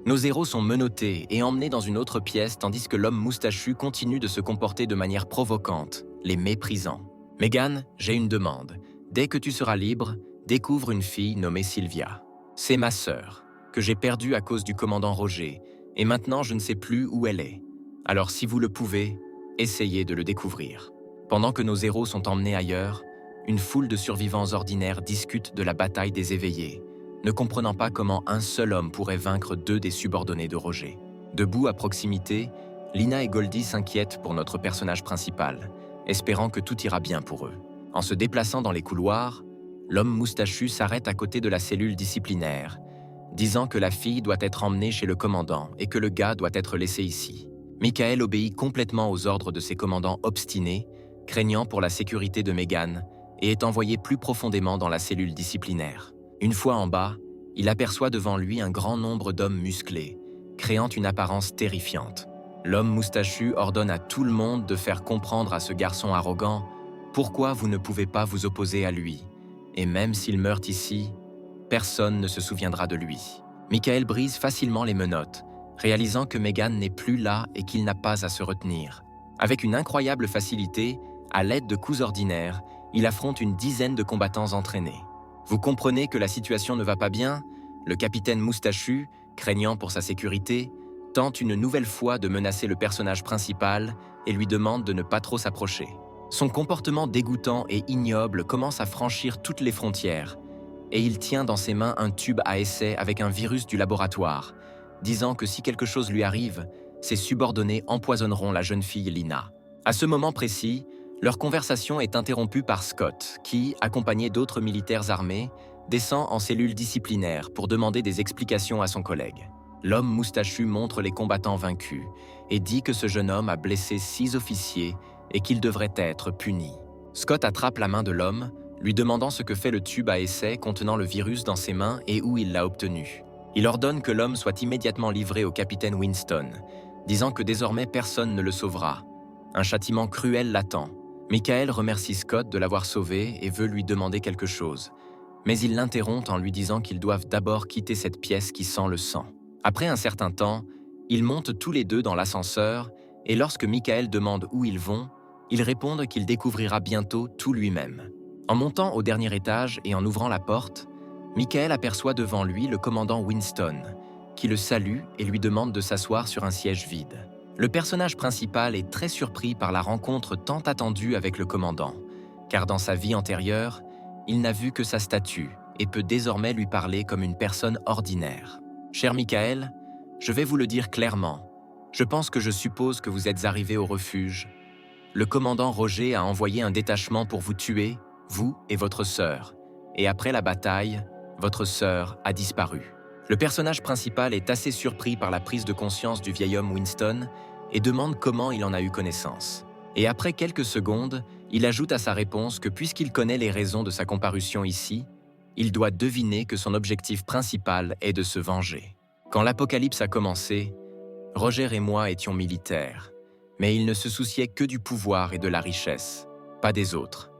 Nos héros sont menottés et emmenés dans une autre pièce tandis que l'homme moustachu continue de se comporter de manière provocante, les méprisant. « Meghan, j'ai une demande. Dès que tu seras libre, découvre une fille nommée Sylvia. C'est ma sœur, que j'ai perdue à cause du commandant Roger, et maintenant je ne sais plus où elle est. Alors si vous le pouvez, essayez de le découvrir. » Pendant que nos héros sont emmenés ailleurs, une foule de survivants ordinaires discute de la bataille des éveillés, ne comprenant pas comment un seul homme pourrait vaincre 2 des subordonnés de Roger. Debout à proximité, Lina et Goldie s'inquiètent pour notre personnage principal, espérant que tout ira bien pour eux. En se déplaçant dans les couloirs, l'homme moustachu s'arrête à côté de la cellule disciplinaire, disant que la fille doit être emmenée chez le commandant et que le gars doit être laissé ici. Michael obéit complètement aux ordres de ses commandants obstinés, craignant pour la sécurité de Meghan, et est envoyé plus profondément dans la cellule disciplinaire. Une fois en bas, il aperçoit devant lui un grand nombre d'hommes musclés, créant une apparence terrifiante. L'homme moustachu ordonne à tout le monde de faire comprendre à ce garçon arrogant pourquoi vous ne pouvez pas vous opposer à lui, et même s'il meurt ici, personne ne se souviendra de lui. Michael brise facilement les menottes, réalisant que Meghan n'est plus là et qu'il n'a pas à se retenir. Avec une incroyable facilité, à l'aide de coups ordinaires, il affronte une dizaine de combattants entraînés. Vous comprenez que la situation ne va pas bien? Le capitaine moustachu, craignant pour sa sécurité, tente une nouvelle fois de menacer le personnage principal et lui demande de ne pas trop s'approcher. Son comportement dégoûtant et ignoble commence à franchir toutes les frontières, et il tient dans ses mains un tube à essai avec un virus du laboratoire, disant que si quelque chose lui arrive, ses subordonnés empoisonneront la jeune fille Lina. À ce moment précis, Leur conversation est interrompue par Scott, qui, accompagné d'autres militaires armés, descend en cellule disciplinaire pour demander des explications à son collègue. L'homme moustachu montre les combattants vaincus et dit que ce jeune homme a blessé 6 officiers et qu'il devrait être puni. Scott attrape la main de l'homme, lui demandant ce que fait le tube à essai contenant le virus dans ses mains et où il l'a obtenu. Il ordonne que l'homme soit immédiatement livré au capitaine Winston, disant que désormais personne ne le sauvera. Un châtiment cruel l'attend. Michael remercie Scott de l'avoir sauvé et veut lui demander quelque chose. Mais il l'interrompt en lui disant qu'ils doivent d'abord quitter cette pièce qui sent le sang. Après un certain temps, ils montent tous les deux dans l'ascenseur et lorsque Michael demande où ils vont, ils répondent qu'il découvrira bientôt tout lui-même. En montant au dernier étage et en ouvrant la porte, Michael aperçoit devant lui le commandant Winston, qui le salue et lui demande de s'asseoir sur un siège vide. Le personnage principal est très surpris par la rencontre tant attendue avec le commandant, car dans sa vie antérieure, il n'a vu que sa statue et peut désormais lui parler comme une personne ordinaire. « Cher Michael, je vais vous le dire clairement. Je pense que je suppose que vous êtes arrivé au refuge. Le commandant Roger a envoyé un détachement pour vous tuer, vous et votre sœur. Et après la bataille, votre sœur a disparu. » Le personnage principal est assez surpris par la prise de conscience du vieil homme Winston et demande comment il en a eu connaissance. Et après quelques secondes, il ajoute à sa réponse que puisqu'il connaît les raisons de sa comparution ici, il doit deviner que son objectif principal est de se venger. Quand l'apocalypse a commencé, Roger et moi étions militaires, mais il ne se souciait que du pouvoir et de la richesse, pas des autres.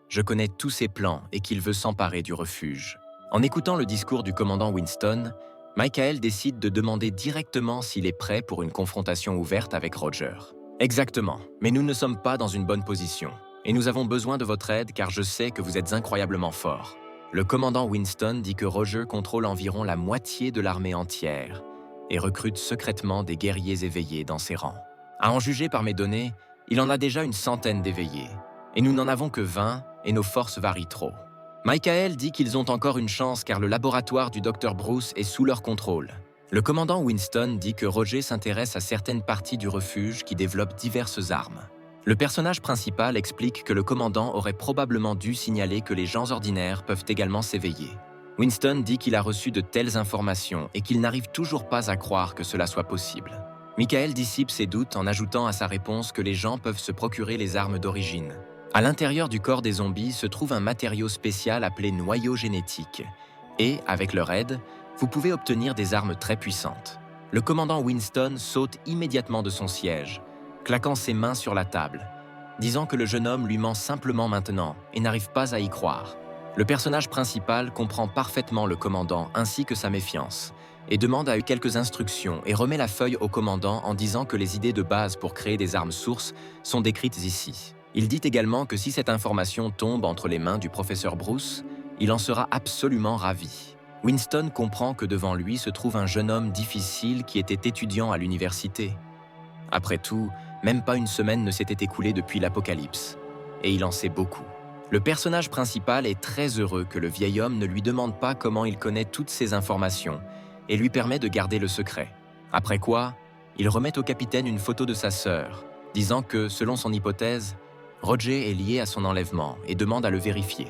Je connais tous ses plans et qu'il veut s'emparer du refuge. En écoutant le discours du commandant Winston, Michael décide de demander directement s'il est prêt pour une confrontation ouverte avec Roger. « Exactement, mais nous ne sommes pas dans une bonne position, et nous avons besoin de votre aide car je sais que vous êtes incroyablement fort. » Le commandant Winston dit que Roger contrôle environ la moitié de l'armée entière et recrute secrètement des guerriers éveillés dans ses rangs. À en juger par mes données, il en a déjà une centaine d'éveillés, et nous n'en avons que 20 et nos forces varient trop. Michael dit qu'ils ont encore une chance car le laboratoire du Dr Bruce est sous leur contrôle. Le commandant Winston dit que Roger s'intéresse à certaines parties du refuge qui développent diverses armes. Le personnage principal explique que le commandant aurait probablement dû signaler que les gens ordinaires peuvent également s'éveiller. Winston dit qu'il a reçu de telles informations et qu'il n'arrive toujours pas à croire que cela soit possible. Michael dissipe ses doutes en ajoutant à sa réponse que les gens peuvent se procurer les armes d'origine. À l'intérieur du corps des zombies se trouve un matériau spécial appelé noyau génétique. Et, avec leur aide, vous pouvez obtenir des armes très puissantes. Le commandant Winston saute immédiatement de son siège, claquant ses mains sur la table, disant que le jeune homme lui ment simplement maintenant et n'arrive pas à y croire. Le personnage principal comprend parfaitement le commandant ainsi que sa méfiance, et demande à quelques instructions et remet la feuille au commandant en disant que les idées de base pour créer des armes sources sont décrites ici. Il dit également que si cette information tombe entre les mains du professeur Bruce, il en sera absolument ravi. Winston comprend que devant lui se trouve un jeune homme difficile qui était étudiant à l'université. Après tout, même pas une semaine ne s'était écoulée depuis l'apocalypse, et il en sait beaucoup. Le personnage principal est très heureux que le vieil homme ne lui demande pas comment il connaît toutes ces informations et lui permet de garder le secret. Après quoi, il remet au capitaine une photo de sa sœur, disant que, selon son hypothèse, Roger est lié à son enlèvement et demande à le vérifier.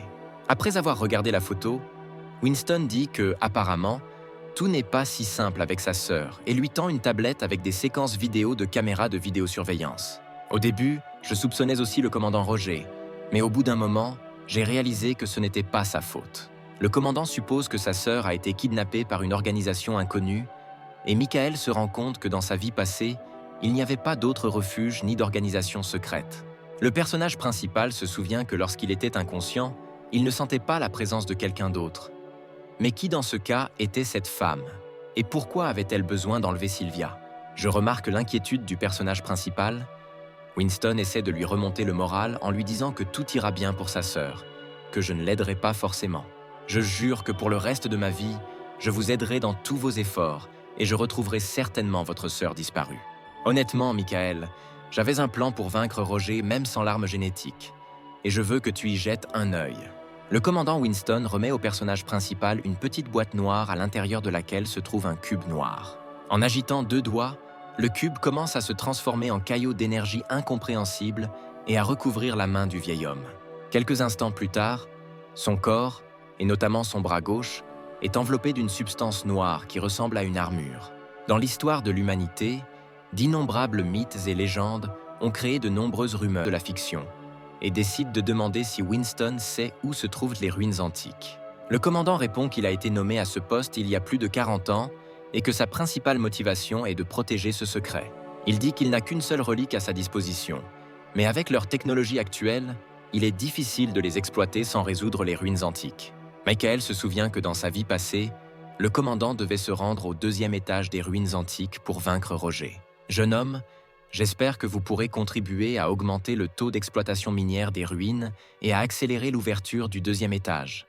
Après avoir regardé la photo, Winston dit que, apparemment, tout n'est pas si simple avec sa sœur et lui tend une tablette avec des séquences vidéo de caméras de vidéosurveillance. Au début, je soupçonnais aussi le commandant Roger, mais au bout d'un moment, j'ai réalisé que ce n'était pas sa faute. Le commandant suppose que sa sœur a été kidnappée par une organisation inconnue et Michael se rend compte que dans sa vie passée, il n'y avait pas d'autre refuge ni d'organisation secrète. Le personnage principal se souvient que lorsqu'il était inconscient, il ne sentait pas la présence de quelqu'un d'autre. Mais qui dans ce cas était cette femme? Et pourquoi avait-elle besoin d'enlever Sylvia? Je remarque l'inquiétude du personnage principal. Winston essaie de lui remonter le moral en lui disant que tout ira bien pour sa sœur, que je ne l'aiderai pas forcément. Je jure que pour le reste de ma vie, je vous aiderai dans tous vos efforts et je retrouverai certainement votre sœur disparue. Honnêtement, Michael, j'avais un plan pour vaincre Roger même sans l'arme génétique, et je veux que tu y jettes un œil. Le commandant Winston remet au personnage principal une petite boîte noire à l'intérieur de laquelle se trouve un cube noir. En agitant 2 doigts, le cube commence à se transformer en caillot d'énergie incompréhensible et à recouvrir la main du vieil homme. Quelques instants plus tard, son corps, et notamment son bras gauche, est enveloppé d'une substance noire qui ressemble à une armure. Dans l'histoire de l'humanité, d'innombrables mythes et légendes ont créé de nombreuses rumeurs de la fiction et décident de demander si Winston sait où se trouvent les ruines antiques. Le commandant répond qu'il a été nommé à ce poste il y a plus de 40 ans et que sa principale motivation est de protéger ce secret. Il dit qu'il n'a qu'une seule relique à sa disposition, mais avec leur technologie actuelle, il est difficile de les exploiter sans résoudre les ruines antiques. Michael se souvient que dans sa vie passée, le commandant devait se rendre au 2e étage des ruines antiques pour vaincre Roger. « Jeune homme, j'espère que vous pourrez contribuer à augmenter le taux d'exploitation minière des ruines et à accélérer l'ouverture du 2e étage.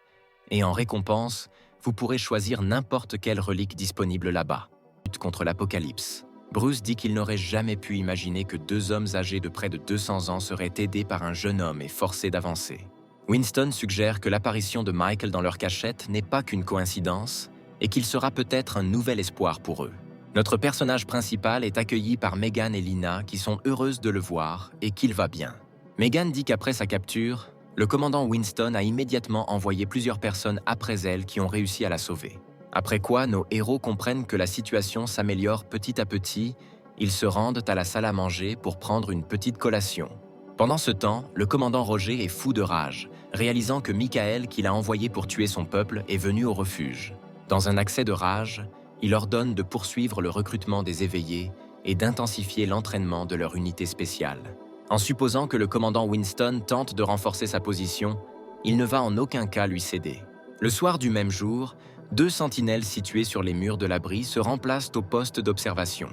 Et en récompense, vous pourrez choisir n'importe quelle relique disponible là-bas. » Lutte contre l'apocalypse. Bruce dit qu'il n'aurait jamais pu imaginer que 2 hommes âgés de près de 200 ans seraient aidés par un jeune homme et forcés d'avancer. Winston suggère que l'apparition de Michael dans leur cachette n'est pas qu'une coïncidence et qu'il sera peut-être un nouvel espoir pour eux. Notre personnage principal est accueilli par Megan et Lina qui sont heureuses de le voir et qu'il va bien. Megan dit qu'après sa capture, le commandant Winston a immédiatement envoyé plusieurs personnes après elle qui ont réussi à la sauver. Après quoi, nos héros comprennent que la situation s'améliore petit à petit, ils se rendent à la salle à manger pour prendre une petite collation. Pendant ce temps, le commandant Roger est fou de rage, réalisant que Michael, qu'il a envoyé pour tuer son peuple, est venu au refuge. Dans un accès de rage, il ordonne de poursuivre le recrutement des éveillés et d'intensifier l'entraînement de leur unité spéciale. En supposant que le commandant Winston tente de renforcer sa position, il ne va en aucun cas lui céder. Le soir du même jour, 2 sentinelles situées sur les murs de l'abri se remplacent au poste d'observation.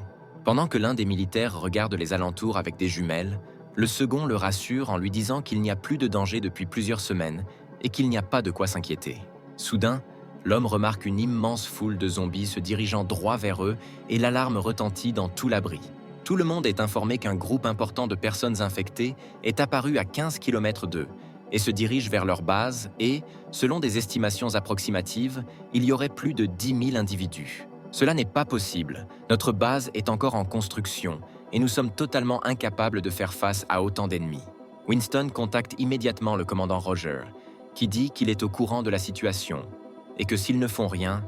Pendant que l'un des militaires regarde les alentours avec des jumelles, le second le rassure en lui disant qu'il n'y a plus de danger depuis plusieurs semaines et qu'il n'y a pas de quoi s'inquiéter. Soudain, l'homme remarque une immense foule de zombies se dirigeant droit vers eux et l'alarme retentit dans tout l'abri. Tout le monde est informé qu'un groupe important de personnes infectées est apparu à 15 km d'eux et se dirige vers leur base et, selon des estimations approximatives, il y aurait plus de 10 000 individus. Cela n'est pas possible, notre base est encore en construction et nous sommes totalement incapables de faire face à autant d'ennemis. Winston contacte immédiatement le commandant Roger, qui dit qu'il est au courant de la situation et que s'ils ne font rien,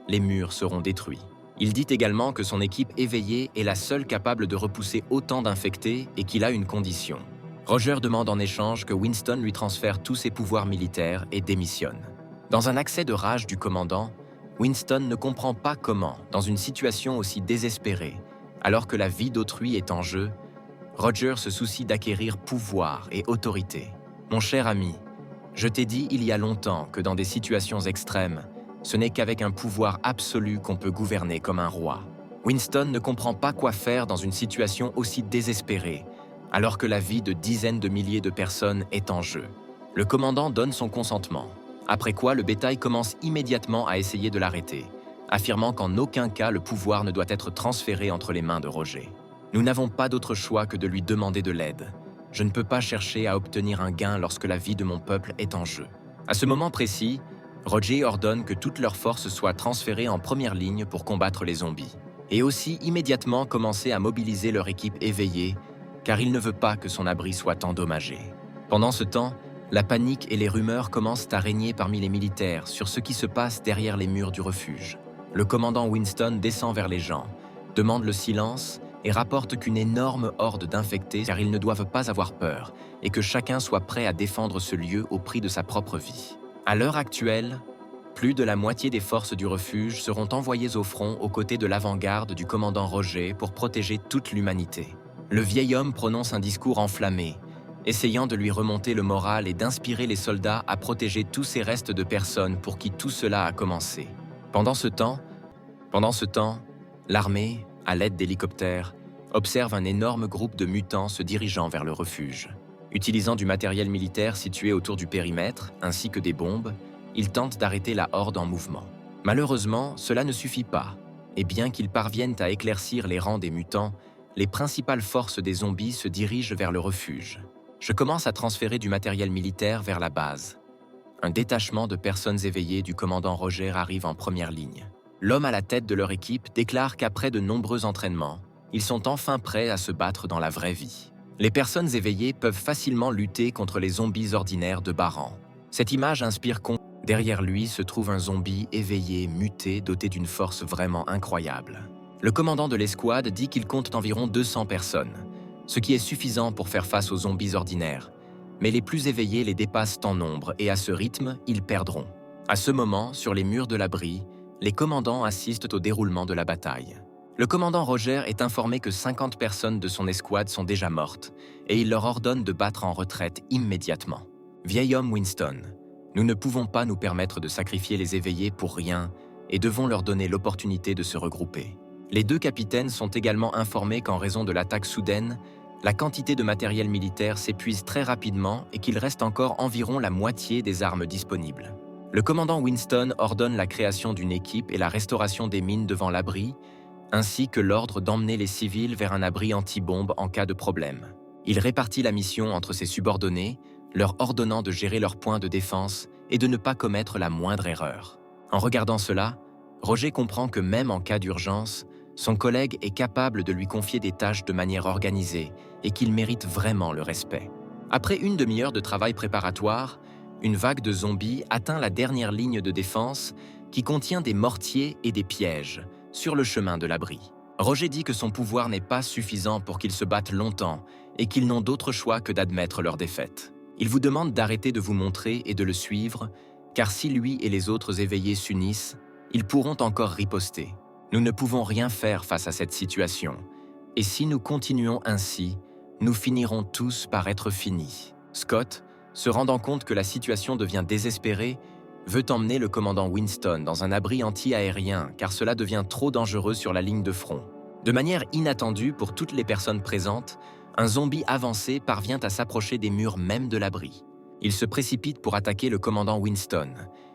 les murs seront détruits. Il dit également que son équipe éveillée est la seule capable de repousser autant d'infectés et qu'il a une condition. Roger demande en échange que Winston lui transfère tous ses pouvoirs militaires et démissionne. Dans un accès de rage du commandant, Winston ne comprend pas comment, dans une situation aussi désespérée, alors que la vie d'autrui est en jeu, Roger se soucie d'acquérir pouvoir et autorité. « Mon cher ami, je t'ai dit il y a longtemps que dans des situations extrêmes, ce n'est qu'avec un pouvoir absolu qu'on peut gouverner comme un roi. » Winston ne comprend pas quoi faire dans une situation aussi désespérée, alors que la vie de dizaines de milliers de personnes est en jeu. Le commandant donne son consentement, après quoi le bétail commence immédiatement à essayer de l'arrêter, affirmant qu'en aucun cas le pouvoir ne doit être transféré entre les mains de Roger. « Nous n'avons pas d'autre choix que de lui demander de l'aide. Je ne peux pas chercher à obtenir un gain lorsque la vie de mon peuple est en jeu. » À ce moment précis, Roger ordonne que toutes leurs forces soient transférées en première ligne pour combattre les zombies, et aussi immédiatement commencer à mobiliser leur équipe éveillée, car il ne veut pas que son abri soit endommagé. Pendant ce temps, la panique et les rumeurs commencent à régner parmi les militaires sur ce qui se passe derrière les murs du refuge. Le commandant Winston descend vers les gens, demande le silence et rapporte qu'une énorme horde d'infectés, car ils ne doivent pas avoir peur, et que chacun soit prêt à défendre ce lieu au prix de sa propre vie. À l'heure actuelle, plus de la moitié des forces du refuge seront envoyées au front aux côtés de l'avant-garde du commandant Roger pour protéger toute l'humanité. Le vieil homme prononce un discours enflammé, essayant de lui remonter le moral et d'inspirer les soldats à protéger tous ces restes de personnes pour qui tout cela a commencé. Pendant ce temps, l'armée, à l'aide d'hélicoptères, observe un énorme groupe de mutants se dirigeant vers le refuge. Utilisant du matériel militaire situé autour du périmètre, ainsi que des bombes, ils tentent d'arrêter la horde en mouvement. Malheureusement, cela ne suffit pas, et bien qu'ils parviennent à éclaircir les rangs des mutants, les principales forces des zombies se dirigent vers le refuge. Je commence à transférer du matériel militaire vers la base. Un détachement de personnes éveillées du commandant Roger arrive en première ligne. L'homme à la tête de leur équipe déclare qu'après de nombreux entraînements, ils sont enfin prêts à se battre dans la vraie vie. Les personnes éveillées peuvent facilement lutter contre les zombies ordinaires de Baran. Cette image inspire confiance. Derrière lui se trouve un zombie éveillé, muté, doté d'une force vraiment incroyable. Le commandant de l'escouade dit qu'il compte environ 200 personnes, ce qui est suffisant pour faire face aux zombies ordinaires. Mais les plus éveillés les dépassent en nombre et à ce rythme, ils perdront. À ce moment, sur les murs de l'abri, les commandants assistent au déroulement de la bataille. Le commandant Roger est informé que 50 personnes de son escouade sont déjà mortes et il leur ordonne de battre en retraite immédiatement. Vieil homme Winston, nous ne pouvons pas nous permettre de sacrifier les éveillés pour rien et devons leur donner l'opportunité de se regrouper. Les deux capitaines sont également informés qu'en raison de l'attaque soudaine, la quantité de matériel militaire s'épuise très rapidement et qu'il reste encore environ la moitié des armes disponibles. Le commandant Winston ordonne la création d'une équipe et la restauration des mines devant l'abri, ainsi que l'ordre d'emmener les civils vers un abri anti-bombe en cas de problème. Il répartit la mission entre ses subordonnés, leur ordonnant de gérer leurs points de défense et de ne pas commettre la moindre erreur. En regardant cela, Roger comprend que même en cas d'urgence, son collègue est capable de lui confier des tâches de manière organisée et qu'il mérite vraiment le respect. Après une demi-heure de travail préparatoire, une vague de zombies atteint la dernière ligne de défense qui contient des mortiers et des pièges sur le chemin de l'abri. Roger dit que son pouvoir n'est pas suffisant pour qu'ils se battent longtemps et qu'ils n'ont d'autre choix que d'admettre leur défaite. Il vous demande d'arrêter de vous montrer et de le suivre, car si lui et les autres éveillés s'unissent, ils pourront encore riposter. Nous ne pouvons rien faire face à cette situation, et si nous continuons ainsi, nous finirons tous par être finis. Scott, se rendant compte que la situation devient désespérée, veut emmener le commandant Winston dans un abri anti-aérien car cela devient trop dangereux sur la ligne de front. De manière inattendue pour toutes les personnes présentes, un zombie avancé parvient à s'approcher des murs même de l'abri. Il se précipite pour attaquer le commandant Winston,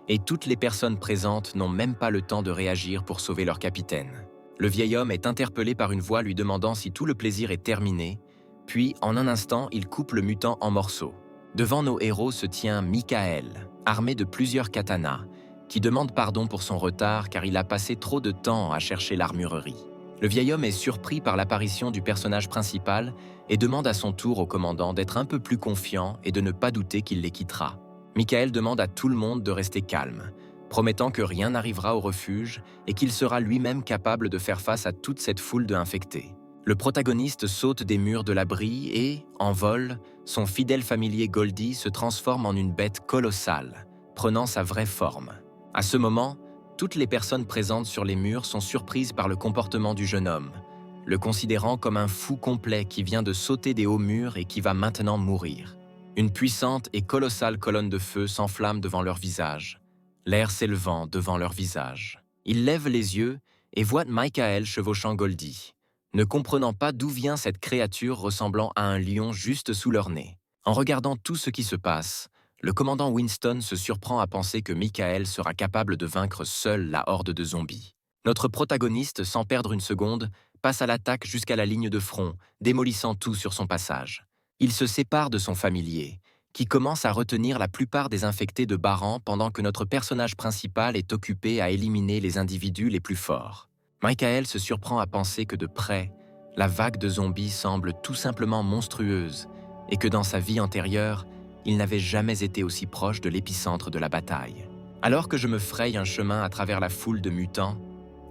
et toutes les personnes présentes n'ont même pas le temps de réagir pour sauver leur capitaine. Le vieil homme est interpellé par une voix lui demandant si tout le plaisir est terminé, puis en un instant, il coupe le mutant en morceaux. Devant nos héros se tient Michael, armé de plusieurs katanas, qui demande pardon pour son retard car il a passé trop de temps à chercher l'armurerie. Le vieil homme est surpris par l'apparition du personnage principal et demande à son tour au commandant d'être un peu plus confiant et de ne pas douter qu'il les quittera. Michael demande à tout le monde de rester calme, promettant que rien n'arrivera au refuge et qu'il sera lui-même capable de faire face à toute cette foule d'infectés. Le protagoniste saute des murs de l'abri et, en vol, son fidèle familier Goldie se transforme en une bête colossale, prenant sa vraie forme. À ce moment, toutes les personnes présentes sur les murs sont surprises par le comportement du jeune homme, le considérant comme un fou complet qui vient de sauter des hauts murs et qui va maintenant mourir. Une puissante et colossale colonne de feu s'enflamme devant leur visage, l'air s'élevant devant leur visage. Ils lèvent les yeux et voient Michael chevauchant Goldie, ne comprenant pas d'où vient cette créature ressemblant à un lion juste sous leur nez. En regardant tout ce qui se passe, le commandant Winston se surprend à penser que Michael sera capable de vaincre seul la horde de zombies. Notre protagoniste, sans perdre une seconde, passe à l'attaque jusqu'à la ligne de front, démolissant tout sur son passage. Il se sépare de son familier, qui commence à retenir la plupart des infectés de Baran pendant que notre personnage principal est occupé à éliminer les individus les plus forts. Michael se surprend à penser que de près, la vague de zombies semble tout simplement monstrueuse et que dans sa vie antérieure, il n'avait jamais été aussi proche de l'épicentre de la bataille. Alors que je me fraye un chemin à travers la foule de mutants,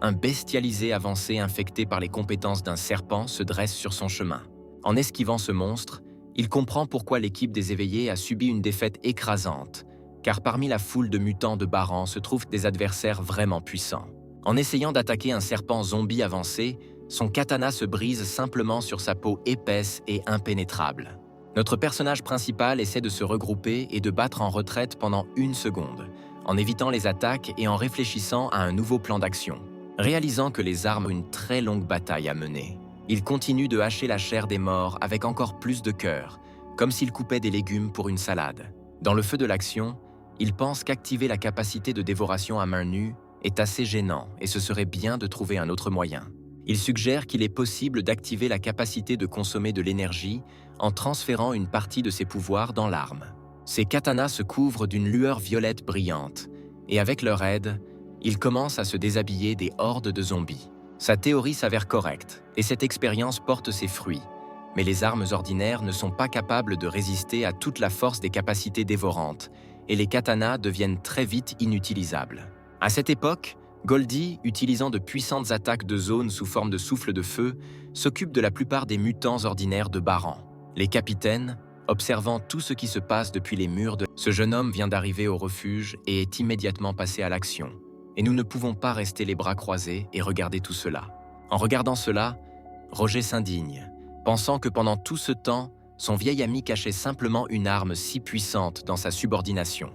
un bestialisé avancé infecté par les compétences d'un serpent se dresse sur son chemin. En esquivant ce monstre, il comprend pourquoi l'équipe des éveillés a subi une défaite écrasante, car parmi la foule de mutants de Baran se trouvent des adversaires vraiment puissants. En essayant d'attaquer un serpent zombie avancé, son katana se brise simplement sur sa peau épaisse et impénétrable. Notre personnage principal essaie de se regrouper et de battre en retraite pendant 1 seconde, en évitant les attaques et en réfléchissant à un nouveau plan d'action. Réalisant que les armes ont une très longue bataille à mener, il continue de hacher la chair des morts avec encore plus de cœur, comme s'il coupait des légumes pour une salade. Dans le feu de l'action, il pense qu'activer la capacité de dévoration à main nue est assez gênant et ce serait bien de trouver un autre moyen. Il suggère qu'il est possible d'activer la capacité de consommer de l'énergie en transférant une partie de ses pouvoirs dans l'arme. Ses katanas se couvrent d'une lueur violette brillante, et avec leur aide, il commence à se déshabiller des hordes de zombies. Sa théorie s'avère correcte, et cette expérience porte ses fruits, Mais les armes ordinaires ne sont pas capables de résister à toute la force des capacités dévorantes, et les katanas deviennent très vite inutilisables. À cette époque, Goldie, utilisant de puissantes attaques de zone sous forme de souffle de feu, s'occupe de la plupart des mutants ordinaires de Baran. Les capitaines, observant tout ce qui se passe depuis les murs de... Ce jeune homme vient d'arriver au refuge et est immédiatement passé à l'action. Et nous ne pouvons pas rester les bras croisés et regarder tout cela. En regardant cela, Roger s'indigne, pensant que pendant tout ce temps, son vieil ami cachait simplement une arme si puissante dans sa subordination.